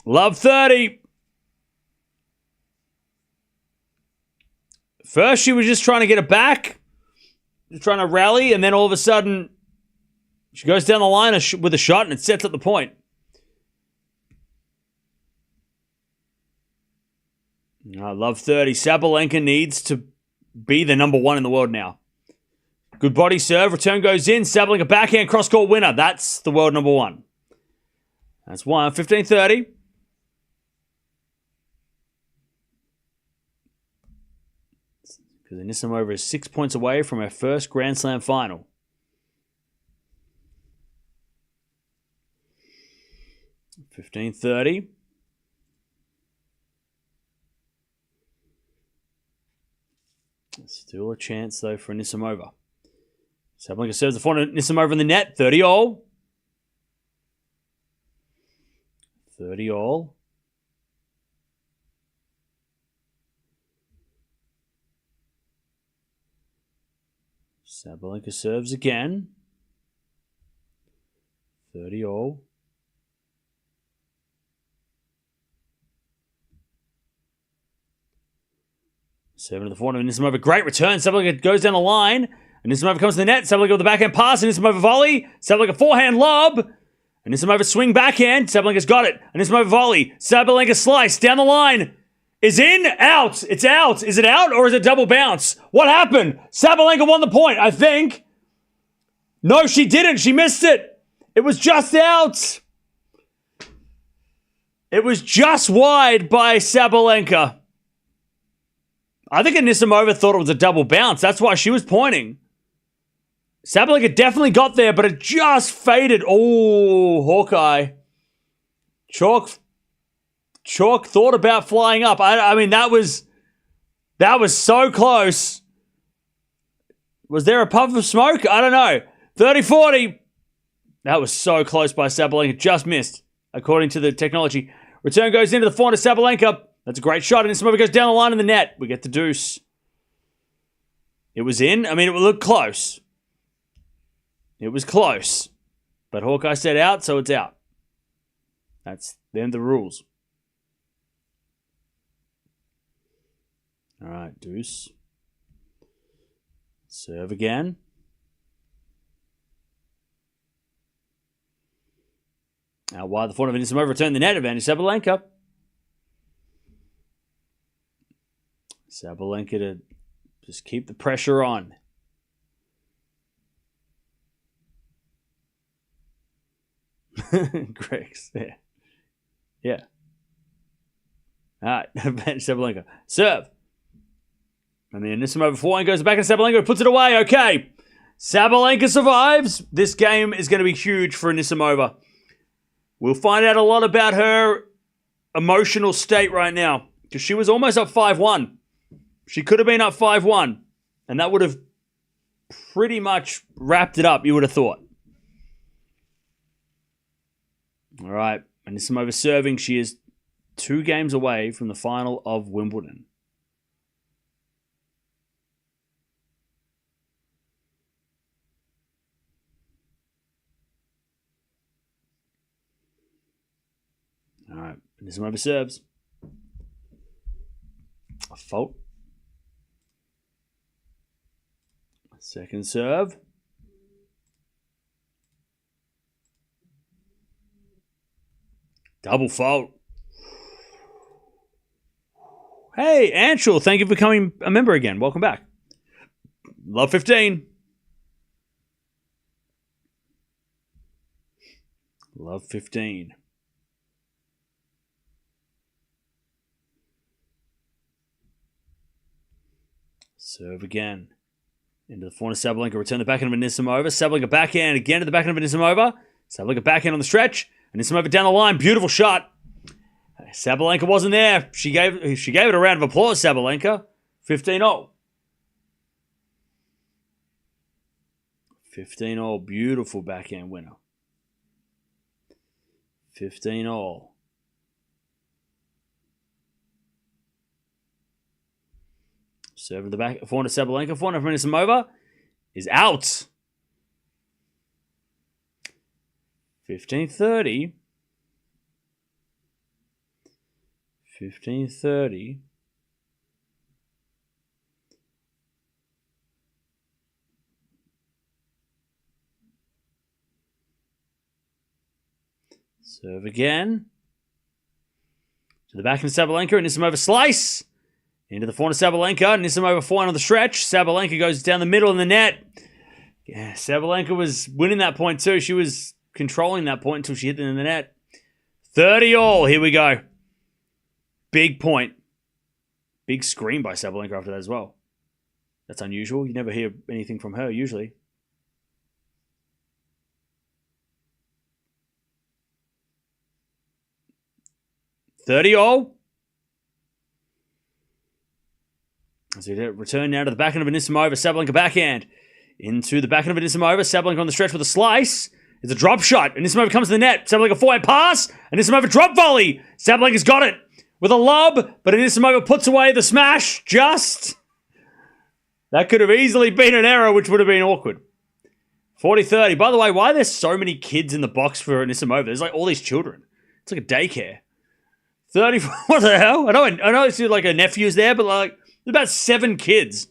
Love 30. First, she was just trying to get it back. Just trying to rally. And then all of a sudden, she goes down the line with a shot and it sets up the point. I love 30. Sabalenka needs to be the number one in the world now. Good body serve. Return goes in. Sabalenka backhand cross-court winner. That's the world number one. That's one. 15-30. Because Anisimova is 6 points away from her first Grand Slam final. $15-30. Still a chance, though, for Anisimova. Sabalenka serves the forehand Anisimova in the net. 30-all. 30-all. Sabalenka serves again. 30-all. Serving to the forehand of Anisimova. Great return. Sabalenka goes down the line. Anisimova comes to the net. Sabalenka with the backhand pass. Anisimova volley. Sabalenka forehand lob. Anisimova swing backhand. Sabalenka's got it. Anisimova volley. Sabalenka slice down the line. Is in. Out. It's out. Is it out or is it double bounce? What happened? Sabalenka won the point, I think. No, she didn't. She missed it. It was just out. It was just wide by Sabalenka. I think Anisimova thought it was a double bounce. That's why she was pointing. Sabalenka definitely got there, but it just faded. Oh, Hawkeye. Chalk thought about flying up. I mean, that was so close. Was there a puff of smoke? I don't know. 30-40. That was so close by Sabalenka. Just missed, according to the technology. Return goes into the forehand of Sabalenka. That's a great shot. And Anisimova goes down the line in the net. We get the deuce. It was in. I mean, it looked close. It was close. But Hawkeye said out, so it's out. That's then the rules. All right, deuce. Serve again. Out wide, the forehand of Anisimova returned the net advantage. Sabalenka. Sabalenka to just keep the pressure on. Greg's there. Yeah. All right, advantage Sabalenka. Serve. And the Anisimova forehand goes back, and Sabalenka puts it away. Okay. Sabalenka survives. This game is going to be huge for Anisimova. We'll find out a lot about her emotional state right now, because she was almost up 5-1. She could have been up 5-1, and that would have pretty much wrapped it up, you would have thought. All right. Anisimova serving. She is 2 games away from the final of Wimbledon. All right. Anisimova serves. A fault. Second serve. Double fault. Hey, Anshul, thank you for becoming a member again. Welcome back. Love 15. Love 15. Serve again. Into the forehand of Sabalenka. Return the backhand of Anisimova. Sabalenka backhand again to the backhand of Anisimova. Sabalenka backhand on the stretch. Anisimova down the line. Beautiful shot. Sabalenka wasn't there. She gave it a round of applause, Sabalenka. 15-0. 15-0. Beautiful backhand winner. 15-0. Serve the back. Forehand of Sabalenka. Forehand of Anisimova is out. 15-30. 15-30. Serve again. To the back of Sabalenka. Anisimova slice. Into the forehand of Sabalenka. Anisimova forehand on the stretch. Sabalenka goes down the middle in the net. Yeah, Sabalenka was winning that point too. She was controlling that point until she hit it in the net. 30-all. Here we go. Big point. Big scream by Sabalenka after that as well. That's unusual. You never hear anything from her usually. $30-all. As we return now to the backhand of Anisimova. Sabalenka backhand. Into the backhand of Anisimova. Sabalenka on the stretch with a slice. It's a drop shot. Anisimova comes to the net. Sabalenka forehand pass. Anisimova drop volley. Sabalenka's got it with a lob, but Anisimova puts away the smash. Just. That could have easily been an error, which would have been awkward. 40-30. By the way, why are there so many kids in the box for Anisimova? There's like all these children. It's like a daycare. 30. What the hell? I know it's like a nephew's there, but like there's about 7 kids.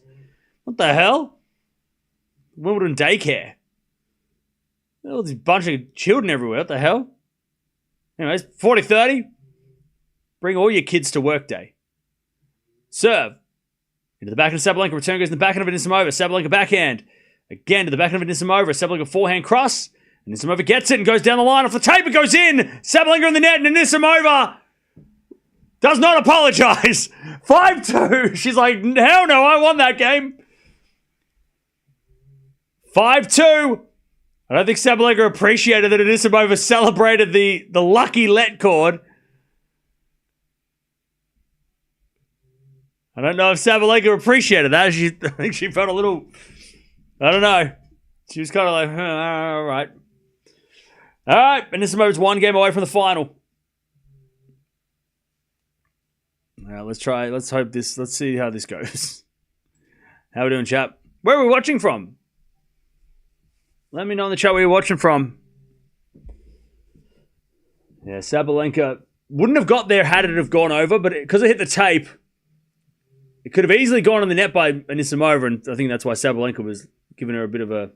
What the hell? Wimbledon daycare. There's a bunch of children everywhere. What the hell? Anyways, 40-30. Bring all your kids to work day. Serve. Into the backhand of Sabalenka. Return goes in the backhand of Anisimova. Sabalenka backhand. Again to the backhand of Anisimova. Sabalenka forehand cross. Anisimova gets it and goes down the line. Off the tape, it goes in. Sabalenka in the net, and Anisimova does not apologize. 5-2. She's like, hell no, I won that game. 5-2. I don't think Sabalenka appreciated that Anisimova celebrated the lucky let cord. I don't know if Sabalenka appreciated that. I think she felt a little, I don't know. She was kind of like, all right. All right, Anisimova's 1 game away from the final. Now let's see how this goes. How we doing, chap? Where are we watching from? Let me know in the chat where you're watching from. Yeah, Sabalenka wouldn't have got there had it have gone over, but because it hit the tape, it could have easily gone on the net by Anisimova, and I think that's why Sabalenka was giving her a bit of a...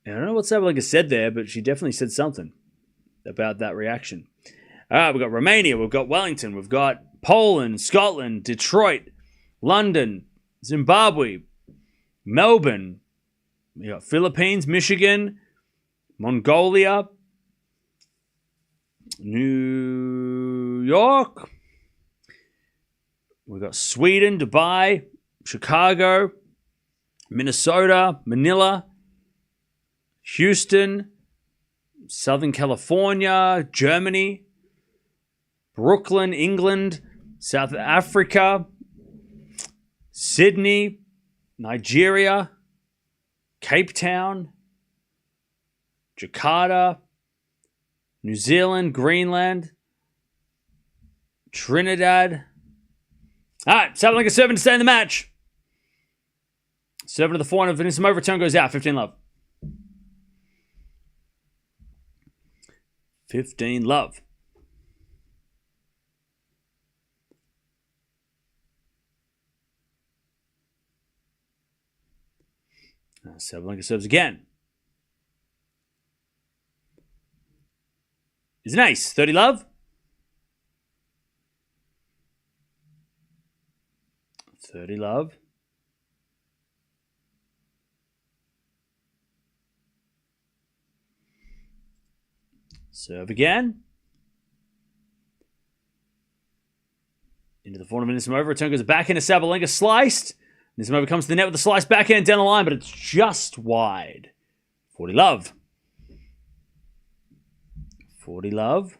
I don't know what Sabalenka said there, but she definitely said something about that reaction. All right, we've got Romania, we've got Wellington, we've got Poland, Scotland, Detroit, London, Zimbabwe, Melbourne, we got Philippines, Michigan, Mongolia, New York. We've got Sweden, Dubai, Chicago, Minnesota, Manila, Houston, Southern California, Germany, Brooklyn, England, South Africa, Sydney, Nigeria, Cape Town, Jakarta, New Zealand, Greenland, Trinidad. All right, Sabalenka serving to stay in the match. Serving to the forehand of Anisimova. Return goes out. 15-love. 15-love. Sabalenka serves again. Is an ace. 30-love. 30-love. Serve again. Into the forehand of Anisimova. Return goes back into Sabalenka. Sliced. Anisimova comes to the net with the slice backhand down the line, but it's just wide. 40-love. 40-love.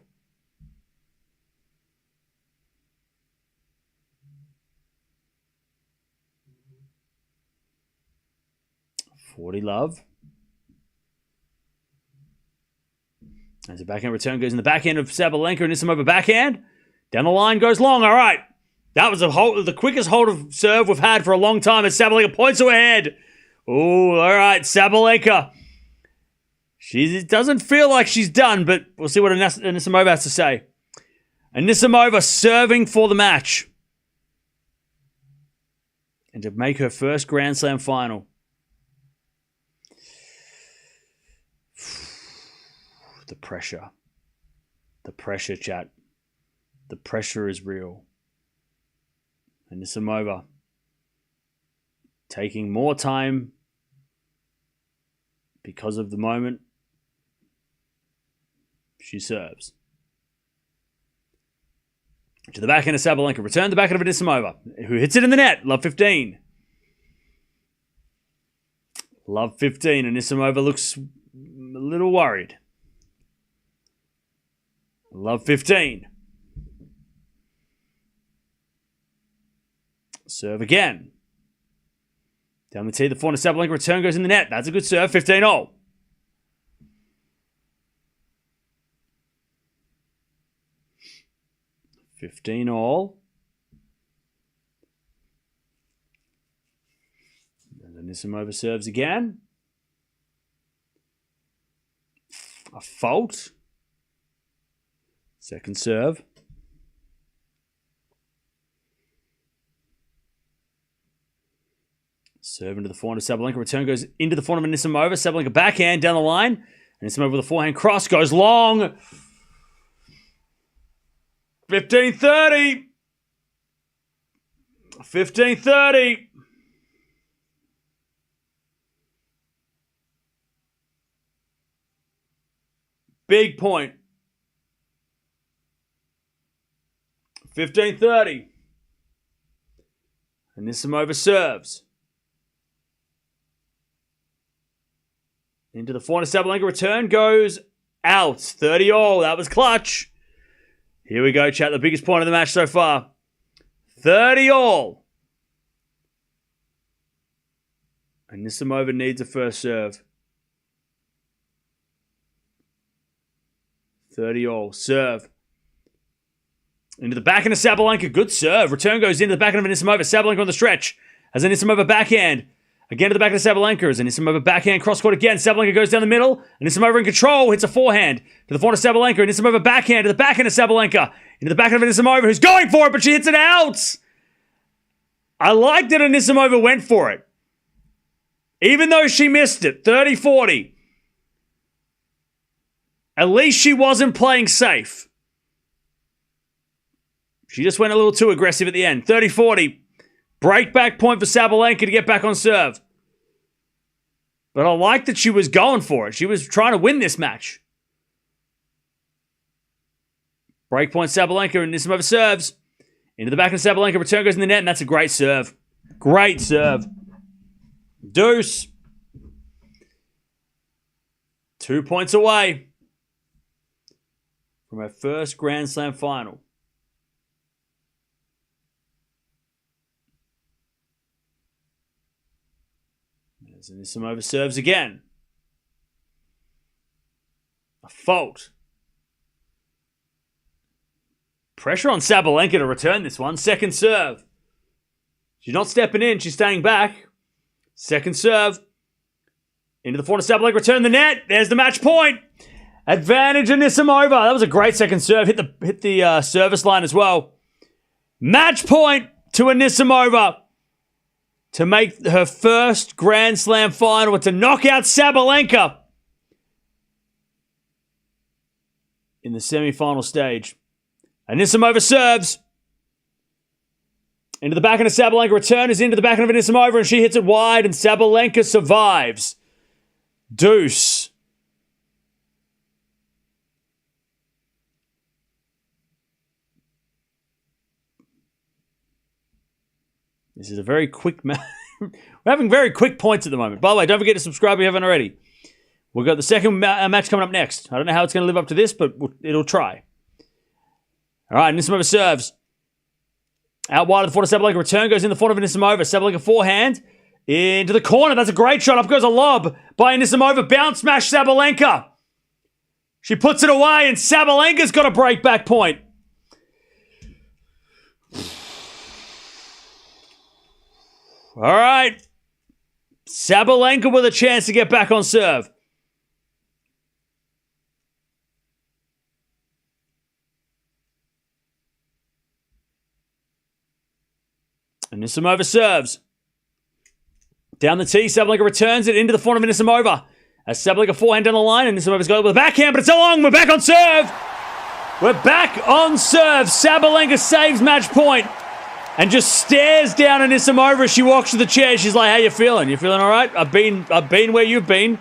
40-love. As the backhand return goes in the backhand of Sabalenka and Anisimova backhand. Down the line goes long. All right. That was the quickest hold of serve we've had for a long time as Sabalenka points to her head. Oh, all right. Sabalenka. She doesn't feel like she's done, but we'll see what Anisimova has to say. Anisimova serving for the match. And to make her first Grand Slam final. The pressure. The pressure, chat. The pressure is real. Anisimova taking more time because of the moment. She serves. To the backhand of Sabalenka. Return the backhand of Anisimova, who hits it in the net. Love 15. Love 15. Anisimova looks a little worried. Love 15. Serve again. Down the tee, the forehand of Sabalenka. Return goes in the net. That's a good serve. 15-all. 15-all. And Anisimova serves again. A fault. Second serve. Serve into the forehand of Sabalenka. Return goes into the forehand of Anisimova. Sabalenka backhand down the line. Anisimova with a forehand cross. Goes long. 15-30. 15-30. Big point. 15-30. Anisimova serves. Into the forehand of Sabalenka. Return goes out. 30-all. That was clutch. Here we go, chat. The biggest point of the match so far. 30-all. Anisimova needs a first serve. 30-all. Serve. Into the backhand of Sabalenka. Good serve. Return goes into the backhand of Anisimova. Sabalenka on the stretch. As Anisimova backhand. Again to the back of Sabalenka. As Anisimova backhand. Cross-court again. Sabalenka goes down the middle. Anisimova in control. Hits a forehand. To the forehand of Sabalenka. Anisimova backhand. To the backhand of Sabalenka. Into the backhand of Anisimova, who's going for it, but she hits it out. I like that Anisimova went for it. Even though she missed it. 30-40. At least she wasn't playing safe. She just went a little too aggressive at the end. 30-40. Break back point for Sabalenka to get back on serve. But I like that she was going for it. She was trying to win this match. Breakpoint Sabalenka, and Anisimova serves. Into the back of Sabalenka, return goes in the net, and that's a great serve. Great serve. Deuce. 2 points away from her first Grand Slam final. As Anisimova serves again. A fault. Pressure on Sabalenka to return this one. Second serve. She's not stepping in. She's staying back. Second serve. Into the corner. Sabalenka return the net. There's the match point. Advantage Anisimova. That was a great second serve. Hit the service line as well. Match point to Anisimova to make her first Grand Slam final, to knock out Sabalenka in the semi-final stage. Anisimova serves. Into the back of Sabalenka. Return is into the back of Anisimova, and she hits it wide, and Sabalenka survives. Deuce. This is a very quick match. We're having very quick points at the moment. By the way, don't forget to subscribe if you haven't already. We've got the second match coming up next. I don't know how it's going to live up to this, but it'll try. All right, Anisimova serves. Out wide of the forehand, Sabalenka. Return goes in the forehand of Anisimova. Sabalenka forehand into the corner. That's a great shot. Up goes a lob by Anisimova. Bounce smash Sabalenka. She puts it away, and Sabalenka's got a break back point. All right. Sabalenka with a chance to get back on serve. Anisimova serves. Down the tee, Sabalenka returns it into the forehand of Anisimova. As Sabalenka forehand down the line, Anisimova's got it with a backhand, but it's long. We're back on serve. We're back on serve. Sabalenka saves match point and just stares down Anisimova as she walks to the chair. She's like, how you feeling? You feeling all right? I've been where you've been.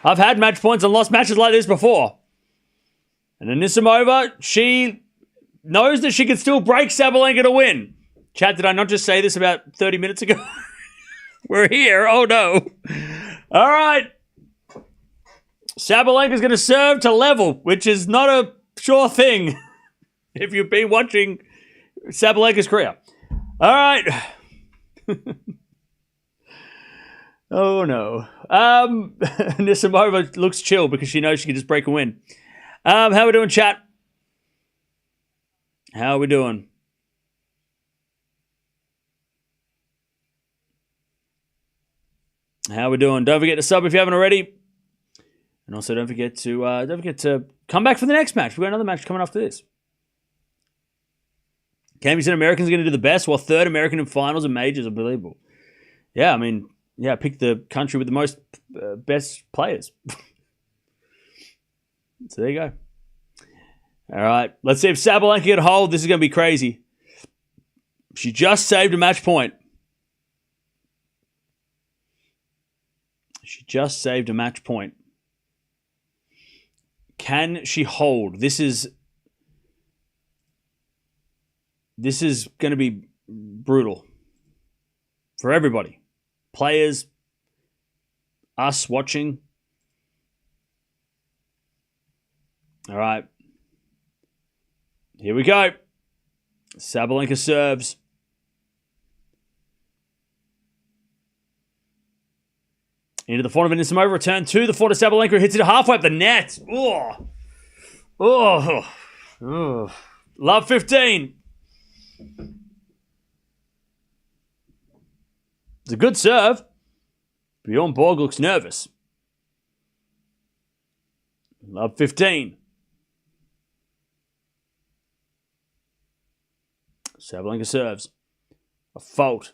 I've had match points and lost matches like this before. And Anisimova, she knows that she can still break Sabalenka to win. Chat, did I not just say this about 30 minutes ago? We're here. Oh, no. All right. Sabalenka's going to serve to level, which is not a sure thing if you've been watching Sabalenka's career. All right. Oh, no. Anisimova looks chill because she knows she can just break a win. How are we doing, chat? How are we doing? How are we doing? Don't forget to sub if you haven't already. And also don't forget to come back for the next match. We've got another match coming after this. Cami said Americans are going to do the best, while third American in finals and majors. Unbelievable. Yeah, I mean, yeah, pick the country with the most best players. So there you go. All right, let's see if Sabalenka can hold. This is going to be crazy. She just saved a match point. She just saved a match point. Can she hold? This is going to be brutal for everybody. Players, us watching. All right. Here we go. Sabalenka serves. Into the forehand of Anisimova. Return to the forehand of Sabalenka, who hits it halfway up the net. Oh. Oh. Oh. Love 15. It's a good serve. Bjorn Borg looks nervous. Love 15. Sabalenka serves. A fault.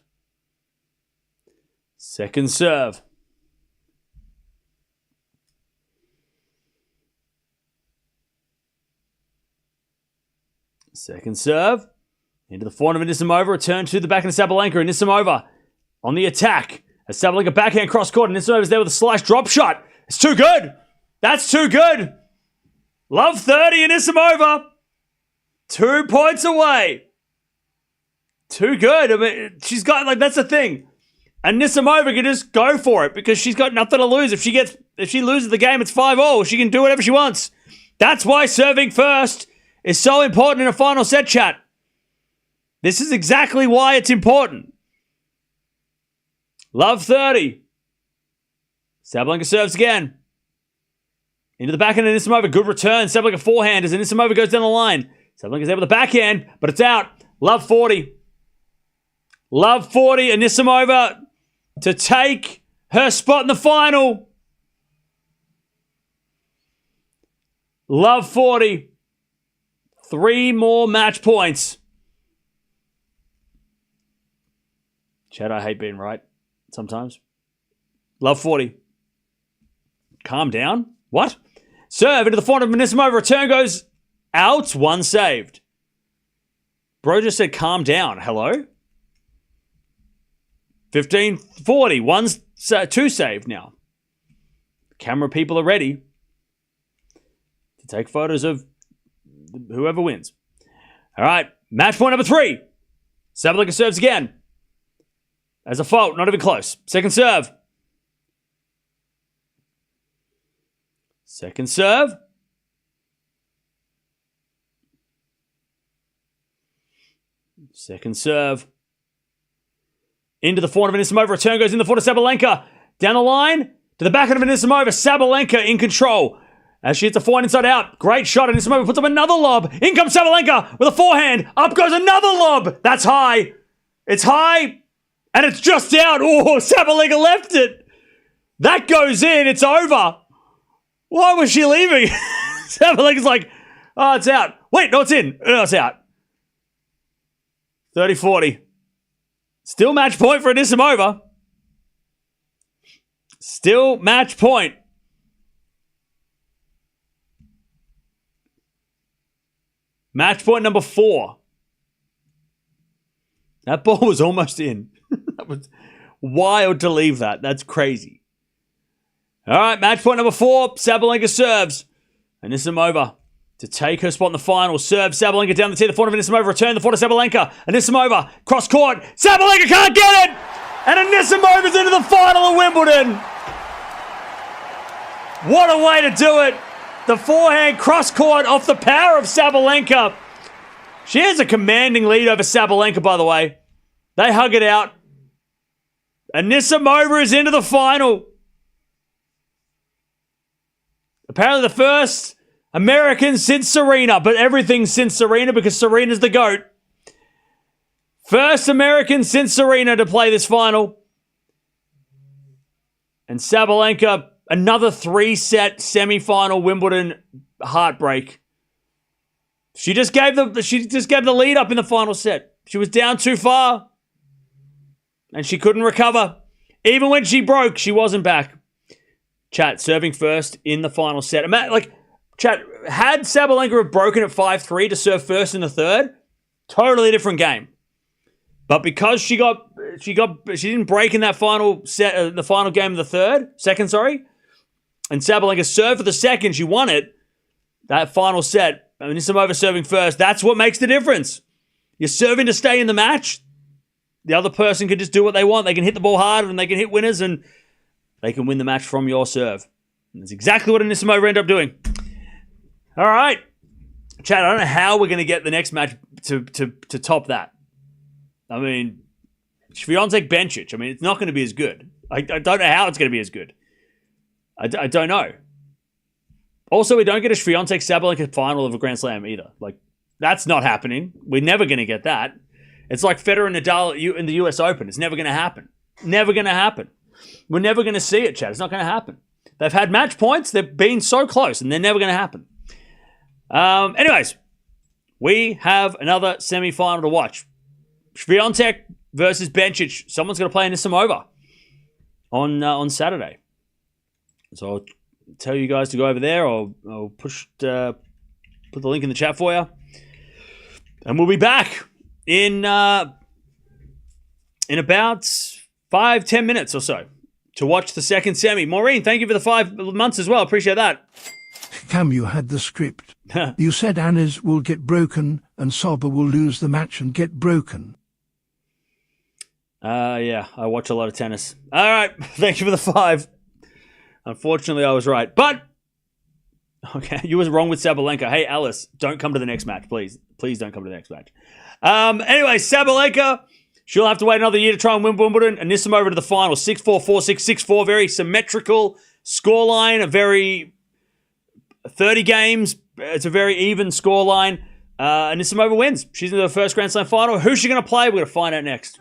Second serve. Second serve. Into the forehand of Anisimova. Return to the backhand of Sabalenka. Anisimova on the attack. As Sabalenka backhand cross court. Anisimova's there with a slice drop shot. It's too good. That's too good. Love 30 Anisimova. 2 points away. Too good. I mean, she's got, like, that's the thing. Anisimova can just go for it because she's got nothing to lose. If she loses the game, it's 5-all. She can do whatever she wants. That's why serving first is so important in a final set, chat. This is exactly why it's important. Love 30. Sabalenka serves again. Into the backhand, Anisimova. Good return. Sabalenka forehand as Anisimova goes down the line. Sabalenka's able to backhand, but it's out. Love 40. Love 40. Anisimova to take her spot in the final. Love 40. 3 more match points. Chad, I hate being right sometimes. Love 40. Calm down. What? Serve into the front of Anisimova. Return goes out. 1 saved. Bro just said calm down. Hello? 15-40. 2 saved now. Camera people are ready to take photos of whoever wins. All right. Match point number 3. Sabalenka serves again. As a fault. Not even close. Second serve. Second serve. Second serve. Into the forehand of Anisimova. Return goes in the forehand of Sabalenka. Down the line. To the backhand of Anisimova. Sabalenka in control. As she hits a forehand inside out. Great shot. Anisimova puts up another lob. In comes Sabalenka with a forehand. Up goes another lob. That's high. It's high. And it's just out. Oh, Sabalenka left it. That goes in. It's over. Why was she leaving? Sabalenka's like, oh, it's out. Wait, no, it's in. No, it's out. 30-40. Still match point for Anisimova. Still match point. Match point number 4. That ball was almost in. That was wild to leave that. That's crazy. All right, match point number 4. Sabalenka serves. Anisimova to take her spot in the final. Serve Sabalenka down the tee. The forehand of Anisimova. Return the forehand of Sabalenka. Anisimova cross court. Sabalenka can't get it. And Anisimova's into the final of Wimbledon. What a way to do it. The forehand cross court off the power of Sabalenka. She has a commanding lead over Sabalenka, by the way. They hug it out. Anisimova is into the final. Apparently the first American since Serena, but everything since Serena because Serena's the GOAT. First American since Serena to play this final. And Sabalenka, another 3-set semi-final Wimbledon heartbreak. She just gave the lead up in the final set. She was down too far. And she couldn't recover. Even when she broke, she wasn't back. Chat, serving first in the final set. Chat, had Sabalenka have broken at 5-3 to serve first in the third, totally different game. But because she didn't break in that final set, the final game of the second, and Sabalenka served for the second, she won it. That final set, Anisimova serving first, that's what makes the difference. You're serving to stay in the match. The other person can just do what they want. They can hit the ball hard and they can hit winners and they can win the match from your serve. And that's exactly what Anisimova ended up doing. All right. Chad, I don't know how we're going to get the next match to top that. I mean, Swiatek Bencic. I mean, it's not going to be as good. I don't know how it's going to be as good. I don't know. Also, we don't get a Swiatek Sabalenka final of a Grand Slam either. Like, that's not happening. We're never going to get that. It's like Federer and Nadal in the US Open. It's never going to happen. Never going to happen. We're never going to see it, Chad. It's not going to happen. They've had match points. They've been so close, and they're never going to happen. Anyways, we have another semi-final to watch. Swiatek versus Bencic. Someone's going to play Anisimova on Saturday. So I'll tell you guys to go over there. I'll put the link in the chat for you. And we'll be back in about 5-10 minutes or so to watch the second semi. Maureen, thank you for the 5 months as well. Appreciate that. Camus had the script. You said Anna's will get broken and Saba will lose the match and get broken. Yeah, I watch a lot of tennis. All right, thank you for the 5. Unfortunately, I was right. But, okay, you was wrong with Sabalenka. Hey, Alice, don't come to the next match, please. Please don't come to the next match. Anyway, Sabalenka, she'll have to wait another year to try and win Wimbledon. Anisimova to the final, 6-4, 4-6, 6-4. Very symmetrical scoreline, a very 30 games. It's a very even scoreline. Anisimova wins. She's in the first Grand Slam final. Who's she going to play? We're going to find out next.